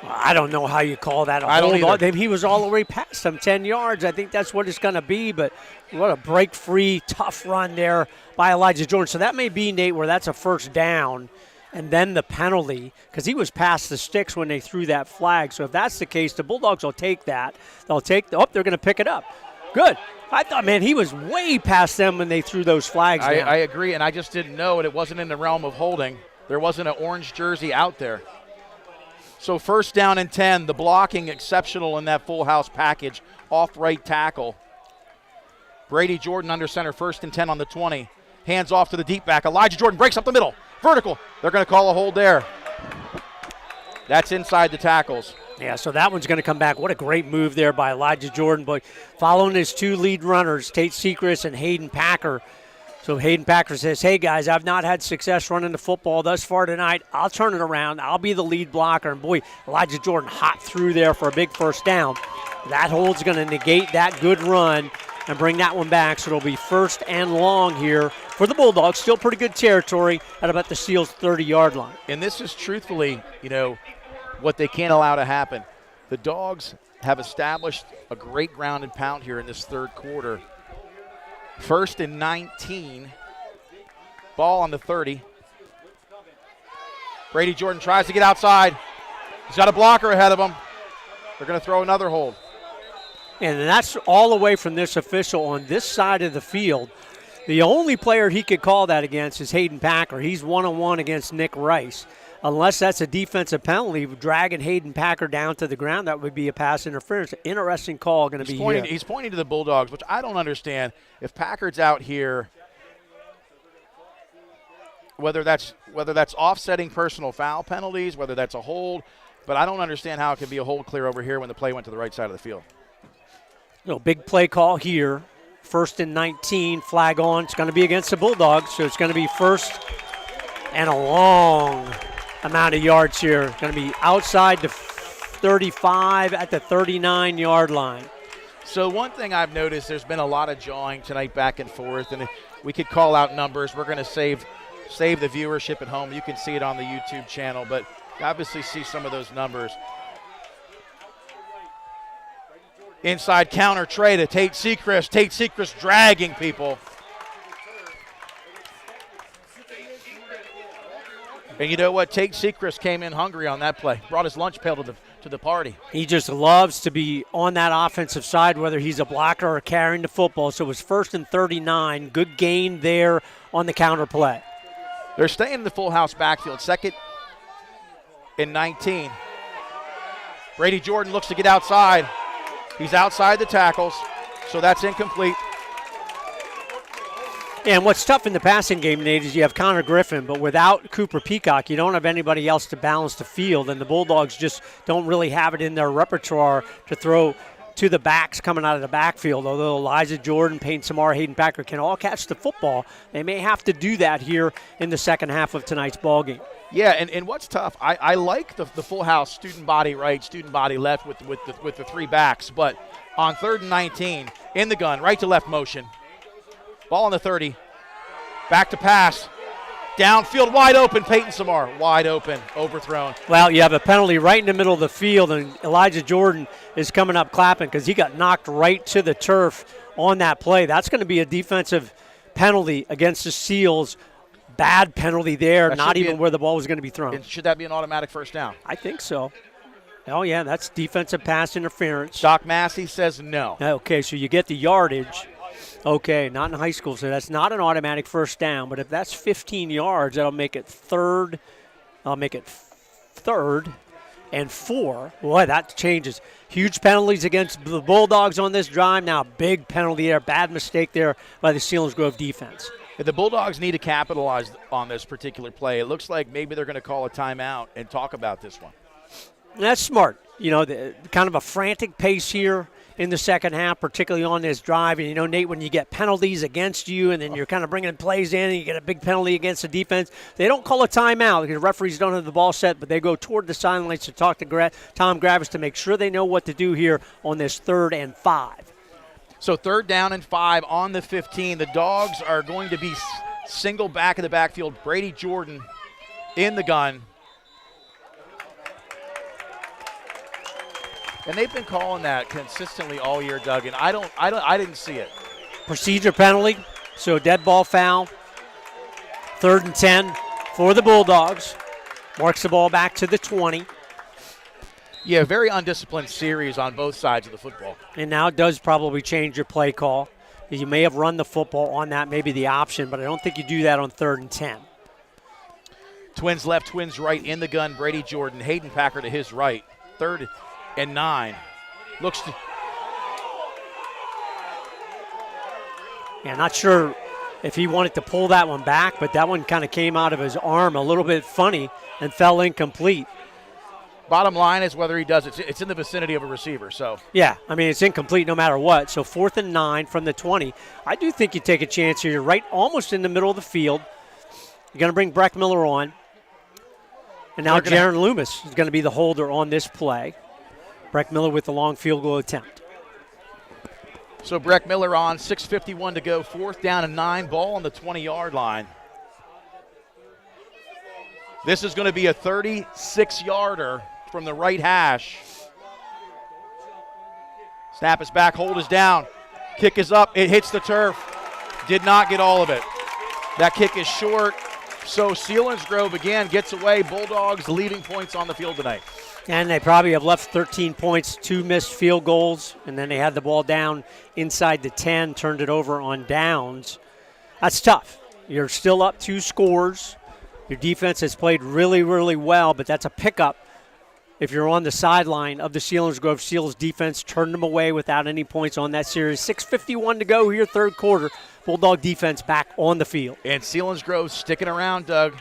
I don't know how you call that a I don't hold. either. He was all the way past them, 10 yards. I think that's what it's going to be, but what a break-free, tough run there by Elijah Jordan. So that may be, Nate, where that's a 1st down, and then the penalty, because he was past the sticks when they threw that flag. So if that's the case, the Bulldogs will take that. They'll take they're going to pick it up. Good. I thought, man, he was way past them when they threw those flags down. I agree, and I just didn't know it. It wasn't in the realm of holding. There wasn't an orange jersey out there. So 1st down and 10, the blocking exceptional in that full house package, off right tackle. Brady Jordan under center, 1st and 10 on the 20. Hands off to the deep back. Elijah Jordan breaks up the middle. Vertical. They're going to call a hold there. That's inside the tackles. Yeah, so that one's going to come back. What a great move there by Elijah Jordan. But following his 2 lead runners, Tate Sechrist and Hayden Packer. So Hayden Packer says, hey, guys, I've not had success running the football thus far tonight. I'll turn it around. I'll be the lead blocker. And, boy, Elijah Jordan hot through there for a big 1st down. That hold's going to negate that good run and bring that one back. So it'll be 1st and long here for the Bulldogs. Still pretty good territory at about the Seals' 30-yard line. And this is truthfully, what they can't allow to happen. The Dogs have established a great ground and pound here in this 3rd quarter. First and 19. Ball on the 30. Brady Jordan tries to get outside. He's got a blocker ahead of him. They're going to throw another hold. And that's all the way from this official on this side of the field. The only player he could call that against is Hayden Packer. He's one-on-one against Nick Rice. Unless that's a defensive penalty, dragging Hayden Packer down to the ground, that would be a pass interference. Interesting call going to be here. He's pointing to the Bulldogs, which I don't understand. If Packard's out here, whether that's offsetting personal foul penalties, whether that's a hold, but I don't understand how it could be a hold clear over here when the play went to the right side of the field. Big play call here. First and 19, flag on. It's going to be against the Bulldogs, so it's going to be first and a long amount of yards here. Going to be outside the 35 at the 39-yard line. So one thing I've noticed, there's been a lot of jawing tonight back and forth, and we could call out numbers. We're going to save the viewership at home. You can see it on the YouTube channel, but you obviously see some of those numbers. Inside counter tray to Tate Sechrist. Tate Sechrist dragging people. And you know what? Tate Sechrist came in hungry on that play. Brought his lunch pail to the party. He just loves to be on that offensive side, whether he's a blocker or carrying the football. So it was first and 39. Good gain there on the counter play. They're staying in the full house backfield. Second and 19. Brady Jordan looks to get outside. He's outside the tackles, so that's incomplete. And what's tough in the passing game, Nate, is you have Connor Griffin, but without Cooper Peacock, you don't have anybody else to balance the field, and the Bulldogs just don't really have it in their repertoire to throw to the backs coming out of the backfield. Although Elijah Jordan, Peyton Samar, Hayden Packer can all catch the football, they may have to do that here in the second half of tonight's ballgame. Yeah, and what's tough, I like the full house student body right, student body left with the three backs, but on 3rd and 19, in the gun, right to left motion. Ball on the 30, back to pass, downfield wide open, Peyton Samar, wide open, overthrown. Well, you have a penalty right in the middle of the field, and Elijah Jordan is coming up clapping because he got knocked right to the turf on that play. That's going to be a defensive penalty against the Seals. Bad penalty there, not even where the ball was going to be thrown. Should that be an automatic first down? I think so. Oh, yeah, that's defensive pass interference. Doc Massey says no. Okay, so you get the yardage. Okay, not in high school, so that's not an automatic first down. But if that's 15 yards, that'll make it third. I'll make it 3rd and 4. Boy, that changes. Huge penalties against the Bulldogs on this drive. Now, big penalty there. Bad mistake there by the Selinsgrove defense. The Bulldogs need to capitalize on this particular play. It looks like maybe they're going to call a timeout and talk about this one. That's smart. Kind of a frantic pace here in the second half, particularly on this drive. And, Nate, when you get penalties against you and then you're kind of bringing plays in and you get a big penalty against the defense, they don't call a timeout because referees don't have the ball set, but they go toward the sidelines to talk to Tom Gravish to make sure they know what to do here on this 3rd and 5. So 3rd down and 5 on the 15. The Dogs are going to be single back in the backfield. Brady Jordan in the gun. And they've been calling that consistently all year, Doug, and I didn't see it. Procedure penalty, so dead ball foul. 3rd and 10 for the Bulldogs. Marks the ball back to the 20. Yeah, very undisciplined series on both sides of the football. And now it does probably change your play call. You may have run the football on that, maybe the option, but I don't think you do that on 3rd and 10. Twins left, twins right in the gun. Brady Jordan, Hayden Packer to his right. 3rd and 9. Yeah, not sure if he wanted to pull that one back, but that one kind of came out of his arm a little bit funny and fell incomplete. Bottom line is whether he does it, it's in the vicinity of a receiver. So yeah, I mean, it's incomplete no matter what. So 4th and 9 from the 20. I do think you take a chance here. You're right almost in the middle of the field. You're going to bring Breck Miller on. And now Jaron Loomis is going to be the holder on this play. Breck Miller with the long field goal attempt. So Breck Miller on, 6:51 to go, 4th down and 9, ball on the 20-yard line. This is going to be a 36-yarder from the right hash. Snap is back, hold is down. Kick is up, it hits the turf. Did not get all of it. That kick is short. So Selinsgrove again gets away. Bulldogs leaving points on the field tonight. And they probably have left 13 points, 2 missed field goals, and then they had the ball down inside the 10, turned it over on downs. That's tough. You're still up 2 scores. Your defense has played really, really well, but that's a pickup. If you're on the sideline of the Selinsgrove Seals defense, turned them away without any points on that series. 6:51 to go here, third quarter. Bulldog defense back on the field. And Selinsgrove sticking around, Doug.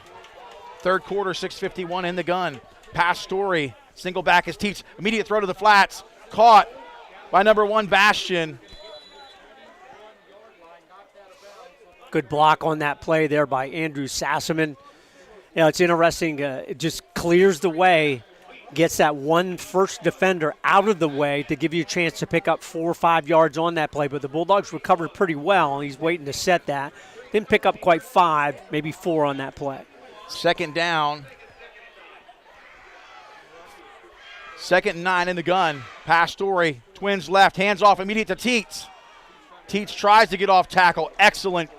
Third quarter, 6:51 in the gun. Pass Story, single back is Teets. Immediate throw to the flats. Caught by number 1, Bastion. Good block on that play there by Andrew Sassaman. You know, it's interesting. It just clears the way, gets that one first defender out of the way to give you a chance to pick up 4 or 5 yards on that play. But the Bulldogs recovered pretty well, and he's waiting to set that. Didn't pick up quite 5, maybe 4 on that play. Second down. 2nd and 9 in the gun. Pass Story, Twins left, hands off immediate to Teets. Teets tries to get off tackle. Excellent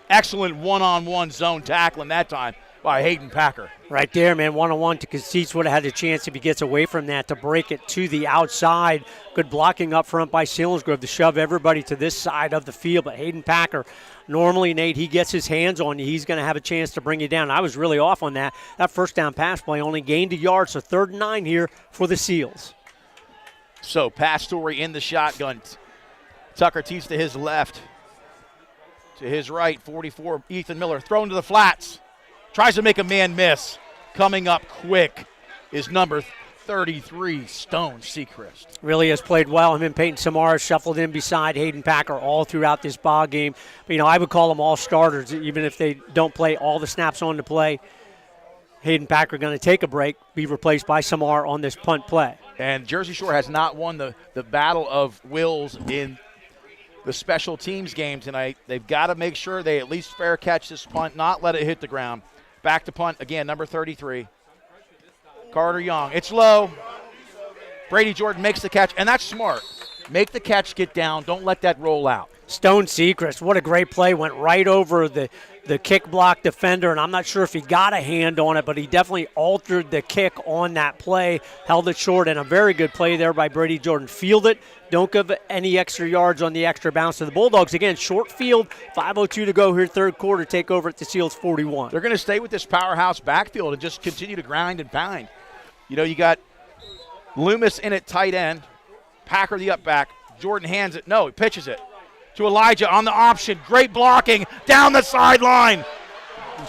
one-on-one zone tackling that time by Hayden Packer. Right there, man, one-on-one to Teets would have had a chance if he gets away from that to break it to the outside. Good blocking up front by Selinsgrove to shove everybody to this side of the field. But Hayden Packer, normally, Nate, he gets his hands on you. He's going to have a chance to bring you down. I was really off on that. That first down pass play only gained a yard, so 3rd and 9 here for the Seals. So Pass Story in the shotgun. Tucker Teets to his left. To his right, 44, Ethan Miller thrown to the flats. Tries to make a man miss. Coming up quick is number 33, Stone Sechrist. Really has played well. Him and Peyton Samara shuffled in beside Hayden Packer all throughout this ball game. But, you know, I would call them all starters, even if they don't play all the snaps on the play. Hayden Packer going to take a break, be replaced by Samar on this punt play. And Jersey Shore has not won the battle of wills in the special teams game tonight. They've got to make sure they at least fair catch this punt, not let it hit the ground. Back to punt again, number 33. Carter Young. It's low. Brady Jordan makes the catch, and that's smart. Make the catch, get down. Don't let that roll out. Stone Sechrist, what a great play. Went right over the kick block defender, and I'm not sure if he got a hand on it, but he definitely altered the kick on that play, held it short, and a very good play there by Brady Jordan. Field it. Don't give any extra yards on the extra bounce to the Bulldogs. Again, short field, 5:02 to go here, third quarter. Take over at the Seals 41. They're going to stay with this powerhouse backfield and just continue to grind and pound. You know, you got Loomis in at tight end, Packer the up back. Jordan hands it. No, he pitches it to Elijah on the option. Great blocking down the sideline.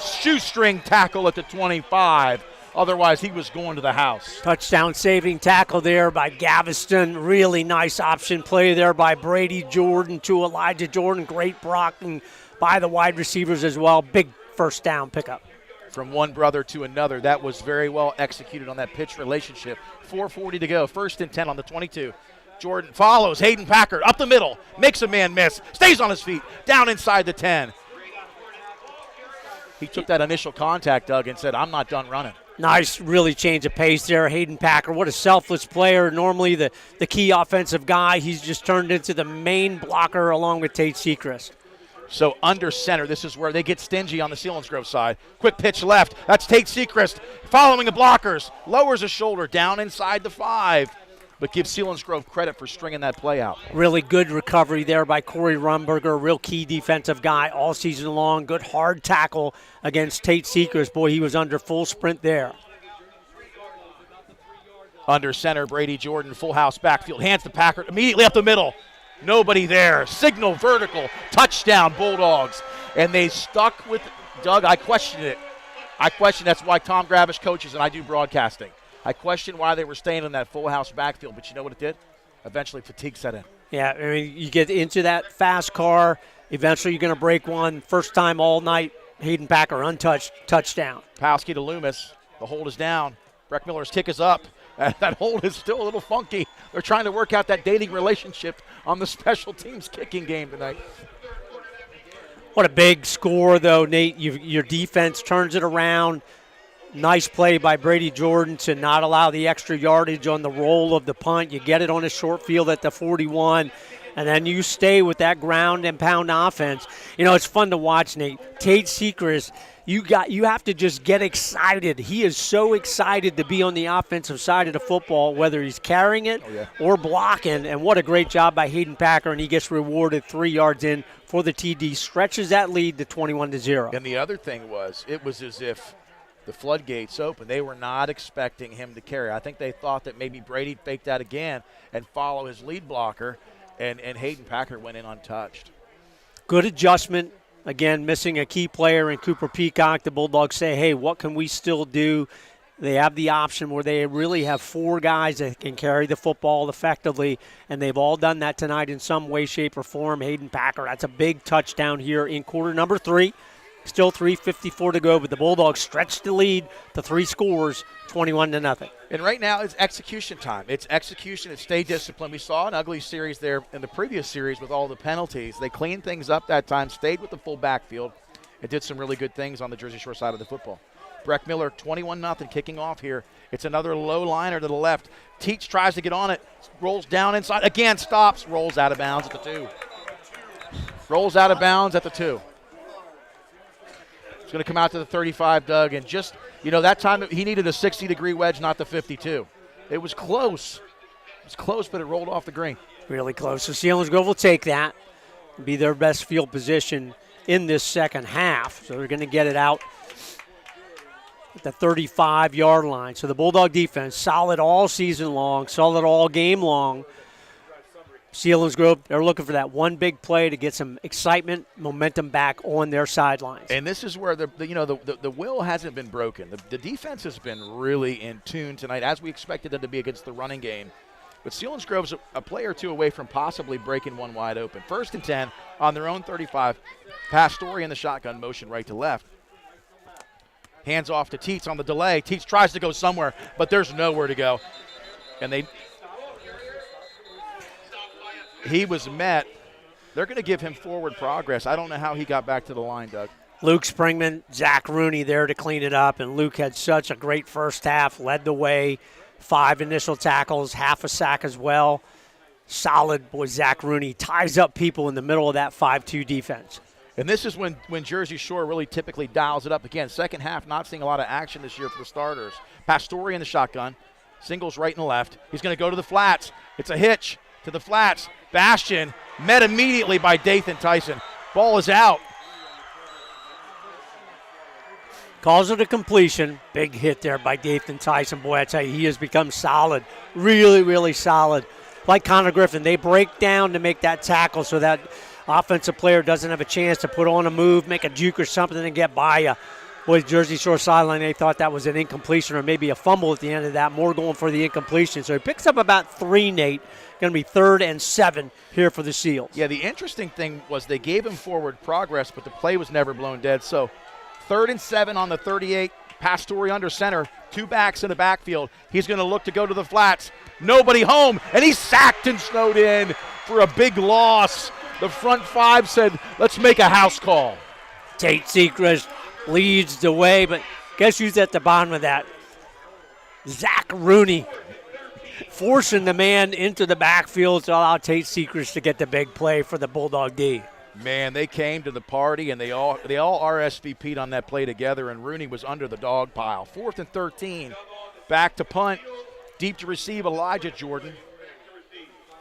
Shoestring tackle at the 25. Otherwise, he was going to the house. Touchdown saving tackle there by Galveston. Really nice option play there by Brady Jordan to Elijah Jordan. Great blocking by the wide receivers as well. Big first down pickup. From one brother to another, that was very well executed on that pitch relationship. 4:40 to go. 1st and 10 on the 22. Jordan follows Hayden Packer up the middle. Makes a man miss. Stays on his feet. Down inside the 10. He took that initial contact, Doug, and said, I'm not done running. Nice, really change of pace there. Hayden Packer, what a selfless player. Normally the key offensive guy. He's just turned into the main blocker along with Tate Sechrist. So under center, this is where they get stingy on the Selinsgrove side. Quick pitch left. That's Tate Sechrist following the blockers. Lowers a shoulder down inside the 5. But gives Selinsgrove credit for stringing that play out. Really good recovery there by Corey Rumberger, real key defensive guy all season long. Good hard tackle against Tate Sechrist. Boy, he was under full sprint there. Under center, Brady Jordan, full house backfield. Hands to Packer immediately up the middle. Nobody there. Signal vertical. Touchdown, Bulldogs. And they stuck with Doug. I questioned it. That's why Tom Gravish coaches and I do broadcasting. I questioned why they were staying in that full house backfield, but you know what it did? Eventually fatigue set in. Yeah, I mean, you get into that fast car, eventually you're going to break one. First time all night, Hayden Packer untouched, touchdown. Palski to Loomis. The hold is down. Breck Miller's kick is up. That hold is still a little funky. They're trying to work out that dating relationship on the special teams kicking game tonight. What a big score, though, Nate. Your defense turns it around. Nice play by Brady Jordan to not allow the extra yardage on the roll of the punt. You get it on a short field at the 41. and then you stay with that ground and pound offense. You know, it's fun to watch, Nate. Tate Sechrist, you have to just get excited. He is so excited to be on the offensive side of the football, whether he's carrying it or blocking. And what a great job by Hayden Packer, and he gets rewarded 3 yards in for the TD, stretches that lead to 21-0. And the other thing was, it was as if the floodgates open. They were not expecting him to carry. I think they thought that maybe Brady'd fake that again and follow his lead blocker, and Hayden Packer went in untouched. Good adjustment. Again, missing a key player in Cooper Peacock. The Bulldogs say, hey, what can we still do? They have the option where they really have 4 guys that can carry the football effectively, and they've all done that tonight in some way, shape, or form. Hayden Packer, that's a big touchdown here in quarter number 3. Still 3:54 to go, but the Bulldogs stretched the lead to 3 scores, 21-0. And right now it's execution time. It's execution. It's stay disciplined. We saw an ugly series there in the previous series with all the penalties. They cleaned things up that time, stayed with the full backfield, and did some really good things on the Jersey Shore side of the football. Breck Miller, 21-0, kicking off here. It's another low liner to the left. Teach tries to get on it, rolls down inside, again stops, rolls out of bounds at the 2. Rolls out of bounds at the 2. It's going to come out to the 35, Doug, and just, that time he needed a 60-degree wedge, not the 52. It was close. It was close, but it rolled off the green. Really close. So Selinsgrove will take that, be their best field position in this second half. So they're going to get it out at the 35-yard line. So the Bulldog defense, solid all season long, solid all game long. Selinsgrove, they're looking for that one big play to get some excitement, momentum back on their sidelines. And this is where the will hasn't been broken. The defense has been really in tune tonight, as we expected them to be against the running game. But Selinsgrove's a play or two away from possibly breaking one wide open. 1st and 10 on their own 35. Pastore in the shotgun motion right to left. Hands off to Teets on the delay. Teets tries to go somewhere, but there's nowhere to go. And he was met. They're going to give him forward progress. I don't know how he got back to the line, Doug. Luke Springman, Zach Rooney there to clean it up, and Luke had such a great first half, led the way, 5 initial tackles, half a sack as well. Solid, boy, Zach Rooney ties up people in the middle of that 5-2 defense. And this is when Jersey Shore really typically dials it up again. Second half, not seeing a lot of action this year for the starters. Pastore in the shotgun, singles right and left. He's going to go to the flats. It's a hitch to the flats. Bastian met immediately by Dathan Tyson. Ball is out. Calls it a completion. Big hit there by Dathan Tyson. Boy, I tell you, he has become solid. Really, really solid. Like Connor Griffin, they break down to make that tackle so that offensive player doesn't have a chance to put on a move, make a juke or something, and get by you. Boy, Jersey Shore sideline, they thought that was an incompletion or maybe a fumble at the end of that. More going for the incompletion. So he picks up about 3, Nate. Going to be 3rd and 7 here for the Seals. Yeah, the interesting thing was they gave him forward progress, but the play was never blown dead. So 3rd and 7 on the 38. Pastore under center. 2 backs in the backfield. He's going to look to go to the flats. Nobody home, and he's sacked and snowed in for a big loss. The front 5 said, let's make a house call. Tate Sechrist leads the way, but guess who's at the bottom of that? Zach Rooney. Forcing the man into the backfield to allow Tate Sechrist to get the big play for the Bulldog D. Man, they came to the party, and they all RSVP'd on that play together, and Rooney was under the dog pile. 4th and 13. Back to punt. Deep to receive, Elijah Jordan.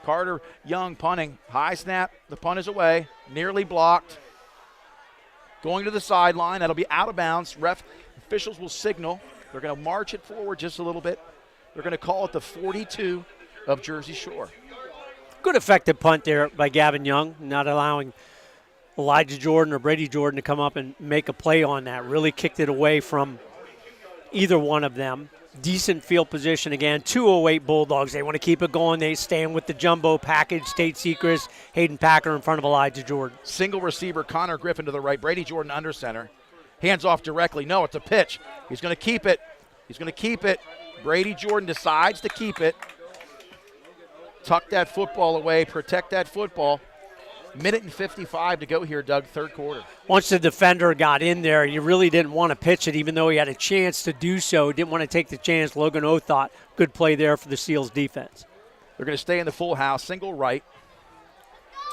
Carter Young punting. High snap. The punt is away. Nearly blocked. Going to the sideline. That'll be out of bounds. Officials will signal. They're going to march it forward just a little bit. They're going to call it the 42 of Jersey Shore. Good effective punt there by Gavin Young, not allowing Elijah Jordan or Brady Jordan to come up and make a play on that. Really kicked it away from either one of them. Decent field position again. 208 Bulldogs. They want to keep it going. They stand with the jumbo package. Tate Sechrist, Hayden Packer in front of Elijah Jordan. Single receiver, Connor Griffin to the right. Brady Jordan under center. Hands off directly. No, it's a pitch. He's going to keep it. He's going to keep it. Brady Jordan decides to keep it. Tuck that football away. Protect that football. 1:55 to go here, Doug, 3rd quarter. Once the defender got in there, you really didn't want to pitch it, even though he had a chance to do so. Didn't want to take the chance. Logan O thought, good play there for the Seals defense. They're going to stay in the full house. Single right.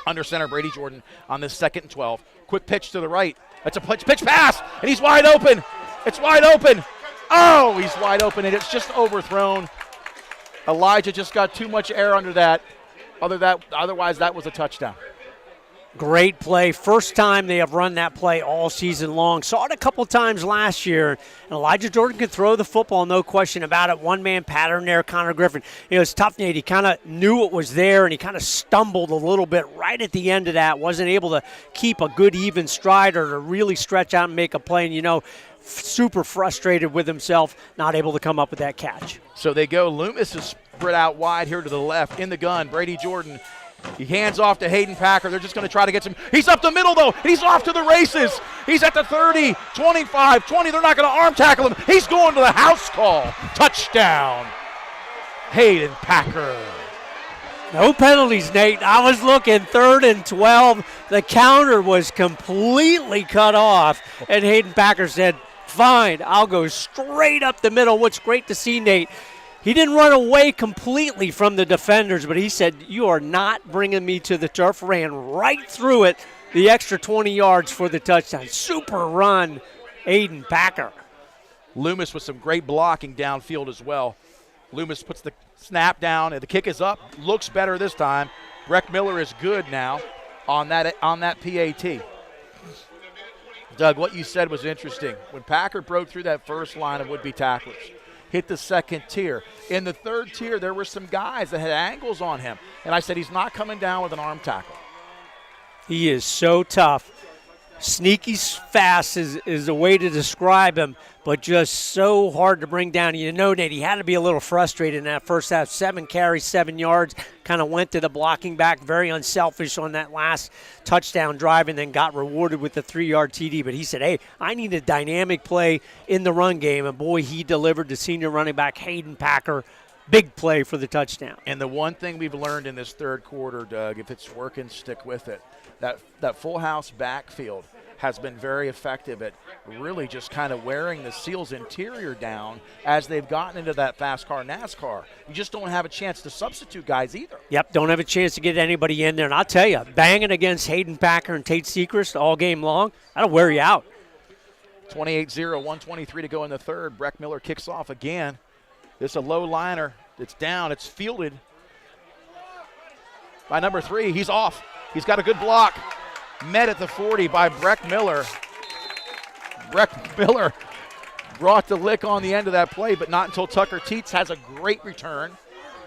Under center, Brady Jordan on this 2nd and 12. Quick pitch to the right. That's a pitch pass, and he's wide open. It's wide open. Oh, he's wide open, and it's just overthrown. Elijah just got too much air under that. Otherwise, that was a touchdown. Great play. First time they have run that play all season long. Saw it a couple times last year. And Elijah Jordan could throw the football, no question about it. One-man pattern there, Connor Griffin. It was tough, Nate. He kind of knew it was there, and he kind of stumbled a little bit right at the end of that. Wasn't able to keep a good even stride or to really stretch out and make a play. And, super frustrated with himself, not able to come up with that catch. So they go. Loomis is spread out wide here to the left. In the gun, Brady Jordan. He hands off to Hayden Packer. They're just going to try to get some. He's up the middle, though. He's off to the races. He's at the 30, 25, 20. They're not going to arm tackle him. He's going to the house call. Touchdown, Hayden Packer. No penalties, Nate. I was looking 3rd and 12. The counter was completely cut off, and Hayden Packer said, fine, I'll go straight up the middle. What's great to see, Nate, he didn't run away completely from the defenders, but he said, you are not bringing me to the turf. Ran right through it, the extra 20 yards for the touchdown. Super run, Hayden Packer. Loomis with some great blocking downfield as well. Loomis puts the snap down, and the kick is up. Looks better this time. Breck Miller is good now on that PAT. Doug, what you said was interesting. When Packer broke through that first line of would-be tacklers, hit the 2nd tier. In the 3rd tier, there were some guys that had angles on him. And I said, he's not coming down with an arm tackle. He is so tough. Sneaky fast is a way to describe him, but just so hard to bring down. Nate, he had to be a little frustrated in that first half. 7 carries, 7 yards, kind of went to the blocking back, very unselfish on that last touchdown drive, and then got rewarded with the 3-yard TD. But he said, hey, I need a dynamic play in the run game, and boy, he delivered to senior running back Hayden Packer. Big play for the touchdown. And the one thing we've learned in this 3rd quarter, Doug, if it's working, stick with it. That full house backfield has been very effective at really just kind of wearing the Seals interior down as they've gotten into that fast car NASCAR. You just don't have a chance to substitute guys either. Yep, don't have a chance to get anybody in there. And I'll tell you, banging against Hayden Packer and Tate Sechrist all game long, that'll wear you out. 28-0, 123 to go in the 3rd. Breck Miller kicks off again. This is a low liner. It's down. It's fielded by number 3. He's off. He's got a good block. Met at the 40 by Breck Miller. Breck Miller brought the lick on the end of that play, but not until Tucker Teets has a great return.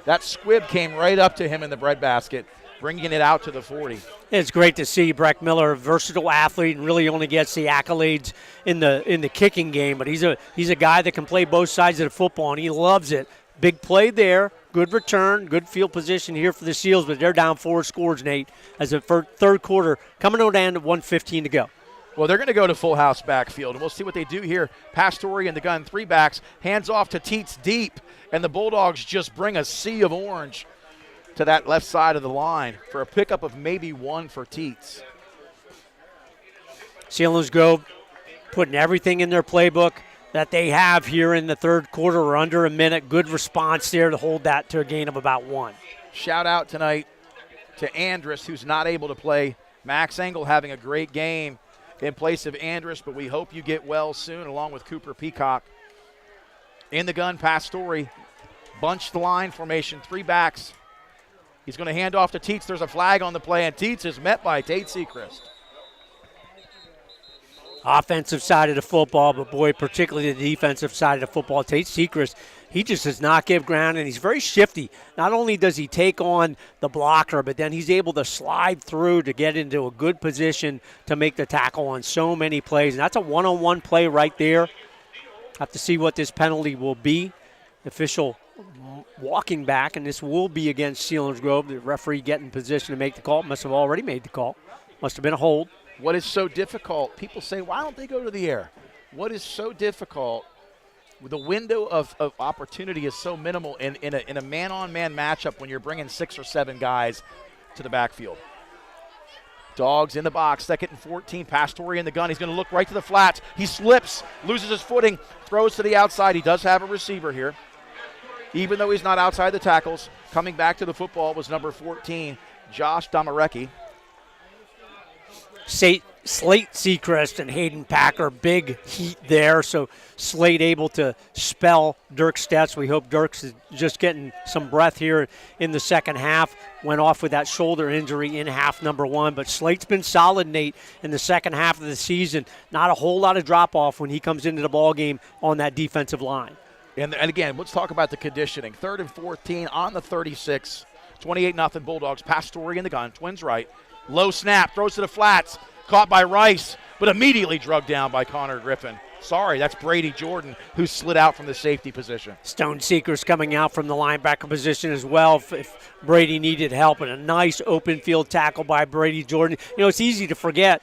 That squib came right up to him in the breadbasket, bringing it out to the 40. It's great to see Breck Miller, a versatile athlete, and really only gets the accolades in the kicking game. But he's a guy that can play both sides of the football, and he loves it. Big play there, good return, good field position here for the Seals, but they're down 4 scores, Nate, as the 3rd quarter coming on down to 1:15 to go. Well, they're going to go to full house backfield, and we'll see what they do here. Pastore in the gun, 3 backs, hands off to Teets deep, and the Bulldogs just bring a sea of orange to that left side of the line for a pickup of maybe 1 for Teets. Selinsgrove putting everything in their playbook that they have here in the 3rd quarter or under a minute. Good response there to hold that to a gain of about 1. Shout out tonight to Andrus, who's not able to play. Max Engel having a great game in place of Andrus, but we hope you get well soon, along with Cooper Peacock. In the gun, Pastore, bunched line formation, 3 backs. He's going to hand off to Teets. There's a flag on the play, and Teets is met by Tate Sechrist. Offensive side of the football, but boy, particularly the defensive side of the football, Tate Sechrist, he just does not give ground, and he's very shifty. Not only does he take on the blocker, but then he's able to slide through to get into a good position to make the tackle on so many plays. And that's a one-on-one play right there. Have to see what this penalty will be. Official walking back, and this will be against Selinsgrove. The referee getting in position to make the call. Must have already made the call. Must have been a hold. What is so difficult, people say, why don't they go to the air? What is so difficult, the window of opportunity is so minimal in a man-on-man matchup when you're bringing 6 or 7 guys to the backfield. Dogs in the box, 2nd and 14, Pastore in the gun. He's going to look right to the flats. He slips, loses his footing, throws to the outside. He does have a receiver here. Even though he's not outside the tackles, coming back to the football was number 14, Josh Damarecki. Slate Seacrest and Hayden Packer, big heat there. So Slate able to spell Dirk Stetz. We hope Dirk's just getting some breath here in the second half. Went off with that shoulder injury in half number 1. But Slate's been solid, Nate, in the second half of the season. Not a whole lot of drop-off when he comes into the ballgame on that defensive line. And again, let's talk about the conditioning. 3rd and 14 on the 36. 28-0 Bulldogs. Pass Story in the gun. Twins right. Low snap. Throws to the flats. Caught by Rice, but immediately drugged down by Connor Griffin. Sorry, that's Brady Jordan, who slid out from the safety position. Stone Seekers coming out from the linebacker position as well if Brady needed help. And a nice open field tackle by Brady Jordan. You know, it's easy to forget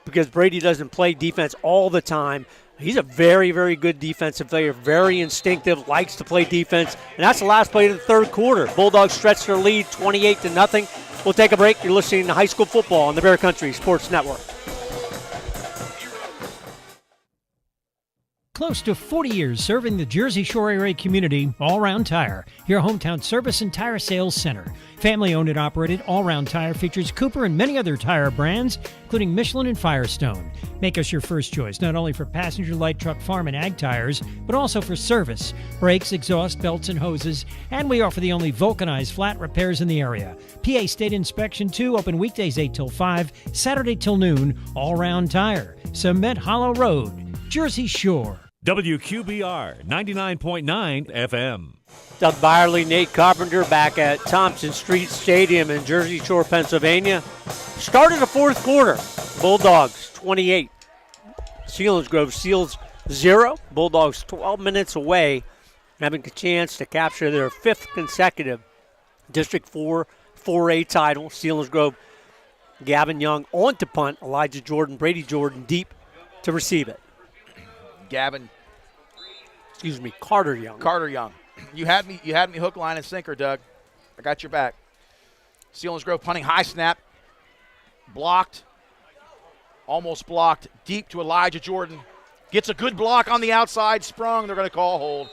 because Brady doesn't play defense all the time. He's a very, very good defensive player, very instinctive, likes to play defense. And that's the last play of the third quarter. Bulldogs stretch their lead 28-0. We'll take a break. You're listening to High School Football on the Bear Country Sports Network. Close to 40 years serving the Jersey Shore area community, All Round Tire, your hometown service and tire sales center. Family owned and operated, All Round Tire features Cooper and many other tire brands, including Michelin and Firestone. Make us your first choice, not only for passenger light truck, farm, and ag tires, but also for service, brakes, exhaust, belts, and hoses. And we offer the only vulcanized flat repairs in the area. PA State Inspection 2, open weekdays 8 till 5, Saturday till noon, All Round Tire. Cement Hollow Road, Jersey Shore. WQBR 99.9 FM. Doug Byerly, Nate Carpenter back at Thompson Street Stadium in Jersey Shore, Pennsylvania. Started the fourth quarter. Bulldogs 28. Selinsgrove Seals 0. Bulldogs 12 minutes away, having a chance to capture their 5th consecutive District 4 4A title. Selinsgrove, Gavin Young on to punt. Elijah Jordan, Brady Jordan deep to receive it. Carter Young. You had me hook, line, and sinker, Doug. I got your back. Selinsgrove punting, high snap. Blocked. Almost blocked. Deep to Elijah Jordan. Gets a good block on the outside. Sprung. They're going to call hold.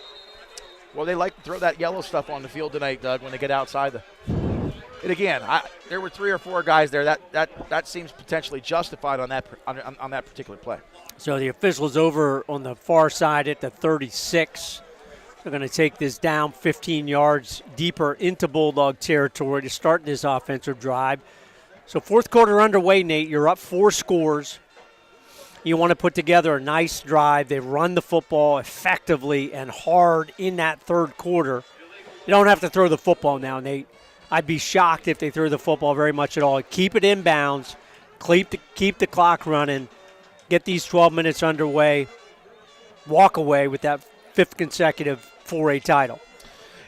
Well, they like to throw that yellow stuff on the field tonight, Doug, when they get outside. And again, there were 3 or 4 guys there. That seems potentially justified on that particular play. So the officials over on the far side at the 36. They're going to take this down 15 yards deeper into Bulldog territory to start this offensive drive. So fourth quarter underway, Nate. You're up 4 scores. You want to put together a nice drive. They run the football effectively and hard in that third quarter. You don't have to throw the football now, Nate. I'd be shocked if they threw the football very much at all. Keep it in bounds. Keep the clock running. Get these 12 minutes underway. Walk away with that 5th consecutive 4A title.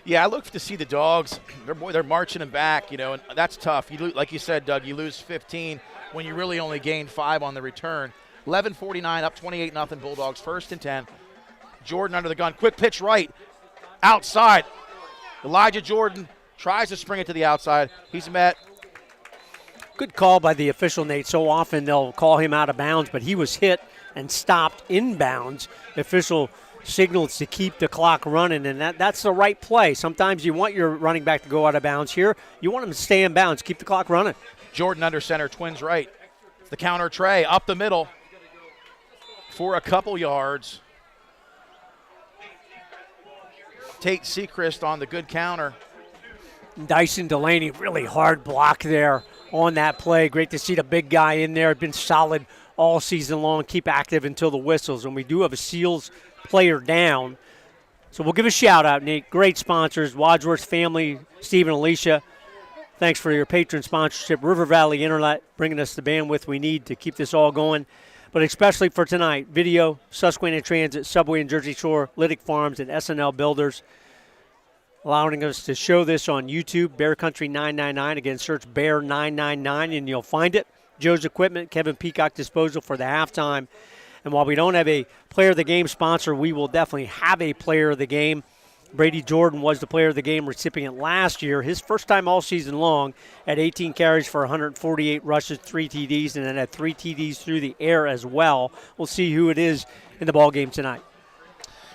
Yeah, I look to see the Dogs. They're marching them back, and that's tough. Like you said, Doug, you lose 15 when you really only gained 5 on the return. 11:49, up 28-0 Bulldogs, 1st and 10. Jordan under the gun. Quick pitch right. Outside. Elijah Jordan tries to spring it to the outside. He's met. Good call by the official, Nate. So often they'll call him out of bounds, but he was hit and stopped in bounds. The official signals to keep the clock running, and that's the right play. Sometimes you want your running back to go out of bounds. Here, you want him to stay in bounds. Keep the clock running. Jordan under center, Twins right. The counter tray up the middle for a couple yards. Tate Seacrest on the good counter. Dyson Delaney, really hard block there on that play. Great to see the big guy in there. Been solid all season long. Keep active until the whistles. And we do have a Seals player down. So we'll give a shout out, Nate. Great sponsors. Wadsworth family, Steve and Alicia. Thanks for your patron sponsorship. River Valley Internet bringing us the bandwidth we need to keep this all going. But especially for tonight, Video, Susquehanna Transit, Subway in Jersey Shore, Lytic Farms, and SNL Builders. Allowing us to show this on YouTube, Bear Country 999. Again, search Bear 999 and you'll find it. Joe's Equipment, Kevin Peacock Disposal for the halftime. And while we don't have a player of the game sponsor, we will definitely have a player of the game. Brady Jordan was the player of the game recipient last year. His first time all season long at 18 carries for 148 rushes, 3 TDs, and then had 3 TDs through the air as well. We'll see who it is in the ballgame tonight.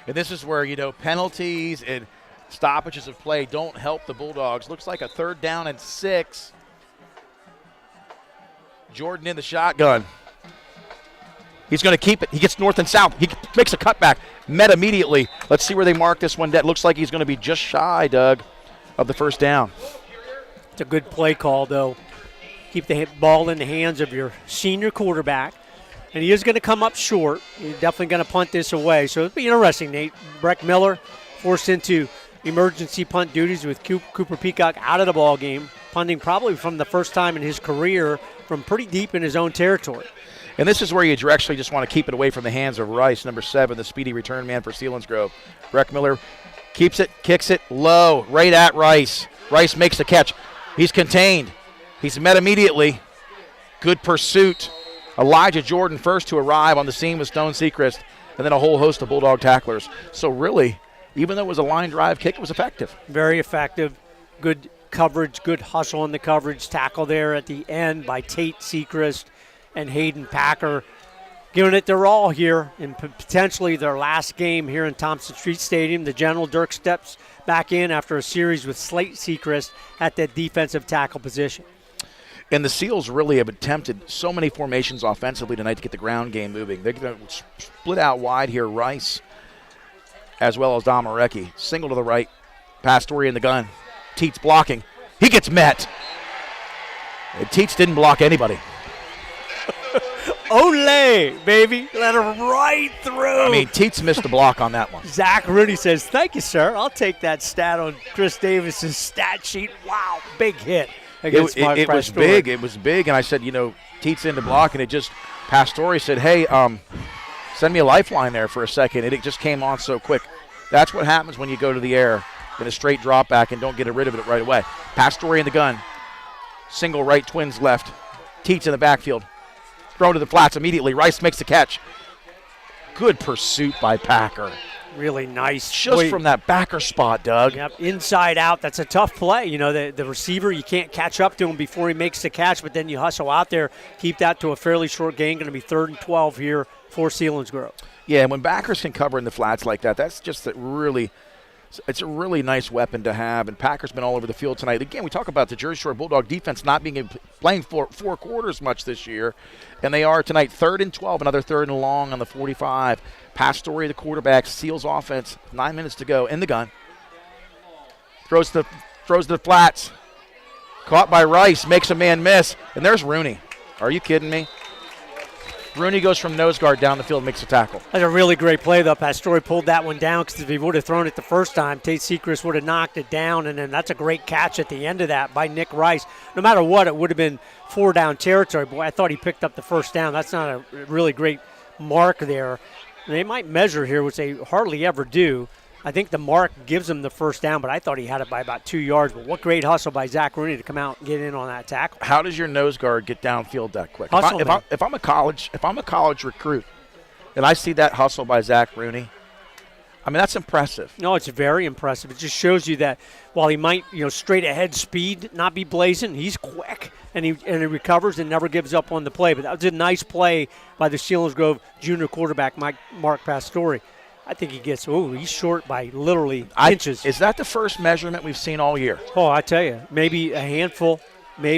And this is where, penalties and stoppages of play don't help the Bulldogs. Looks like a 3rd down and 6. Jordan in the shotgun. He's going to keep it. He gets north and south. He makes a cutback. Met immediately. Let's see where they mark this one. That looks like he's going to be just shy, Doug, of the first down. It's a good play call, though. Keep the ball in the hands of your senior quarterback. And he is going to come up short. He's definitely going to punt this away. So it'll be interesting, Nate. Breck Miller forced into emergency punt duties with Cooper Peacock out of the ball game, punting probably from the first time in his career from pretty deep in his own territory. And this is where you actually just want to keep it away from the hands of Rice, number 7, the speedy return man for Selinsgrove. Breck Miller keeps it, kicks it low, right at Rice. Rice makes the catch. He's contained. He's met immediately. Good pursuit. Elijah Jordan first to arrive on the scene with Stone Sechrist, and then a whole host of Bulldog tacklers. So really, even though it was a line drive kick, it was effective. Very effective. Good coverage, good hustle on the coverage. Tackle there at the end by Tate Sechrist and Hayden Packer. Giving it their all here in potentially their last game here in Thompson Street Stadium. The General Dirk steps back in after a series with Slate Sechrist at that defensive tackle position. And the Seals really have attempted so many formations offensively tonight to get the ground game moving. They're going to split out wide here. Rice as well as Domarecki. Single to the right. Pastore in the gun. Teets blocking. He gets met. And Teets didn't block anybody. Ole, baby. Let him right through. I mean, Teets missed the block on that one. Zach Rooney says, thank you, sir. I'll take that stat on Chris Davis's stat sheet. Wow, big hit. It was big. It was big, and I said, Teets in the block, and it just, Pastore said, hey, send me a lifeline there for a second, and it just came on so quick. That's what happens when you go to the air in a straight drop back and don't get rid of it right away. Pastore in the gun. Single right, twins left. Teets in the backfield. Thrown to the flats immediately. Rice makes the catch. Good pursuit by Packer. Really nice. Just from that backer spot, Doug. Yep, inside out. That's a tough play. The receiver, you can't catch up to him before he makes the catch, but then you hustle out there, keep that to a fairly short gain. Going to be 3rd and 12 here for Selinsgrove. Yeah, when backers can cover in the flats like that, that's just it's a really nice weapon to have, and Packer's been all over the field tonight. Again, we talk about the Jersey Shore Bulldog defense not playing for 4 quarters much this year, and they are tonight 3rd and 12, another 3rd and long on the 45. Pastore, the quarterback, Seals offense, 9 minutes to go in the gun. Throws to the flats. Caught by Rice, makes a man miss, and there's Rooney. Are you kidding me? Rooney goes from nose guard down the field and makes a tackle. That's a really great play, though. Pastore pulled that one down because if he would have thrown it the first time, Tate Sechrist would have knocked it down, and then that's a great catch at the end of that by Nick Rice. No matter what, it would have been 4-down territory. Boy, I thought he picked up the first down. That's not a really great mark there. They might measure here, which they hardly ever do. I think the mark gives him the first down, but I thought he had it by about 2 yards. But what great hustle by Zach Rooney to come out and get in on that tackle. How does your nose guard get downfield that quick? If I'm a college recruit and I see that hustle by Zach Rooney, I mean, that's impressive. No, it's very impressive. It just shows you that while he might, straight ahead speed not be blazing, he's quick and he recovers and never gives up on the play. But that was a nice play by the Selinsgrove junior quarterback, Mark Pastore. I think he gets, he's short by literally inches. Is that the first measurement we've seen all year? Oh, I tell you, maybe a handful. They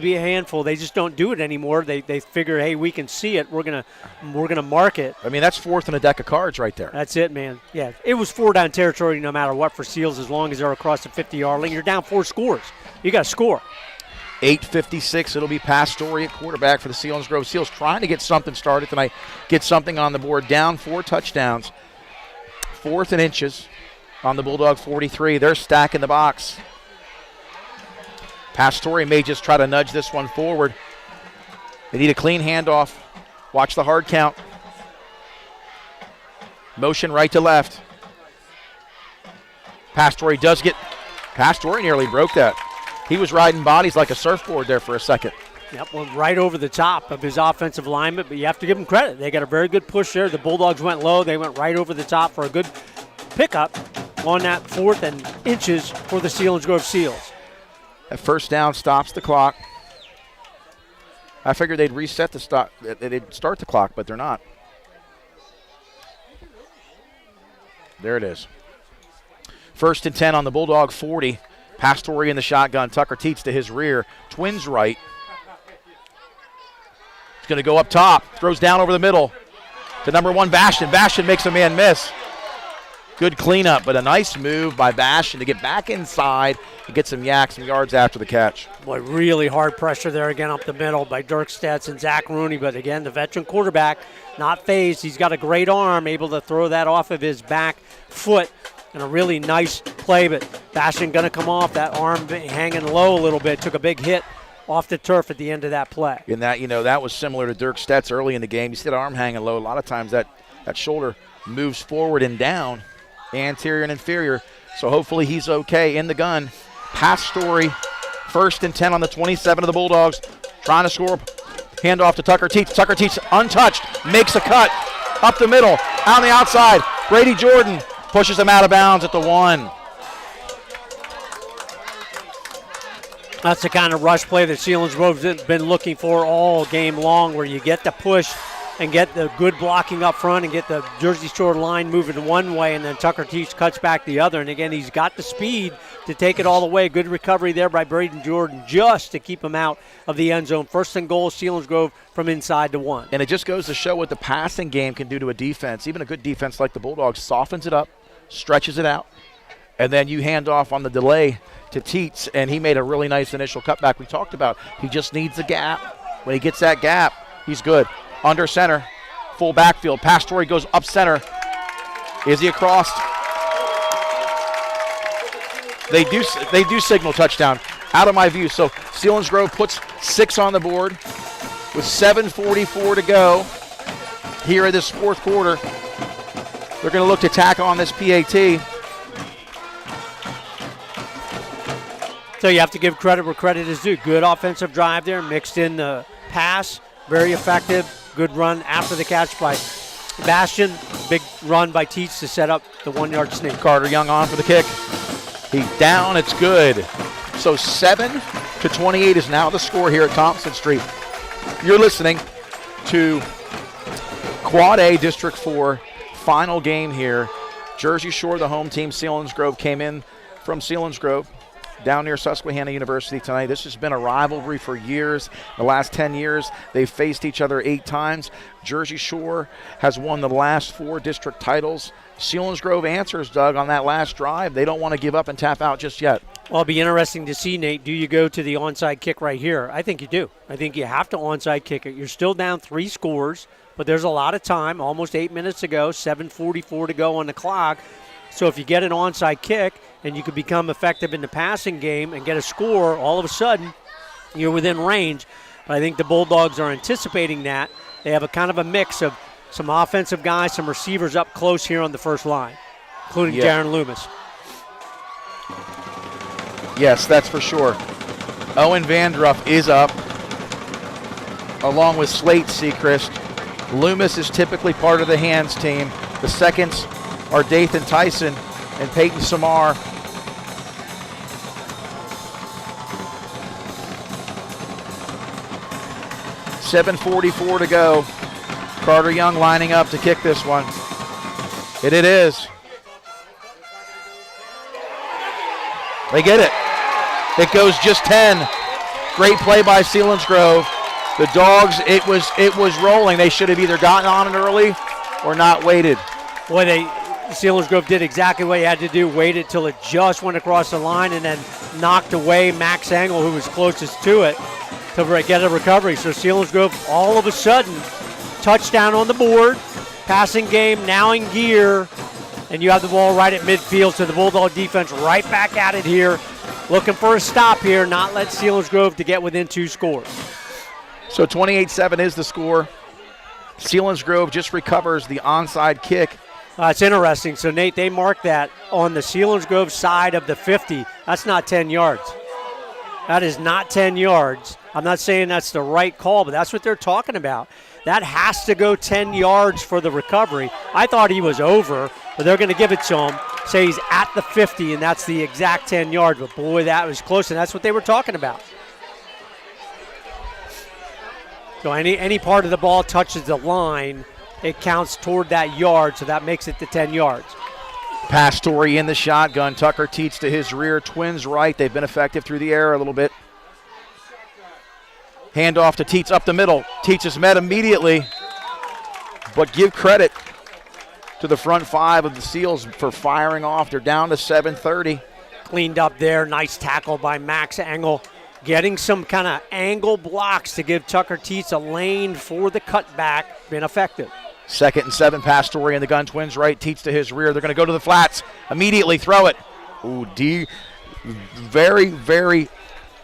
just don't do it anymore. They figure, hey, we can see it. We're gonna mark it. I mean, that's 4th and a deck of cards right there. That's it, man. Yeah, it was 4-down territory no matter what for Seals as long as they're across the 50-yard line. You're down 4 scores. You got to score. 8:56. It'll be Pastore at quarterback for the Selinsgrove Seals, trying to get something started tonight, get something on the board. Down 4 touchdowns. 4th and inches on the Bulldog 43. They're stacking the box. Pastore may just try to nudge this one forward. They need a clean handoff. Watch the hard count. Motion right to left. Pastore nearly broke that. He was riding bodies like a surfboard there for a second. Yep, went right over the top of his offensive lineman, but you have to give them credit. They got a very good push there. The Bulldogs went low. They went right over the top for a good pickup on that 4th and inches for the Selinsgrove Seals. That first down stops the clock. I figured they'd reset they'd start the clock, but they're not. There it is. 1st and 10 on the Bulldog 40. Pastore in the shotgun. Tucker Teets to his rear. Twins right. He's going to go up top. Throws down over the middle to number 1, Bastion. Bastion makes a man miss. Good cleanup, but a nice move by Bastion to get back inside and get some yards after the catch. Boy, really hard pressure there again up the middle by Dirk Stetz and Zach Rooney. But again, the veteran quarterback, not phased. He's got a great arm, able to throw that off of his back foot. And a really nice play, but Bastion going to come off. That arm hanging low a little bit. Took a big hit off the turf at the end of that play. And that, that was similar to Dirk Stetz early in the game. You see that arm hanging low. A lot of times that shoulder moves forward and down, anterior and inferior. So hopefully he's okay. In the gun, pass Story, 1st and 10 on the 27 of the Bulldogs. Trying to score. Handoff to Tucker Teets. Tucker Teets untouched, makes a cut up the middle, on the outside. Brady Jordan pushes him out of bounds at the 1. That's the kind of rush play that Selinsgrove's been looking for all game long, where you get the push and get the good blocking up front and get the Jersey Shore line moving one way, and then Tucker Teets cuts back the other. And again, he's got the speed to take it all the way. Good recovery there by Brady Jordan just to keep him out of the end zone. 1st and goal, Selinsgrove from inside the 1. And it just goes to show what the passing game can do to a defense. Even a good defense like the Bulldogs softens it up, stretches it out, and then you hand off on the delay to Teets, and he made a really nice initial cutback we talked about. He just needs a gap. When he gets that gap, he's good. Under center, full backfield. Pass Story goes up center. Is he across? They do signal touchdown. Out of my view. So Selinsgrove puts 6 on the board with 7:44 to go here in this 4th quarter. They're going to look to tack on this PAT. So you have to give credit where credit is due. Good offensive drive there, mixed in the pass, very effective. Good run after the catch by Bastion. Big run by Teets to set up the 1-yard sneak. Carter Young on for the kick. He's down, it's good. So 7-28 is now the score here at Thompson Street. You're listening to Quad A District 4 final game here. Jersey Shore, the home team. Selinsgrove came in from Selinsgrove down near Susquehanna University tonight. This has been a rivalry for years. The last 10 years, they've faced each other 8 times. Jersey Shore has won the last 4 district titles. Selinsgrove answers, Doug, on that last drive. They don't want to give up and tap out just yet. Well, it'll be interesting to see, Nate. Do you go to the onside kick right here? I think you do. I think you have to onside kick it. You're still down 3 scores, but there's a lot of time, almost 8 minutes to go, 7:44 to go on the clock. So if you get an onside kick and you could become effective in the passing game and get a score, all of a sudden you're within range. But I think the Bulldogs are anticipating that. They have a kind of a mix of some offensive guys, some receivers up close here on the first line, including Jaron Loomis. Yes, that's for sure. Owen Vandruff is up, along with Slate Sechrist. Loomis is typically part of the hands team. The seconds are Dathan Tyson and Peyton Samar. $7:44 to go. Carter Young lining up to kick this one. And it is. They get it. It goes just 10. Great play by Selinsgrove. The Dogs, it was rolling. They should have either gotten on it early or not waited. Boy, Selinsgrove did exactly what he had to do, waited till it just went across the line and then knocked away Max Engel, who was closest to it, to get a recovery. So Selinsgrove, all of a sudden, touchdown on the board, passing game now in gear, and you have the ball right at midfield. So the Bulldog defense right back at it here, looking for a stop here, not let Selinsgrove to get within 2 scores. So 28-7 is the score. Selinsgrove just recovers the onside kick. It's interesting. So, Nate, they marked that on the Selinsgrove side of the 50. That's not 10 yards. That is not 10 yards. I'm not saying that's the right call, but that's what they're talking about. That has to go 10 yards for the recovery. I thought he was over, but they're going to give it to him, say he's at the 50, and that's the exact 10 yards. But, boy, that was close, and that's what they were talking about. So any part of the ball touches the line, it counts toward that yard, so that makes it to 10 yards. Pass Story in the shotgun. Tucker Teets to his rear. Twins right. They've been effective through the air a little bit. Handoff to Teets up the middle. Teets is met immediately, but give credit to the front five of the Seals for firing off. They're down to 7:30. Cleaned up there. Nice tackle by Max Engel. Getting some kind of angle blocks to give Tucker Teets a lane for the cutback. Been effective. 2nd and 7, Pastore in the gun. Twins right, Teets to his rear. They're going to go to the flats. Immediately throw it. Ooh, very, very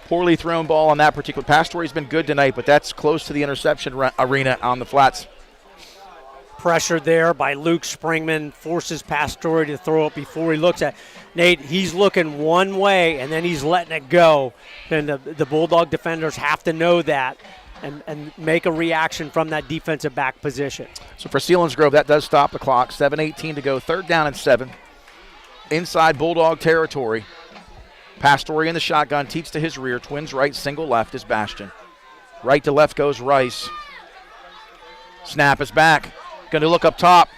poorly thrown ball on that particular. Pastore's been good tonight, but that's close to the interception arena on the flats. Pressure there by Luke Springman. Forces Pastore to throw it before he looks at Nate. He's looking one way, and then he's letting it go. And the Bulldog defenders have to know that and make a reaction from that defensive back position. So for Selinsgrove, that does stop the clock. 7:18 to go. 3rd down and 7. Inside Bulldog territory. Pastore in the shotgun. Teets to his rear. Twins right, single left is Bastion. Right to left goes Rice. Snap is back. Going to look up top.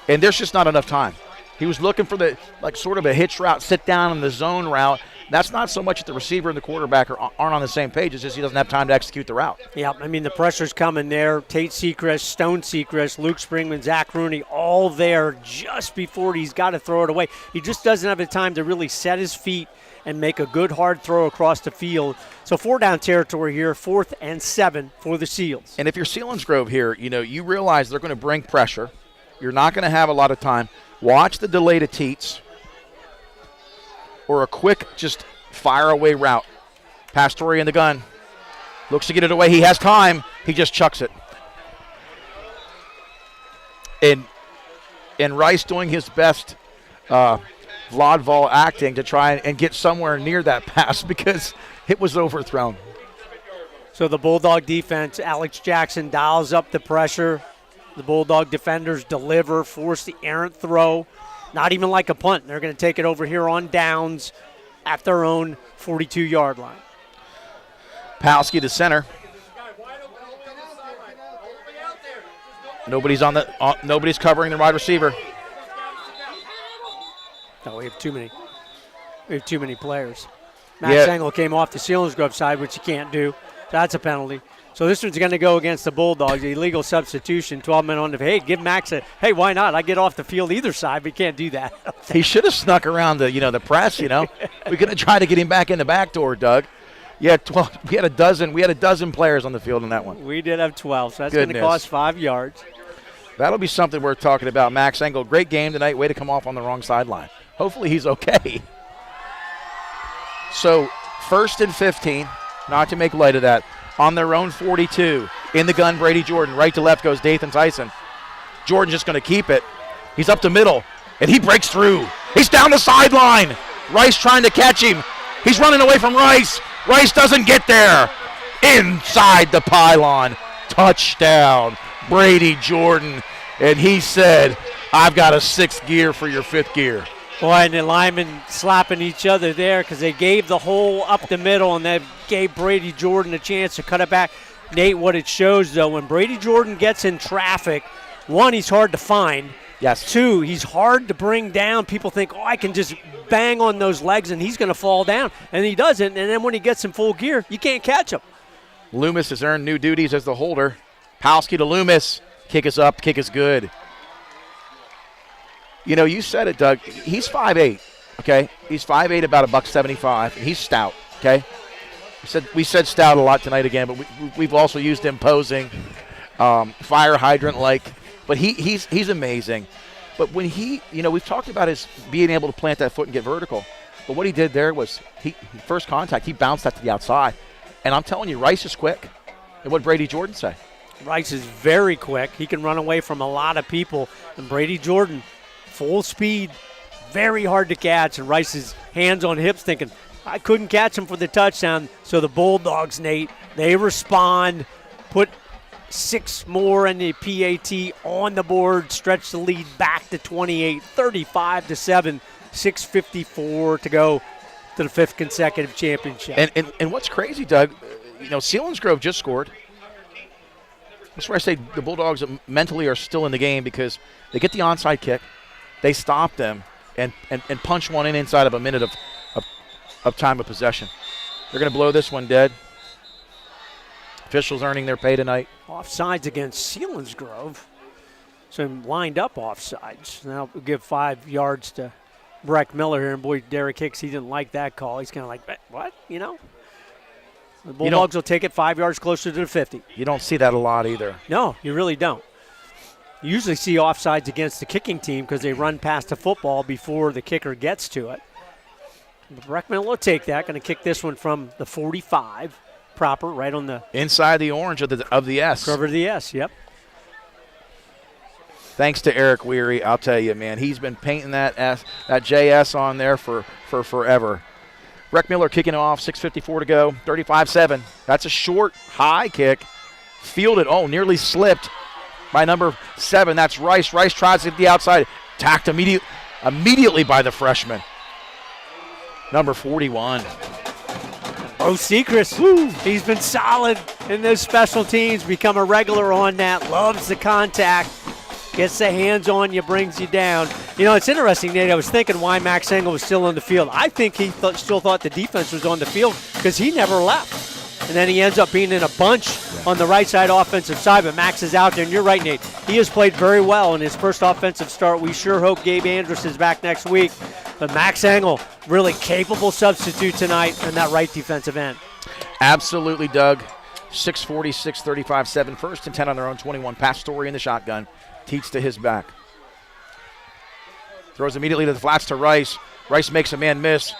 And there's just not enough time. He was looking for the, sort of a hitch route, sit down in the zone route. That's not so much that the receiver and the quarterback aren't on the same page. It's just he doesn't have time to execute the route. Yeah, I mean, the pressure's coming there. Tate Sechrist, Stone Sechrist, Luke Springman, Zach Rooney, all there just before he's got to throw it away. He just doesn't have the time to really set his feet and make a good hard throw across the field. So 4-down territory here, 4th and 7 for the Seals. And if you're Selinsgrove here, you realize they're going to bring pressure. You're not going to have a lot of time. Watch the delay to Teets or a quick just fire away route. Pastore in the gun. Looks to get it away. He has time. He just chucks it. And Rice doing his best Vladval acting to try and get somewhere near that pass because it was overthrown. So the Bulldog defense, Alex Jackson dials up the pressure. The Bulldog defenders deliver, force the errant throw. Not even like a punt. They're going to take it over here on downs at their own 42-yard line. Palski to center. Nobody's covering the wide receiver. No, we have too many. We have too many players. Max Engel came off the Selinsgrove side, which you can't do. That's a penalty. So this one's going to go against the Bulldogs. Illegal substitution, 12 men on the field. Hey, give Max a, hey, why not? I get off the field either side, but you can't do that. He should have snuck around the press, We could have tried to get him back in the back door, Doug. Yeah, 12. We had a dozen players on the field in that one. We did have 12, so that's going to cost 5 yards. That'll be something worth talking about. Max Engel, great game tonight. Way to come off on the wrong sideline. Hopefully he's okay. So 1st and 15, not to make light of that. On their own 42. In the gun, Brady Jordan. Right to left goes Dathan Tyson. Jordan just going to keep it. He's up the middle, and he breaks through. He's down the sideline. Rice trying to catch him. He's running away from Rice. Rice doesn't get there. Inside the pylon. Touchdown, Brady Jordan. And he said, I've got a 6th gear for your 5th gear. Boy, and the linemen slapping each other there because they gave the hole up the middle and they gave Brady Jordan a chance to cut it back. Nate, what it shows, though, when Brady Jordan gets in traffic, 1, he's hard to find. Yes. 2, he's hard to bring down. People think, I can just bang on those legs and he's going to fall down. And he doesn't. And then when he gets in full gear, you can't catch him. Loomis has earned new duties as the holder. Palski to Loomis. Kick is up. Kick is good. You said it, Doug. He's 5'8", okay? He's 5'8", about $175. He's stout, okay? We said stout a lot tonight again, but we've also used imposing, fire hydrant-like. But he's amazing. But when we've talked about his being able to plant that foot and get vertical. But what he did there was, first contact, he bounced that to the outside. And I'm telling you, Rice is quick. And what Brady Jordan say? Rice is very quick. He can run away from a lot of people. And Brady Jordan, full speed, very hard to catch. And Rice's hands on hips thinking, I couldn't catch him for the touchdown. So the Bulldogs, Nate, they respond, put 6 more in the PAT on the board, stretch the lead back to 28, 35-7, 6:54 to go to the 5th consecutive championship. And what's crazy, Doug, Selinsgrove just scored. That's where I say the Bulldogs mentally are still in the game because they get the onside kick, they stop them, and punch one inside of a minute of time of possession. They're going to blow this one dead. Officials earning their pay tonight. Offsides against Selinsgrove. So lined up offsides. Now we'll give 5 yards to Breck Miller here. And boy, Derek Hicks, he didn't like that call. He's kind of like, what? The Bulldogs will take it 5 yards closer to the 50. You don't see that a lot either. No, you really don't. You usually see offsides against the kicking team because they run past the football before the kicker gets to it. But Breck Miller will take that. Going to kick this one from the 45. Proper, right on the inside the orange of the S. Cover the S, yep. Thanks to Eric Weary, I'll tell you, man, he's been painting that JS on there for forever. Breck Miller kicking off, 6:54 to go, 35-7. That's a short, high kick. Fielded, nearly slipped by number 7. That's Rice. Rice tries to get the outside, tacked immediately by the freshman. Number 41. Bo Sechrist, he's been solid in those special teams, become a regular on that, loves the contact, gets the hands on you, brings you down. It's interesting, Nate, I was thinking why Max Engel was still on the field. I think he still thought the defense was on the field because he never left. And then he ends up being in a bunch on the right side offensive side, but Max is out there, and you're right, Nate. He has played very well in his first offensive start. We sure hope Gabe Andrus is back next week. But Max Engel, really capable substitute tonight in that right defensive end. Absolutely, Doug. 6:46, 35-7. First and 10 on their own 21. Pass Story in the shotgun. Teets to his back. Throws immediately to the flats to Rice. Rice makes a man miss.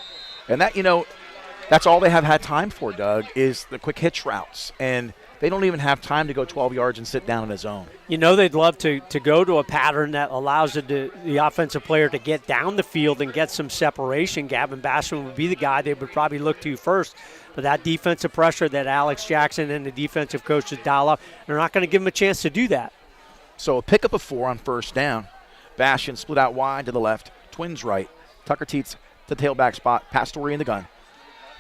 And that's all they have had time for, Doug, is the quick hitch routes. And they don't even have time to go 12 yards and sit down in his zone. They'd love to go to a pattern that allows the offensive player to get down the field and get some separation. Gavin Basham would be the guy they would probably look to first. But that defensive pressure that Alex Jackson and the defensive coaches dial up, they're not going to give him a chance to do that. So a pickup of 4 on first down. Bastion split out wide to the left. Twins right. Tucker Teets to the tailback spot. Pastori in the gun.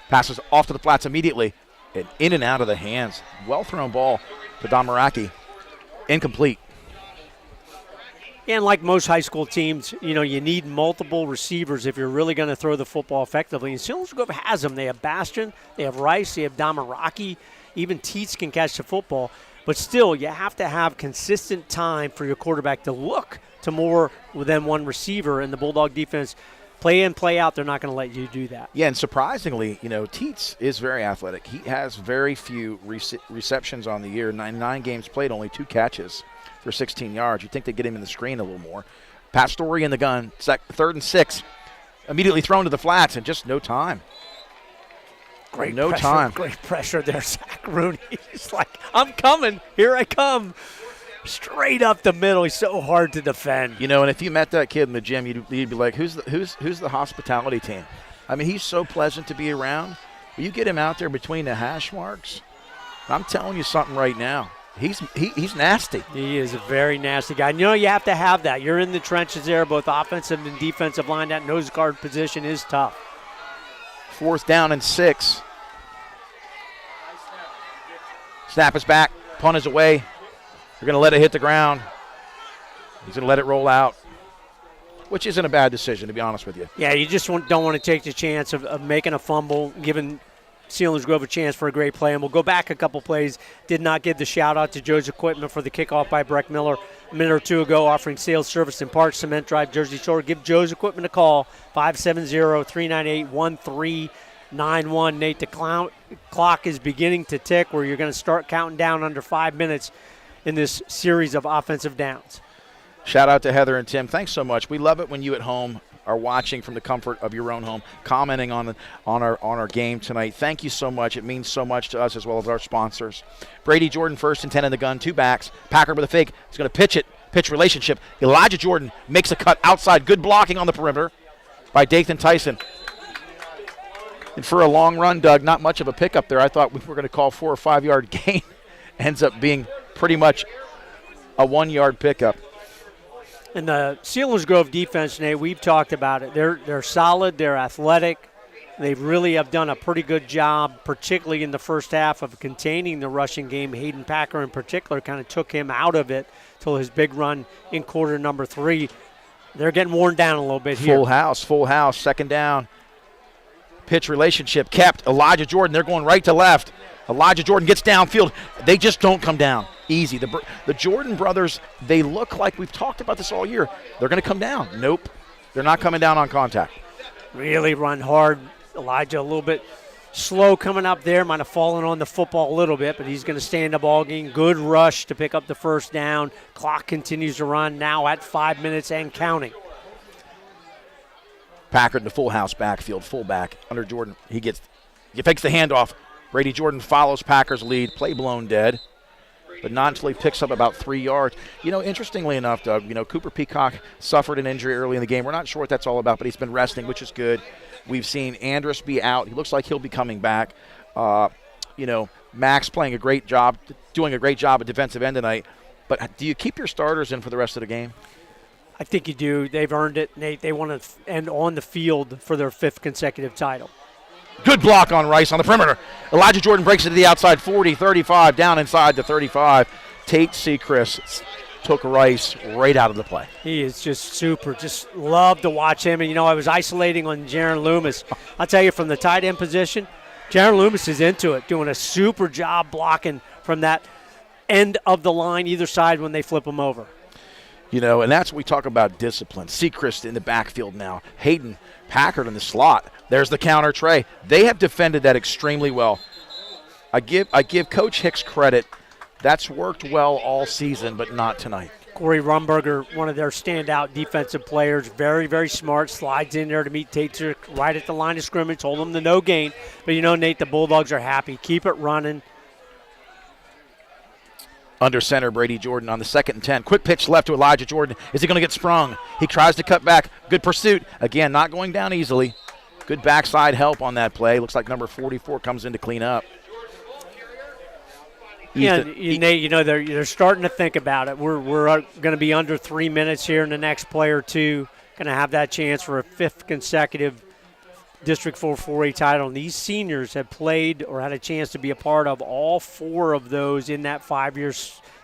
Passes off to the flats immediately. And in and out of the hands. Well-thrown ball to Damaraki. Incomplete. And like most high school teams, you need multiple receivers if you're really going to throw the football effectively. And Selinsgrove has them. They have Bastion, they have Rice, they have Damaraki. Even Teets can catch the football. But still, you have to have consistent time for your quarterback to look to more than one receiver. And the Bulldog defense, play in, play out, they're not going to let you do that. Yeah, and surprisingly, Teets is very athletic. He has very few receptions on the year. 9 games played, only 2 catches for 16 yards. You'd think they'd get him in the screen a little more. Pastori in the gun, 3rd and 6. Immediately thrown to the flats and just no time. Great pressure there, Zach Rooney. He's like, I'm coming. Here I come. Straight up the middle. He's so hard to defend. And if you met that kid in the gym, you'd be like, who's the hospitality team? I mean, he's so pleasant to be around. But you get him out there between the hash marks, I'm telling you something right now. He's nasty. He is a very nasty guy. You have to have that. You're in the trenches there, both offensive and defensive line. That nose guard position is tough. 4th down and 6. Snap is back. Punt is away. They're going to let it hit the ground. He's going to let it roll out, which isn't a bad decision, to be honest with you. Yeah, you just don't want to take the chance of making a fumble, giving Selinsgrove a chance for a great play. And we'll go back a couple plays. Did not give the shout-out to Joe's Equipment for the kickoff by Breck Miller a minute or 2 ago, offering sales, service, and parts, Cement Drive, Jersey Shore. Give Joe's Equipment a call, 570-398-1391. Nate, the clock is beginning to tick where you're going to start counting down under 5 minutes in this series of offensive downs. Shout out to Heather and Tim. Thanks so much. We love it when you at home are watching from the comfort of your own home, commenting on our game tonight. Thank you so much. It means so much to us as well as our sponsors. Brady Jordan, 1st and 10 in the gun, 2 backs. Packer with a fake. He's going to pitch it. Pitch relationship. Elijah Jordan makes a cut outside. Good blocking on the perimeter by Dathan Tyson. And for a long run, Doug, not much of a pickup there. I thought we were going to call 4 or 5 yard gain. Ends up being pretty much a 1 yard pickup. And the Selinsgrove defense, Nate, we've talked about it. They're solid. They're athletic. They really have done a pretty good job, particularly in the first half, of containing the rushing game. Hayden Packer in particular kind of took him out of it till his big run in quarter number 3. They're getting worn down a little bit here. Full house, 2nd down. Pitch relationship kept. Elijah Jordan, they're going right to left. Elijah Jordan gets downfield. They just don't come down easy. The Jordan brothers, they look like, we've talked about this all year, they're going to come down. Nope. They're not coming down on contact. Really run hard. Elijah a little bit slow coming up there. Might have fallen on the football a little bit, but he's going to stay in the ball game. Good rush to pick up the first down. Clock continues to run now at 5 minutes and counting. Packard in the full house backfield, fullback under Jordan. He fakes the handoff. Brady Jordan follows Packers' lead. Play blown dead, but not until he picks up about 3 yards. Interestingly enough, Doug, Cooper Peacock suffered an injury early in the game. We're not sure what that's all about, but he's been resting, which is good. We've seen Andrus be out. He looks like he'll be coming back. Max playing doing a great job at defensive end tonight. But do you keep your starters in for the rest of the game? I think you do. They've earned it, Nate. They want to end on the field for their 5th consecutive title. Good block on Rice on the perimeter. Elijah Jordan breaks it to the outside 40, 35, down inside the 35. Tate Sechrist took Rice right out of the play. He is just super. Just love to watch him. And, I was isolating on Jaron Loomis. I'll tell you, from the tight end position, Jaron Loomis is into it, doing a super job blocking from that end of the line, either side, when they flip him over. And that's what we talk about discipline. Sechrist in the backfield now. Hayden Packard in the slot. There's the counter tray. They have defended that extremely well. I give Coach Hicks credit. That's worked well all season, but not tonight. Corey Rumberger, one of their standout defensive players, very, very smart, slides in there to meet Tate right at the line of scrimmage, hold him to no gain. But Nate, the Bulldogs are happy. Keep it running. Under center, Brady Jordan on the 2nd and 10. Quick pitch left to Elijah Jordan. Is he going to get sprung? He tries to cut back. Good pursuit. Again, not going down easily. Good backside help on that play. Looks like number 44 comes in to clean up. Nate, they're starting to think about it. We're going to be under 3 minutes here in the next play or two. Going to have that chance for a 5th consecutive District 4 4A title. And these seniors have played or had a chance to be a part of all 4 of those in that 5-year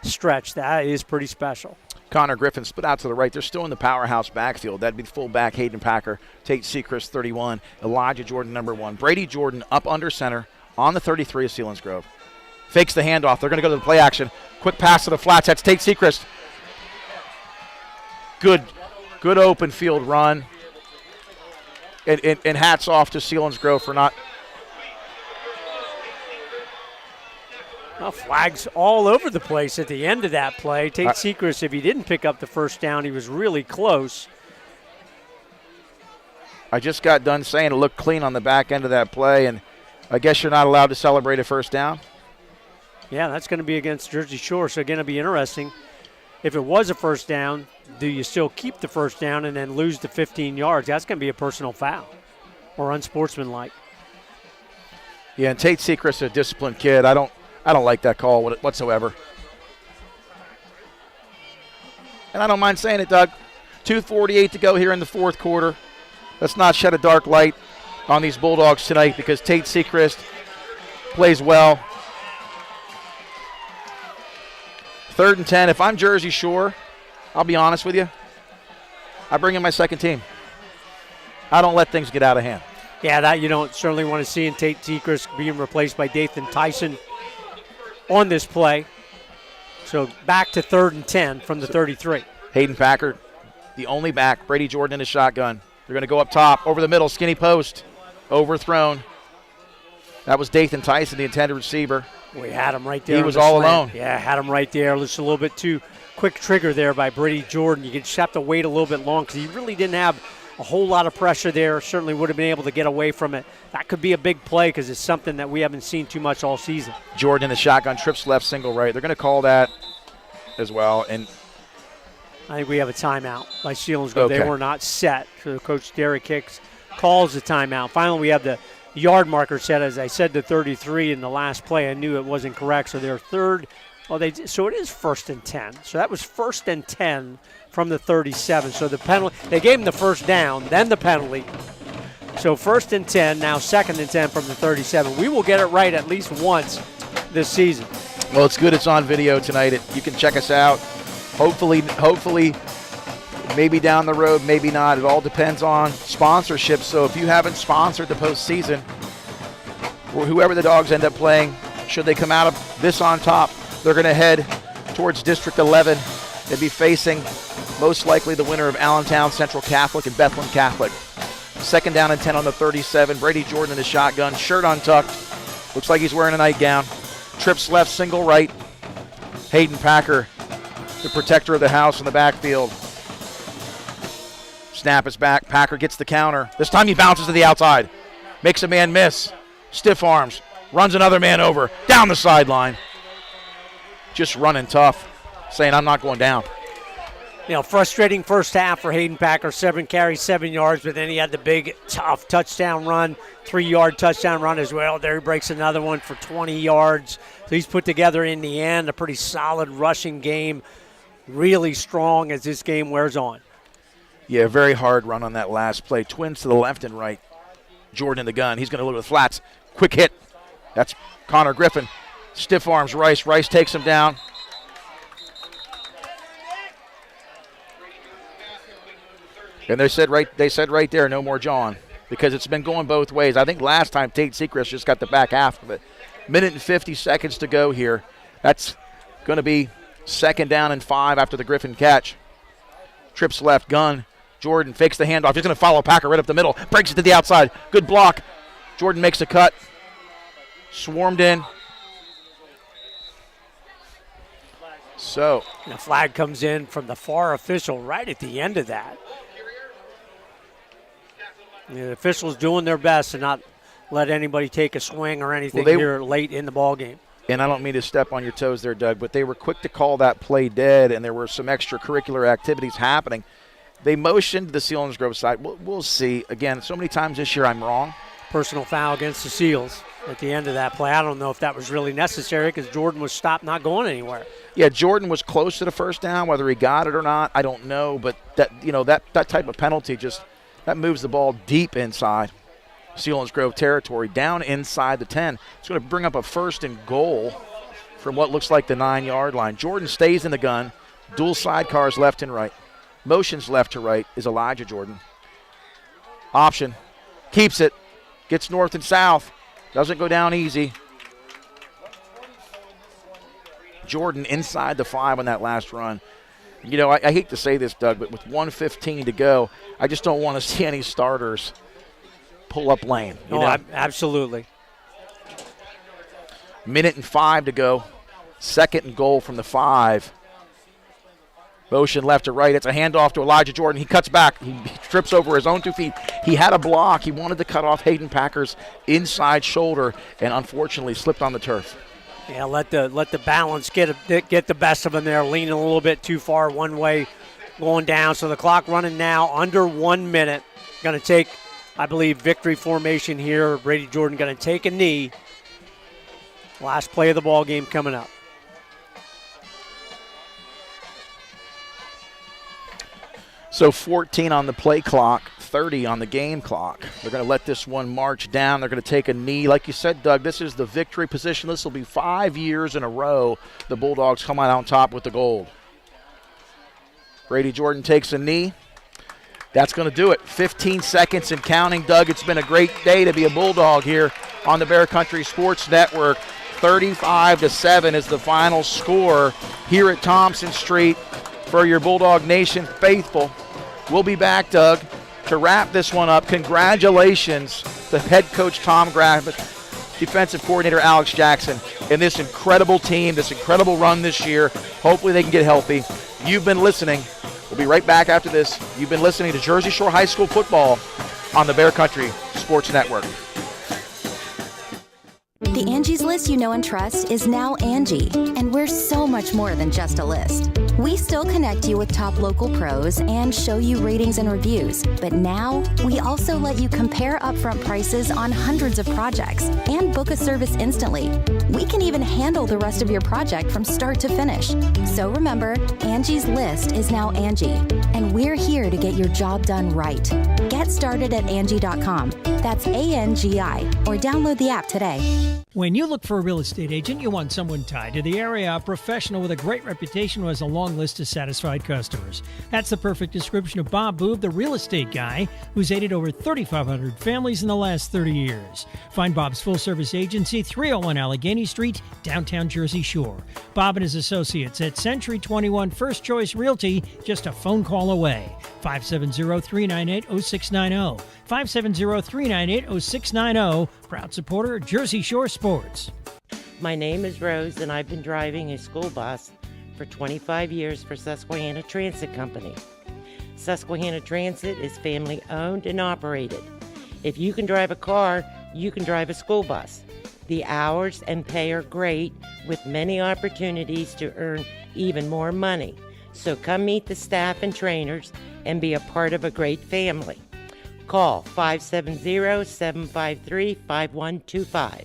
stretch. That is pretty special. Connor Griffin split out to the right. They're still in the powerhouse backfield. That'd be fullback Hayden Packer, Tate Sechrist 31, Elijah Jordan number 1. Brady Jordan up under center on the 33 of Selinsgrove. Fakes the handoff. They're going to go to the play action. Quick pass to the flats. That's Tate Sechrist. Good open field run. And hats off to Selinsgrove for not. Well, flags all over the place at the end of that play. Tate Sechrist, if he didn't pick up the first down, he was really close. I just got done saying it looked clean on the back end of that play, and I guess you're not allowed to celebrate a first down. Yeah, that's going to be against Jersey Shore, so again, it'll be interesting. If it was a first down, do you still keep the first down and then lose the 15 yards? That's going to be a personal foul or unsportsmanlike. Yeah, and Tate Sechrist, a disciplined kid. I don't like that call whatsoever. And I don't mind saying it, Doug. 2:48 to go here in the 4th quarter. Let's not shed a dark light on these Bulldogs tonight because Tate Sechrist plays well. 3rd and 10. If I'm Jersey Shore, I'll be honest with you, I bring in my second team. I don't let things get out of hand. Yeah, that you don't certainly want to see in Tate Sechrist being replaced by Dathan Tyson on this play. So back to 3rd and 10 from the 33. Hayden Packard, the only back. Brady Jordan in his shotgun. They're going to go up top, over the middle, skinny post, overthrown. That was Dathan Tyson, the intended receiver. We had him right there. He was all alone. Yeah, had him right there. Just a little bit too quick trigger there by Brady Jordan. You just have to wait a little bit long because he really didn't have a whole lot of pressure there. Certainly would have been able to get away from it. That could be a big play because it's something that we haven't seen too much all season. Jordan in the shotgun, trips left, single right. They're going to call that as well. And I think we have a timeout by Selinsgrove. Okay. They were not set. So Coach Derek Hicks calls the timeout. Finally, we have the yard marker set. As I said, to 33 in the last play. I knew it wasn't correct. So they're third. Well, so it is 1st and 10. So that was 1st and 10 from the 37. So the penalty, they gave him the first down, then the penalty. So 1st and 10, now 2nd and 10 from the 37. We will get it right at least once this season. Well, it's good it's on video tonight. You can check us out. Hopefully, maybe down the road, maybe not. It all depends on sponsorship. So if you haven't sponsored the postseason, or whoever the Dogs end up playing, should they come out of this on top, they're going to head towards District 11. They'd be facing most likely the winner of Allentown Central Catholic and Bethlehem Catholic. 2nd down and 10 on the 37. Brady Jordan in the shotgun, shirt untucked. Looks like he's wearing a nightgown. Trips left, single right. Hayden Packer, the protector of the house in the backfield. Snap is back. Packer gets the counter. This time he bounces to the outside. Makes a man miss. Stiff arms. Runs another man over. Down the sideline. Just running tough. Saying, I'm not going down. Frustrating first half for Hayden Packer. 7 carries, 7 yards, but then he had the big, tough touchdown run, 3-yard touchdown run as well. There he breaks another one for 20 yards. So he's put together in the end a pretty solid rushing game. Really strong as this game wears on. Yeah, very hard run on that last play. Twins to the left and right. Jordan in the gun. He's going to look at the flats. Quick hit. That's Connor Griffin. Stiff arms Rice. Rice takes him down. And they said right there, no more John, because it's been going both ways. I think last time Tate Seacrest just got the back half of it. 1:50 seconds to go here. That's going to be 2nd down and 5 after the Griffin catch. Trips left, gun. Jordan fakes the handoff. He's going to follow Packer right up the middle. Breaks it to the outside. Good block. Jordan makes a cut. Swarmed in. So. And the flag comes in from the far official right at the end of that. The officials doing their best to not let anybody take a swing or anything here late in the ball game. And I don't mean to step on your toes there, Doug, but they were quick to call that play dead, and there were some extracurricular activities happening. They motioned the Selinsgrove side. We'll see. Again, so many times this year I'm wrong. Personal foul against the Seals at the end of that play. I don't know if that was really necessary because Jordan was stopped, not going anywhere. Yeah, Jordan was close to the first down. Whether he got it or not, I don't know. But that type of penalty that moves the ball deep inside Selinsgrove territory, down inside the 10. It's going to bring up a 1st and goal from what looks like the 9-yard line. Jordan stays in the gun. Dual sidecars left and right. Motions left to right is Elijah Jordan. Option. Keeps it. Gets north and south. Doesn't go down easy. Jordan inside the 5 on that last run. I hate to say this, Doug, but with 1:15 to go, I just don't want to see any starters pull up lane. Absolutely. 1:05 to go. 2nd and goal from the 5. Motion left to right. It's a handoff to Elijah Jordan. He cuts back. He trips over his own 2 feet. He had a block. He wanted to cut off Hayden Packer's inside shoulder and unfortunately slipped on the turf. Yeah, let the balance get the best of him there, leaning a little bit too far one way, going down. So the clock running now under 1 minute. Going to take, I believe, victory formation here. Brady Jordan going to take a knee. Last play of the ball game coming up. So 14 on the play clock, 30 on the game clock. They're going to let this one march down. They're going to take a knee. Like you said, Doug, this is the victory position. This will be 5 years in a row the Bulldogs come out on top with the gold. Brady Jordan takes a knee. That's going to do it. 15 seconds and counting, Doug. It's been a great day to be a Bulldog here on the Bear Country Sports Network. 35-7 is the final score here at Thompson Street for your Bulldog Nation faithful. We'll be back, Doug, to wrap this one up. Congratulations to head coach Tom Gravish, defensive coordinator Alex Jackson, and this incredible team, this incredible run this year. Hopefully they can get healthy. You've been listening. We'll be right back after this. You've been listening to Jersey Shore High School football on the Bear Country Sports Network. The Angie's List you know and trust is now Angie, and we're so much more than just a list. We still connect you with top local pros and show you ratings and reviews, but now we also let you compare upfront prices on hundreds of projects and book a service instantly. We can even handle the rest of your project from start to finish. So remember, Angie's List is now Angie, and we're here to get your job done right. Get started at Angie.com. That's ANGI, or download the app today. When you look for a real estate agent, you want someone tied to the area, a professional with a great reputation who has a long long list of satisfied customers. That's the perfect description of Bob Boob, the real estate guy who's aided over 3,500 families in the last 30 years. Find Bob's full-service agency, 301 Allegheny Street, downtown Jersey Shore. Bob and his associates at Century 21 First Choice Realty, just a phone call away. 570-398-0690. 570-398-0690. Proud supporter of Jersey Shore Sports. My name is Rose, and I've been driving a school bus for 25 years for Susquehanna Transit Company. Susquehanna Transit is family-owned and operated. If you can drive a car, you can drive a school bus. The hours and pay are great, with many opportunities to earn even more money. So come meet the staff and trainers and be a part of a great family. Call 570-753-5125.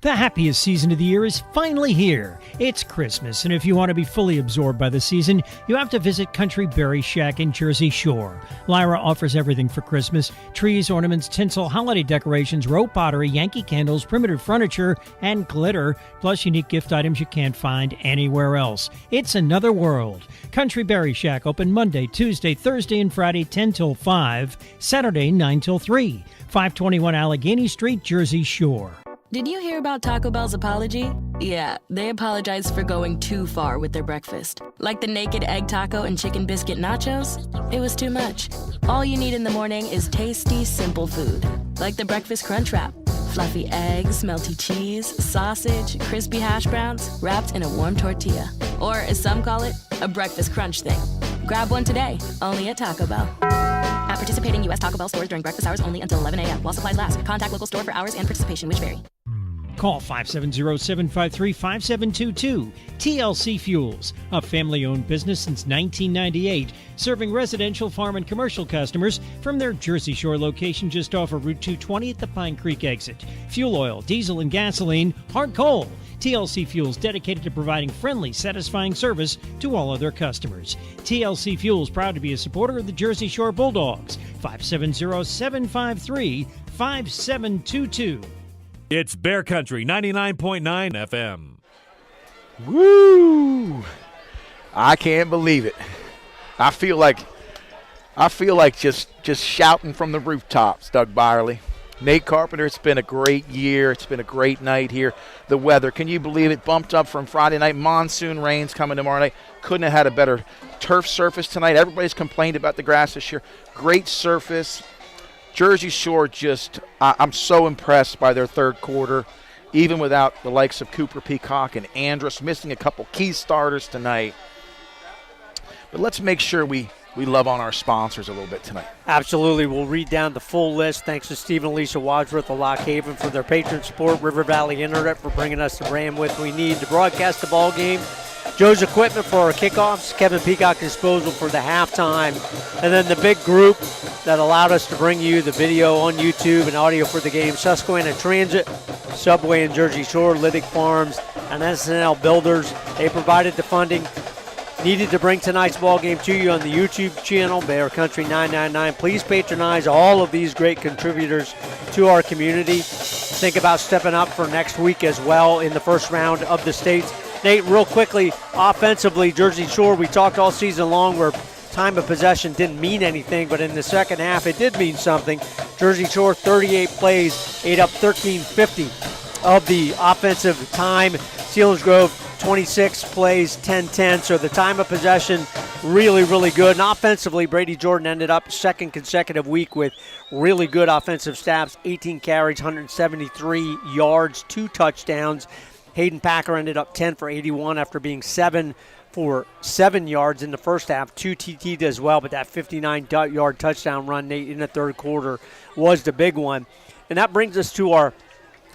The happiest season of the year is finally here. It's Christmas, and if you want to be fully absorbed by the season, you have to visit Country Berry Shack in Jersey Shore. Lyra offers everything for Christmas: trees, ornaments, tinsel, holiday decorations, rope pottery, Yankee candles, primitive furniture, and glitter, plus unique gift items you can't find anywhere else. It's another world. Country Berry Shack open Monday, Tuesday, Thursday, and Friday 10 till 5, Saturday 9 till 3, 521 Allegheny Street, Jersey Shore. Did you hear about Taco Bell's apology? Yeah, they apologized for going too far with their breakfast. Like the naked egg taco and chicken biscuit nachos? It was too much. All you need in the morning is tasty, simple food. Like the breakfast crunch wrap. Fluffy eggs, melty cheese, sausage, crispy hash browns, wrapped in a warm tortilla. Or, as some call it, a breakfast crunch thing. Grab one today, only at Taco Bell. At participating U.S. Taco Bell stores during breakfast hours only until 11 a.m. while supplies last. Contact local store for hours and participation, which vary. Call 570-753-5722. TLC Fuels, a family-owned business since 1998, serving residential, farm, and commercial customers from their Jersey Shore location just off of Route 220 at the Pine Creek exit. Fuel oil, diesel, and gasoline, hard coal. TLC Fuels, dedicated to providing friendly, satisfying service to all of their customers. TLC Fuels, proud to be a supporter of the Jersey Shore Bulldogs. 570-753-5722. It's Bear Country 99.9 FM. Woo! I can't believe it. I feel like just shouting from the rooftops, Doug Byerly. Nate Carpenter, it's been a great year. It's been a great night here. The weather, can you believe it? Bumped up from Friday night. Monsoon rains coming tomorrow night. Couldn't have had a better turf surface tonight. Everybody's complained about the grass this year. Great surface. Jersey Shore I'm so impressed by their third quarter, even without the likes of Cooper Peacock and Andrus missing a couple key starters tonight. But let's make sure we love on our sponsors a little bit tonight. Absolutely. We'll read down the full list. Thanks to Steve and Lisa Wadsworth of Lock Haven for their patron support, River Valley Internet for bringing us the bandwidth we need to broadcast the ball game, Joe's Equipment for our kickoffs, Kevin Peacock Disposal for the halftime, and then the big group that allowed us to bring you the video on YouTube and audio for the game, Susquehanna Transit, Subway in Jersey Shore, Liddick Farms, and SNL Builders. They provided the funding needed to bring tonight's ball game to you on the YouTube channel, Bear Country 999. Please patronize all of these great contributors to our community. Think about stepping up for next week as well in the first round of the states. Nate, real quickly, offensively, Jersey Shore, we talked all season long where time of possession didn't mean anything, but in the second half it did mean something. Jersey Shore, 38 plays, ate up 1350 of the offensive time. Selinsgrove, 26 plays, 10-10. So the time of possession really, really good. And offensively, Brady Jordan ended up second consecutive week with really good offensive stats, 18 carries, 173 yards, 2 touchdowns. Hayden Packer ended up 10 for 81 after being 7 for 7 yards in the first half, 2 TT'd as well, but that 59-yard touchdown run, Nate, in the third quarter was the big one. And that brings us to our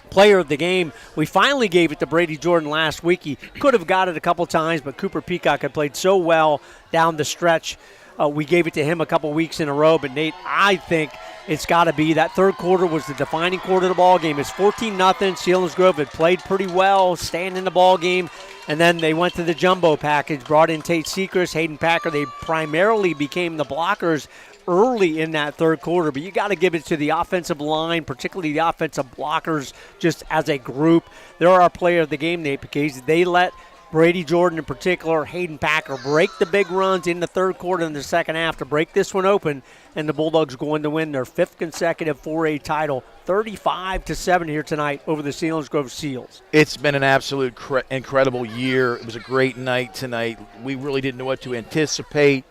player of the game. We finally gave it to Brady Jordan last week. He could have got it a couple times, but Cooper Peacock had played so well down the stretch. We gave it to him a couple weeks in a row, but Nate, I think it's got to be that third quarter was the defining quarter of the ball game. It's 14-0. Selinsgrove had played pretty well, staying in the ball game, and then they went to the jumbo package, brought in Tate Sechrist, Hayden Packer. They primarily became the blockers early in that third quarter, but you got to give it to the offensive line, particularly the offensive blockers, just as a group. They're our player of the game, Nate, because they let Brady Jordan in particular, Hayden Packer break the big runs in the third quarter and the second half to break this one open, and the Bulldogs going to win their 5th consecutive 4A title, 35-7 here tonight over the Selinsgrove Seals. It's been an absolute incredible year. It was a great night tonight. We really didn't know what to anticipate.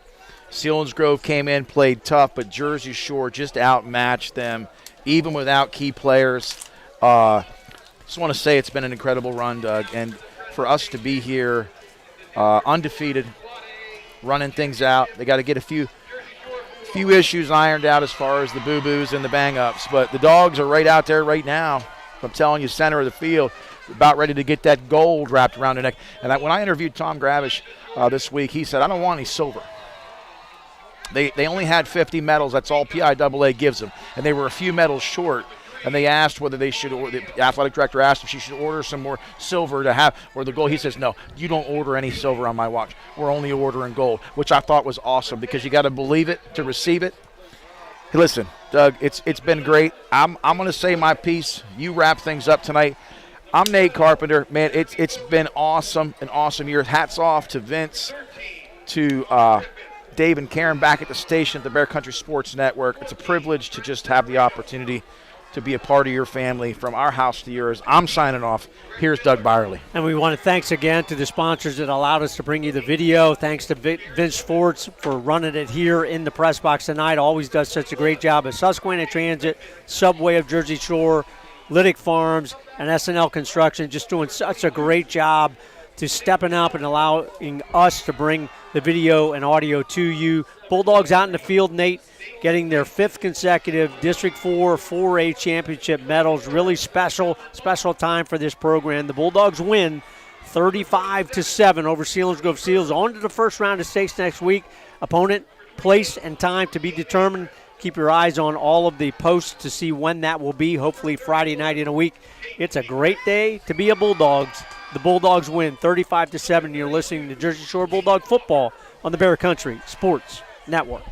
Selinsgrove came in, played tough, but Jersey Shore just outmatched them, even without key players. Just want to say it's been an incredible run, Doug, and for us to be here undefeated, running things out. They got to get a few issues ironed out as far as the boo-boos and the bang-ups, but the Dogs are right out there right now. I'm telling you, center of the field, about ready to get that gold wrapped around their neck. And when I interviewed Tom Gravish this week, he said, I don't want any silver. They only had 50 medals. That's all PIAA gives them, and they were a few medals short. And they asked whether they should, or the athletic director asked if she should order some more silver to have, or the gold. He says, no, you don't order any silver on my watch. We're only ordering gold, which I thought was awesome because you got to believe it to receive it. Hey, listen, Doug, it's been great. I'm going to say my piece. You wrap things up tonight. I'm Nate Carpenter. Man, it's been awesome, an awesome year. Hats off to Vince, to Dave and Karen back at the station at the Bear Country Sports Network. It's a privilege to just have the opportunity to be a part of your family, from our house to yours. I'm signing off. Here's Doug Byerly. And we want to thanks again to the sponsors that allowed us to bring you the video. Thanks to Vince Schwartz for running it here in the press box tonight. Always does such a great job at Susquehanna Transit, Subway of Jersey Shore, Lydic Farms, and SNL Construction, just doing such a great job to stepping up and allowing us to bring the video and audio to you. Bulldogs out in the field, Nate, getting their 5th consecutive District 4 4A championship medals. Really special time for this program. The Bulldogs win 35-7 over Selinsgrove Seals. On to the first round of stakes next week. Opponent, place, and time to be determined. Keep your eyes on all of the posts to see when that will be, hopefully Friday night in a week. It's a great day to be a Bulldogs. The Bulldogs win 35-7. You're listening to Jersey Shore Bulldog football on the Bear Country Sports Network.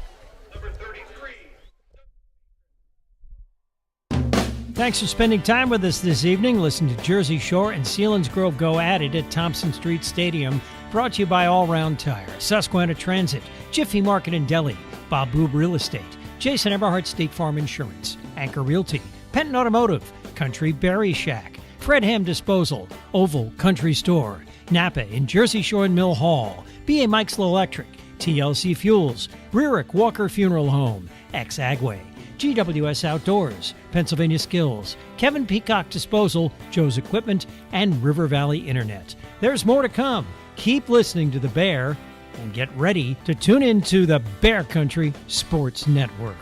Thanks for spending time with us this evening. Listen to Jersey Shore and Selinsgrove Go At It at Thompson Street Stadium. Brought to you by All Round Tire, Susquehanna Transit, Jiffy Market and Deli, Bob Boob Real Estate, Jason Eberhardt State Farm Insurance, Anchor Realty, Penton Automotive, Country Berry Shack, Fred Ham Disposal, Oval Country Store, Napa in Jersey Shore and Mill Hall, B.A. Mike's Electric, TLC Fuels, Rearick Walker Funeral Home, Ex-Agway, GWS Outdoors, Pennsylvania Skills, Kevin Peacock Disposal, Joe's Equipment, and River Valley Internet. There's more to come. Keep listening to The Bear and get ready to tune into the Bear Country Sports Network.